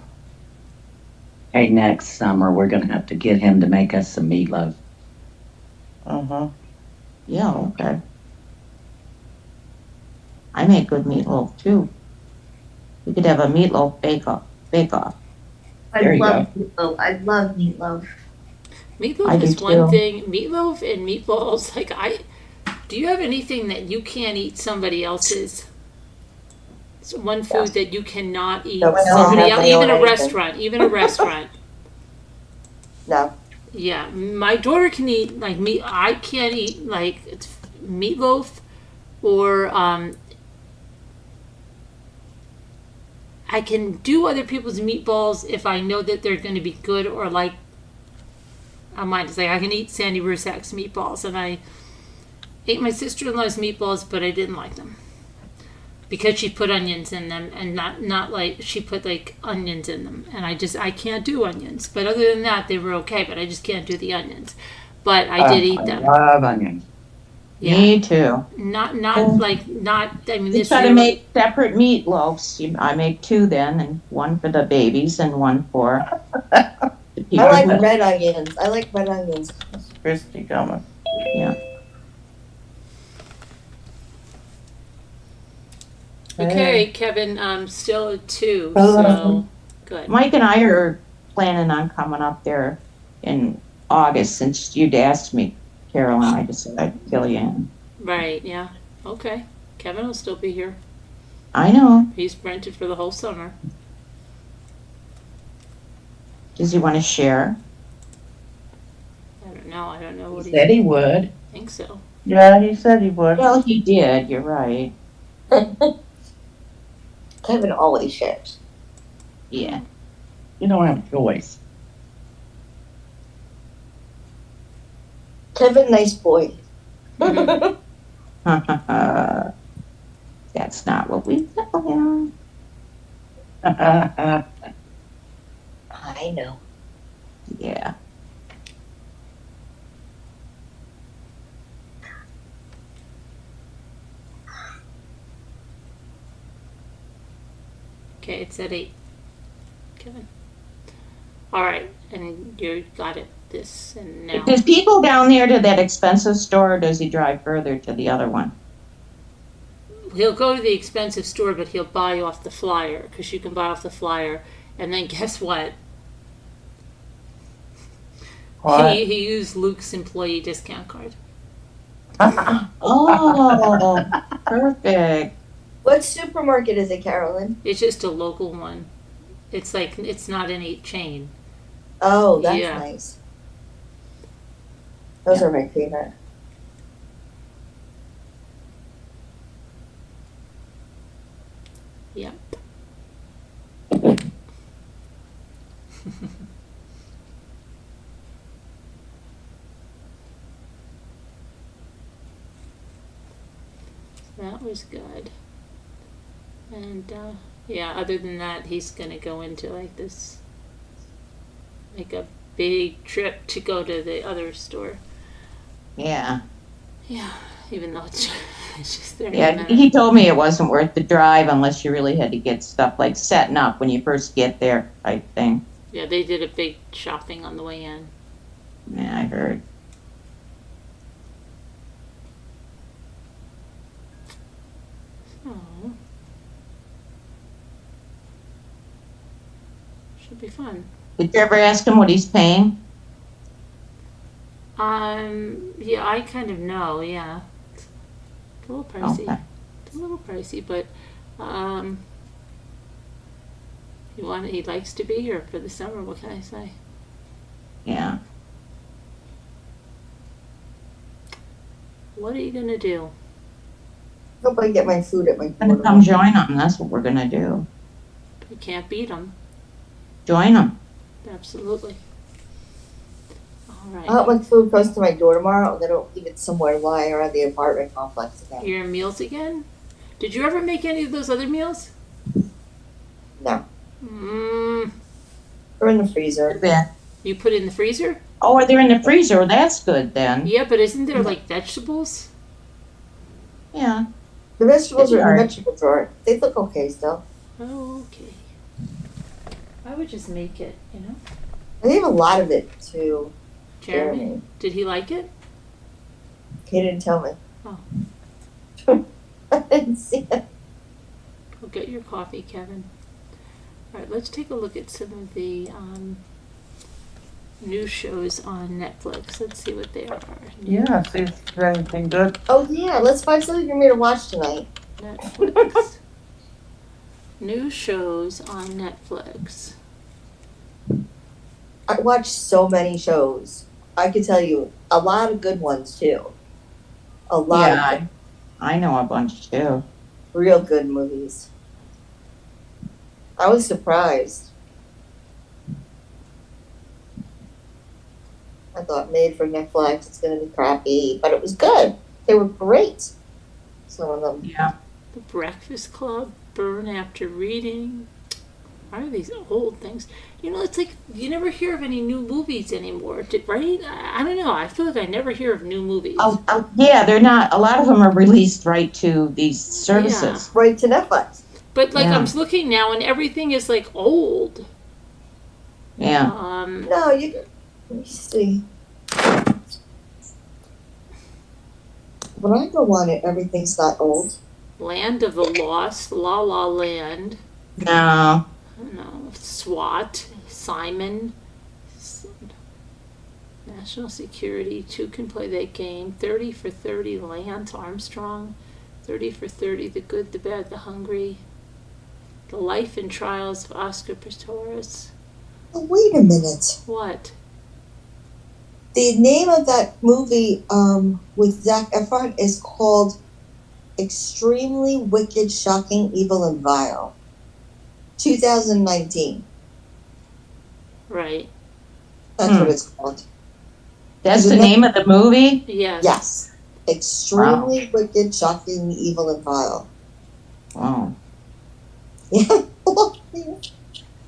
Hey, next summer, we're gonna have to get him to make us some meatloaf. Uh-huh. Yeah, okay. I make good meatloaf too. We could have a meatloaf bake-off. I There you love meatloaf. I love meatloaf. meatloaf I do is one too. thing. Meatloaf and meatballs. Like do you have anything that you can't eat somebody else's? It's one food that you cannot eat No one else somebody has else. any Even or a anything. restaurant. Even a restaurant. No. Yeah, my daughter can eat like meat. I can't eat like it's meatloaf or I can do other people's meatballs if I know that they're going to be good or like. I might say I can eat Sandy Rusak's meatballs, and I ate my sister-in-law's meatballs, but I didn't like them because she put onions in them, and not like she put like onions in them, and I can't do onions. But other than that, they were okay. But I just can't do the onions. But I did eat them. I love onions. Yeah, Me too. not. I mean, We this try to year- make separate meatloafs. I make two then, and one for the babies and one for the people. I like red onions. I like red onions. It's Christy coming. Okay, Kevin. Still at 2. Hello. So good. Mike and I are planning on coming up there in August. Since you'd asked me, Carolyn, I just said I'd fill you in. Right. Yeah. Okay. Kevin will still be here. I know. He's rented for the whole summer. Does he want to share? I don't know. I don't know what He said he would. I think so. Yeah, he said he would. Well, he did. You're right. Kevin always shares. Yeah. You don't have a choice. Kevin, nice boy. That's not what we tell him. I know. Yeah. Okay, it's at 8. Kevin. All right, and you got it. This and now. Does he go down there to that expensive store, or does he drive further to the other one? He'll go to the expensive store, but he'll buy off the flyer because you can buy off the flyer. And then guess what? What? He used Luke's employee discount card. Oh, perfect. What supermarket is it, Carolyn? It's just a local one. It's like it's not any chain. Oh, that's Yeah. nice. Those are my favorite. Yep. That was good. And yeah, other than that, he's gonna go into like this, like a big trip to go to the other store. Yeah. Yeah, even though it's, it's just 30 Yeah, minutes. he told me it wasn't worth the drive unless you really had to get stuff like setting up when you first get there type thing. Yeah, they did a big shopping on the way in. Yeah, I heard. Oh. Should be fun. Did you ever ask him what he's paying? Yeah, I kind of know, yeah. It's a little pricey. Okay. It's a little pricey, but, he likes to be here for the summer, what can I say? Yeah. What are you gonna do? Hope I get my food at my Gonna quarter. come join him. That's what we're gonna do. You can't beat them, Join him. absolutely. All right. I'll have my food close to my door tomorrow. I'm gonna leave it somewhere lying around the apartment complex again. Your meals again? Did you ever make any of those other meals? No, Mm, they're in the freezer. Yeah. you put it in the freezer? Oh, they're in the freezer. Well, that's good then. Yeah, but isn't there like vegetables? Yeah. The vegetables are in the Alright. vegetable drawer. They look okay still. Oh, okay. I would just make it, you know? I gave a lot of it to Jeremy, Jeremy. did he like it? He didn't tell me. Oh. I didn't see it. Go get your coffee, Kevin. All right, let's take a look at some of the new shows on Netflix. Let's see what they are. Yeah, see if there's anything good. Oh yeah, let's find something for me to watch tonight. Netflix. New shows on Netflix. I watch so many shows. I could tell you a lot of good ones too. A lot Yeah, of I know a bunch too. real good movies. I was surprised. I thought made for Netflix, it's gonna be crappy, but it was good. They were great. Some of them. Yeah. The Breakfast Club, Burn After Reading. Why are these old things? You know, it's like you never hear of any new movies anymore, right? I don't know. I feel like I never hear of new movies. Yeah, they're not. A lot of them are released right to these services. Right to Netflix. But like Yeah. I'm looking now, and everything is like old. Yeah. No, you. Let me see. When I go on it, everything's not old. Land of the Lost, La La Land. No. I don't know. SWAT, Simon. National Security. Two can play that game. 30 for 30, Lance Armstrong. 30 for 30, The Good, the Bad, the Hungry. The Life and Trials of Oscar Pistorius. Oh, wait a minute. What? The name of that movie with Zac Efron is called Extremely Wicked, Shocking, Evil, and Vile. 2019. Right. That's what it's called. That's Is the it name of the movie? Yes. Yes. Extremely Wicked, Shocking, Evil, and Vile. Wow. Yeah.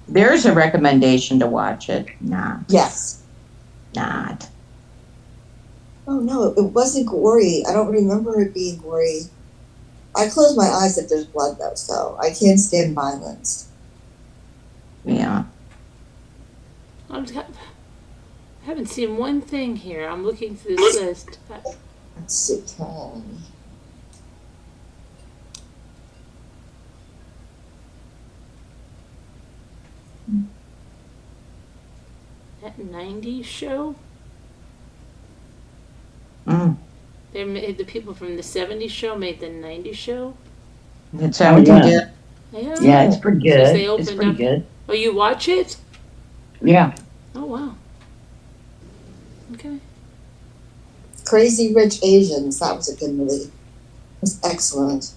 There's a recommendation to watch it. Nah, Yes. not. Oh no, it wasn't gory. I don't remember it being gory. I close my eyes if there's blood though, so I can't stand violence. Yeah. I haven't seen one thing here. I'm looking through this list. Let's see. That 90s show? Mm. They made the people from the 70s show made the 90s show? That's how we yeah. did. Yeah. Yeah, it's pretty Since good. they It's opened pretty up- good. Oh, you watch it? Yeah. Oh, wow. Okay. Crazy Rich Asians. That was a good movie. It was excellent.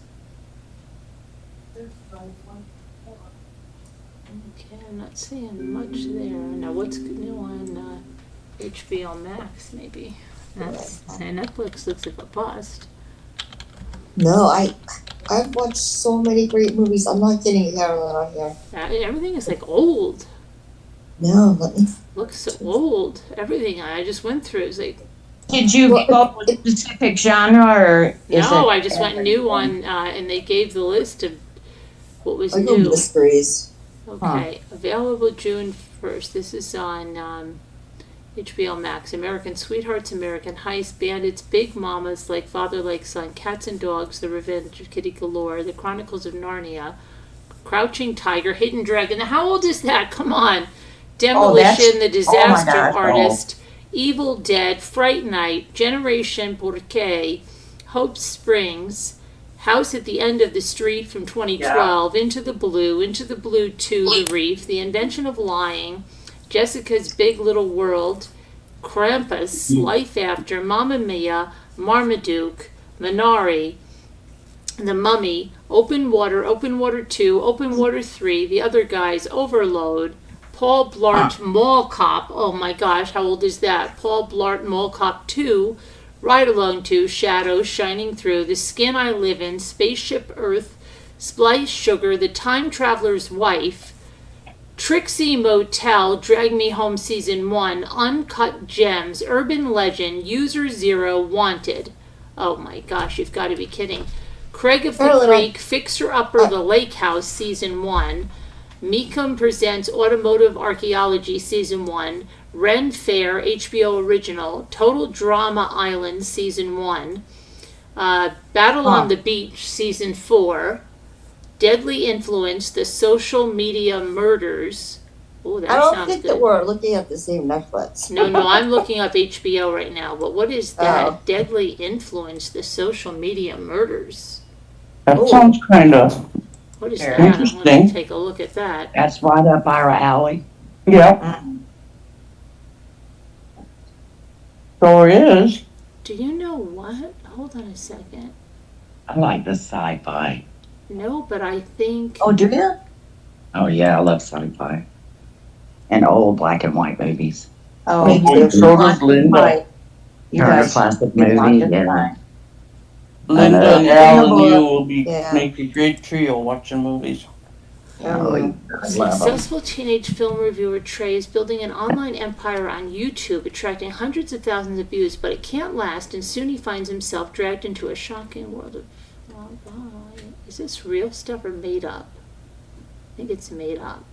Okay, I'm not seeing much there. Now, what's new on HBO Max, maybe? That's, and Netflix looks like a bust. No, I've watched so many great movies. I'm not getting Carolyn on here. Everything is like old. No, let me. Looks so old. Everything I just went through is like Did you Well, go with a specific genre, or is No, it? I just went new on, and they gave the list of what was I go new. mysteries. Okay, available June 1st. This is on HBO Max. American Sweethearts, American Heist, Bandits, Big Mamas, Like Father, Like Son, Cats and Dogs, The Revenge of Kitty Galore, The Chronicles of Narnia, Crouching Tiger, Hidden Dragon. Now, how old is that? Come on. Demolition, The Disaster gosh, Artist, Evil Dead, Fright Night, Generation Porque, Hope Springs, House at the End of the Street from 2012, Into the Blue 2, The Reef, The Invention of Lying, Jessica's Big Little World, Krampus, Life After, Mamma Mia, Marmaduke, Minari, The Mummy, Open Water 2, Open Water 3, The Other Guys, Overload, Paul Blart Mall Cop, oh my gosh, how old is that? Paul Blart Mall Cop 2, Ride Alone 2, Shadows, Shining Through, The Skin I Live In, Spaceship Earth, Splice Sugar, The Time Traveler's Wife, Trixie Motel, Drag Me Home Season 1, Uncut Gems, Urban Legend, User Zero, Wanted. Oh my gosh, you've got to be kidding. Craig of the Carolyn, Creek, Fixer Upper, The Lake House, Season 1, Meekum Presents Automotive Archaeology, Season 1, Ren Fair, HBO Original, Total Drama Island, Season 1, Battle on the Beach, Season 4, Deadly Influence, The Social Media Murders. Oh, that I don't sounds think good. that we're looking at the same Netflix. No, I'm looking up HBO right now, but what is that? Oh. Deadly Influence, The Social Media Murders. That Ooh. sounds kind of, What is Very that? I'm going interesting. to take a look at that. That's right up our alley. yeah, sure is. Do you know what? Hold on a second. I like the sci-fi. No, but I think Oh, do you? Oh yeah, I love sci-fi. And old black and white movies. Oh, Me too. So does Linda. Right. You Turner guys classic did lots movie. of Yeah. time. Linda and know. Al and Reasonable. you will be Yeah. make a great trio watching movies. Oh, yeah. I love 'em. successful teenage film reviewer Trey is building an online empire on YouTube, attracting hundreds of thousands of views, but it can't last, and soon he finds himself dragged into a shocking world of... Is this real stuff or made up? I think it's made up.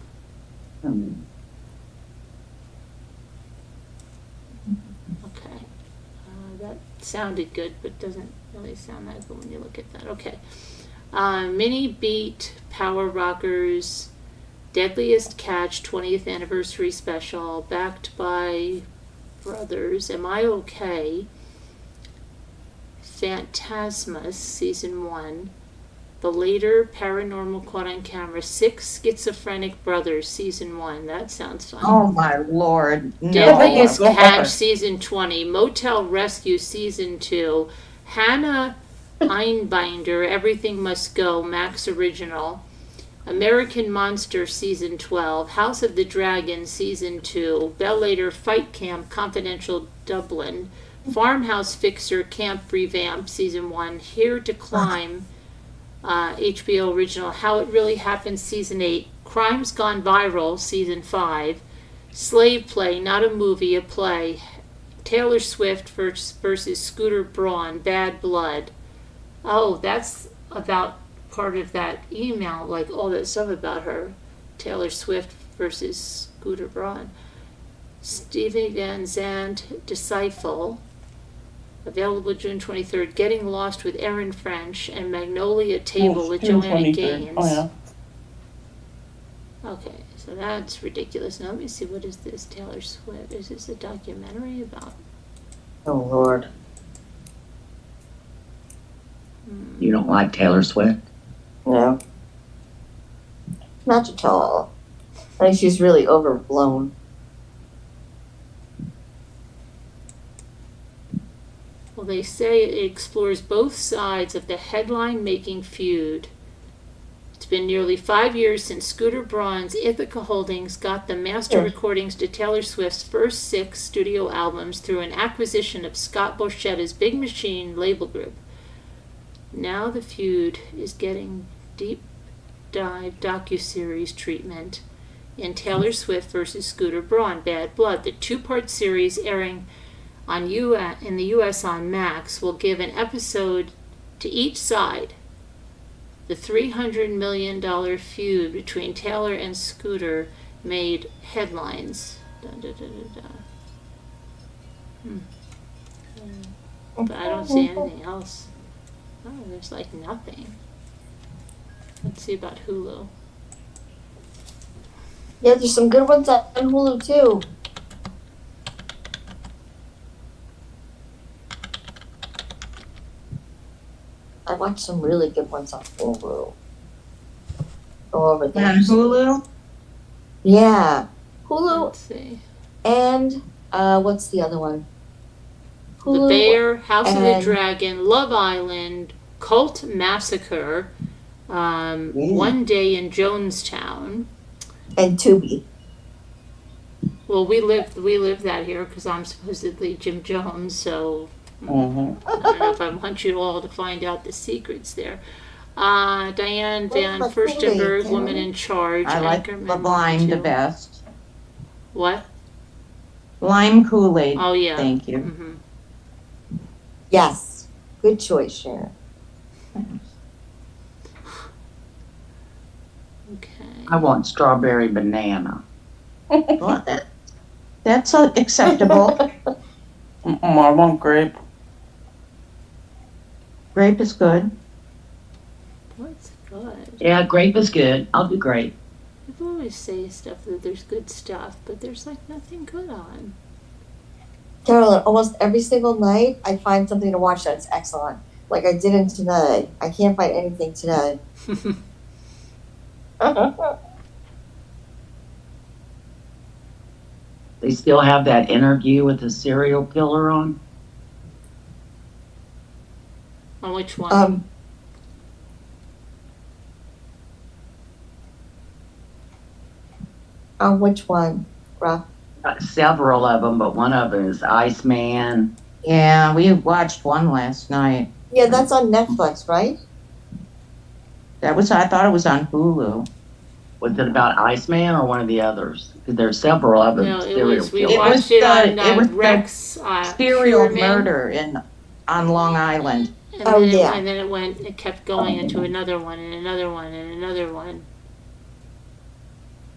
Okay. That sounded good, but doesn't really sound that good when you look at that. Okay. Mini Beat, Power Rockers, Deadliest Catch 20th Anniversary Special, backed by Brothers, Am I Okay? Phantasmus, Season 1, The Later Paranormal Caught on Camera, 6 Schizophrenic Brothers, Season 1. That sounds fun. Oh my Lord, Deadliest no. Catch, Season 20, Motel Rescue, Season 2, Hannah Einbinder, Everything Must Go, Max Original, American Monster, Season 12, House of the Dragon, Season 2, Bellator Fight Camp, Confidential Dublin, Farmhouse Fixer, Camp Revamp, Season 1, Here to Climb, HBO Original, How It Really Happened, Season 8, Crimes Gone Viral, Season 5, Slave Play, Not a Movie, a Play, Taylor Swift versus Scooter Braun, Bad Blood. Oh, that's about part of that email, like all that stuff about her. Taylor Swift versus Scooter Braun. Stevie Van Zandt, Disciple. Available June 23rd. Getting Lost with Erin French and Magnolia Table with June Joanna 23rd. Gaines. Oh yeah. Okay, so that's ridiculous. Now let me see, what is this? Taylor Swift. Is this a documentary about? Oh Lord. You don't like Taylor Swift? No. Not at all. I think she's really overblown. Well, they say it explores both sides of the headline-making feud. It's been nearly 5 years since Scooter Braun's Ithaca Holdings got the master recordings to Taylor Swift's first 6 studio albums through an acquisition of Scott Borchetta's Big Machine label group. Now the feud is getting deep dive docuseries treatment in Taylor Swift versus Scooter Braun, Bad Blood, the 2-part series airing in the U.S. on Max will give an episode to each side. The $300 million feud between Taylor and Scooter made headlines. Dun, dun, dun, dun, dun. But I don't see anything else. Oh, there's like nothing. Let's see about Hulu. Yeah, there's some good ones on Hulu too. I watched some really good ones on Hulu. Go over On there. Hulu? Yeah. Hulu Let's see. and what's the other one? The Bear, House of the and- Dragon, Love Island, Cult Massacre, One Day in Jonestown. And Tubi. Well, we live that here because I'm supposedly Jim Jones, so Mhm. I don't know if I want you all to find out the secrets there. Diane Van Well, but Furstenberg, Kool-Aid, Woman in Charge. I like Anchorman the lime the 2. best. What? Lime Kool-Aid. Oh, yeah. Thank you. Hmm. Yes. Good choice, Sharon. Okay. I want strawberry banana. Well, that's acceptable. I want grape. Grape is good. What's good? Yeah, grape is good. I'll do grape. People always say stuff that there's good stuff, but there's like nothing good on. Carolyn, almost every single night I find something to watch that's excellent. Like I didn't today. I can't find anything today. They still have that interview with the serial killer on. On which one? On which one, Rob? Several of them, but one of them is Iceman. Yeah, we watched one last night. Yeah, that's on Netflix, right? I thought it was on Hulu. Was it about Iceman or one of the others? Because there's several of them. No, it serial was. We killers. It was watched it the- on it was the Rex. Serial Purman, murder on Long Island. And Oh, then yeah. and then it kept going into another one and another one and another one.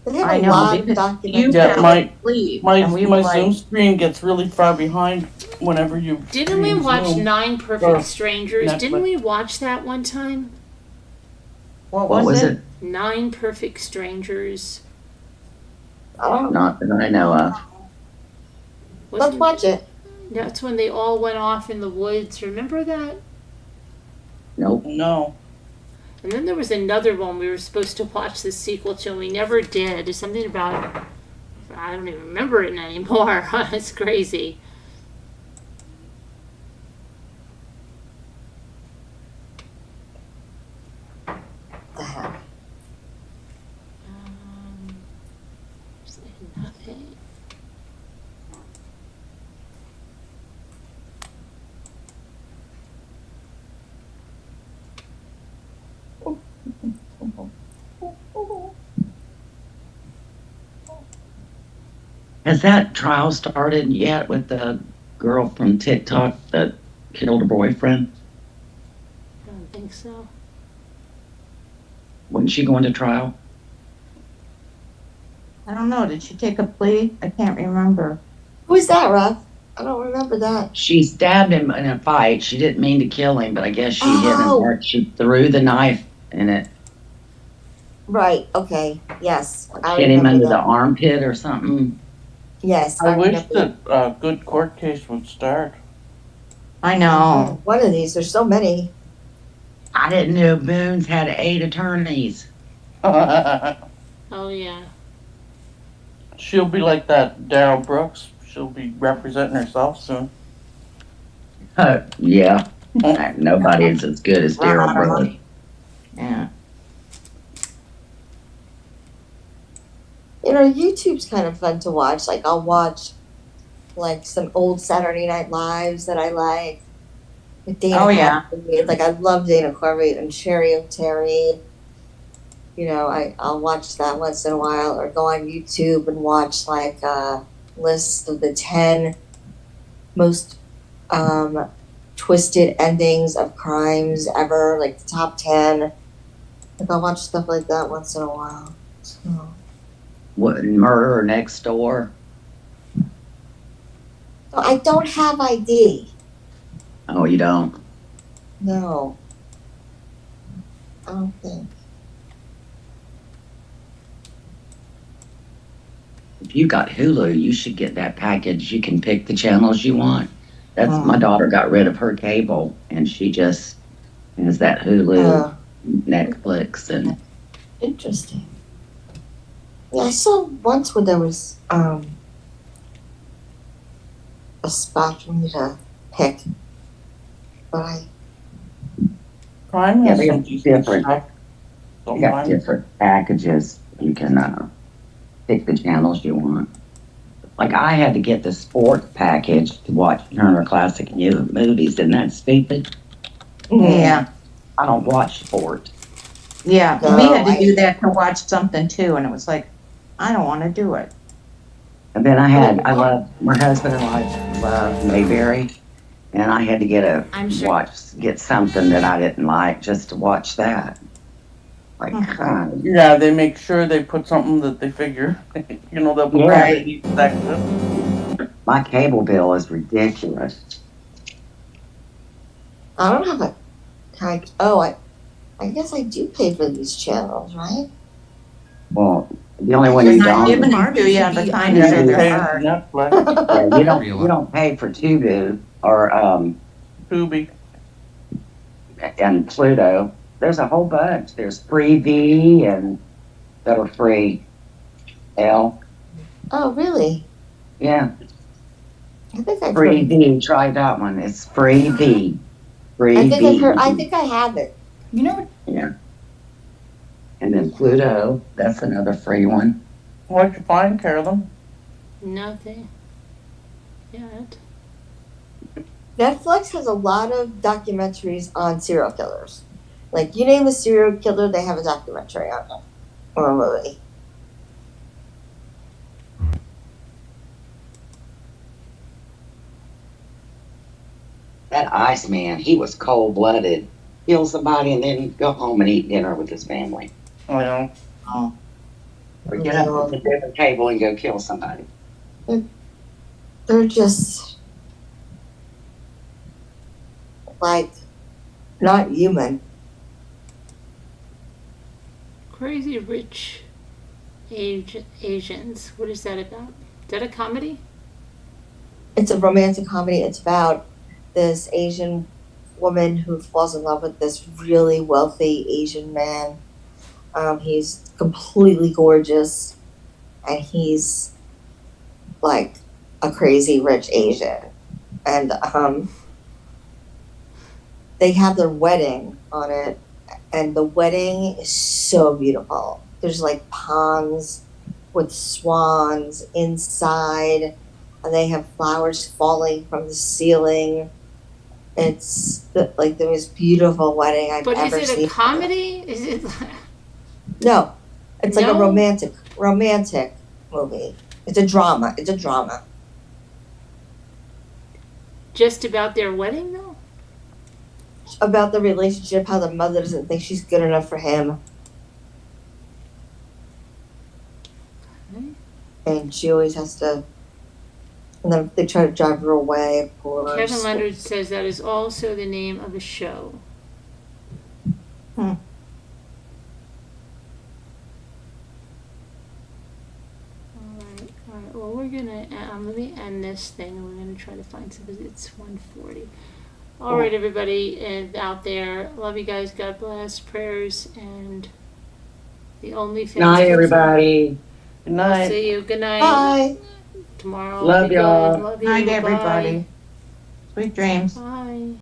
They have I a know, lot of because you documentaries. Yeah, fell my- asleep, My and we were my like, Zoom screen gets really far behind whenever you. Didn't we stream watch Zoom. Nine Perfect Or Strangers? Netflix. Didn't we watch that one time? what What was it? it? Nine Perfect Strangers. Oh, Not that I know of. let's Wasn't- watch it. That's when they all went off in the woods. Remember that? Nope. No. And then there was another one we were supposed to watch the sequel to, and we never did. It's something about, I don't even remember it anymore. It's crazy. The heck? There's like nothing. Has that trial started yet with the girl from TikTok that killed her boyfriend? I don't think so. Wasn't she going to trial? I don't know. Did she take a plea? I can't remember. Who is that, Rob? I don't remember that. She stabbed him in a fight. She didn't mean to kill him, but I guess she hit him Oh. hard. She threw the knife in it, Right, okay, yes. I hit him remember under the that. armpit or something. Yes, I wish remember that a good court case would start. I know. One of these, there's so many. I didn't know Boone's had 8 attorneys. Oh, yeah. She'll be like that Daryl Brooks. She'll be representing herself soon. Yeah. Nobody is as good as Run Daryl out of Brooks. money. Yeah. You know, YouTube's kind of fun to watch. Like, I'll watch, like, some old Saturday Night Lives that I like. With Dana Oh, yeah. Carvey. Like, I love Dana Carvey and Sherry O'Terry. You know, I'll watch that once in a while, or go on YouTube and watch, like, a list of the 10 most twisted endings of crimes ever, like the top 10. Like I'll watch stuff like that once in a while. So. What, Murder Next Door? So I don't have ID. Oh, you don't? No. I don't think. If you got Hulu, you should get that package. You can pick the channels you want. That's my daughter got rid of her cable, and she just has that Hulu, Netflix, and Interesting. Yeah, I saw once where there was a spot for me to pick, but I Prime yeah, has they some got different. stuff. You got different packages. You can pick the channels you want. Like I had to get the sports package to watch Turner Classic Movies. Isn't that stupid? Yeah, I don't watch sport. yeah. No, We had to I- do that to watch something too, and it was like, I don't want to do it. And then my husband and I love Mayberry, and I had to get something that I didn't like just to watch that. Like, Yeah, they make sure they put something that they figure, they'll put Right. that. my cable bill is ridiculous. I don't have a. I guess I do pay for these channels, right? Well, the only one They're you not don't, giving it to you every time you Yeah, say they there pay are. Netflix, you don't pay for Tubu or Tubi. and Pluto. There's a whole bunch. There's Freevee and that are free. L. Oh, really? Yeah, I think I've heard. Freevee. Try that one. It's Freevee. I think I've heard. I Freevee. think I have it. You know what? Yeah. And then Pluto. That's another free one. What'd you find, Carolyn? Nothing. Yeah. Netflix has a lot of documentaries on serial killers. Like you name a serial killer, they have a documentary on it or a movie. That Iceman, he was cold blooded. Kill somebody and then go home and eat dinner with his family. Well, Or get up from the dinner table and go kill somebody. They're just like not human. Crazy Rich Asians. What is that about? Is that a comedy? It's a romantic comedy. It's about this Asian woman who falls in love with this really wealthy Asian man. He's completely gorgeous, and he's like a crazy rich Asian. And they have their wedding on it, and the wedding is so beautiful. There's like ponds with swans inside, and they have flowers falling from the ceiling. It's the most beautiful wedding I've But ever is it seen. a comedy? Is it? No, it's like a No? romantic movie. It's a drama. Just about their wedding, though? About the relationship, how the mother doesn't think she's good enough for him. Okay. And she always has to, and then they try to drive her away, of course. Kevin Leonard says that is also the name of a show. All right. Well, we're gonna. Let me end this thing, and we're gonna try to find something. It's 1:40. All right, everybody out there. Love you guys. God bless. Prayers and the OnlyFans. Night, everybody. good night. I'll see you. Good night. Bye. Tomorrow. Love Be good. y'all. Love you. Night, Bye. everybody. Sweet dreams. Bye.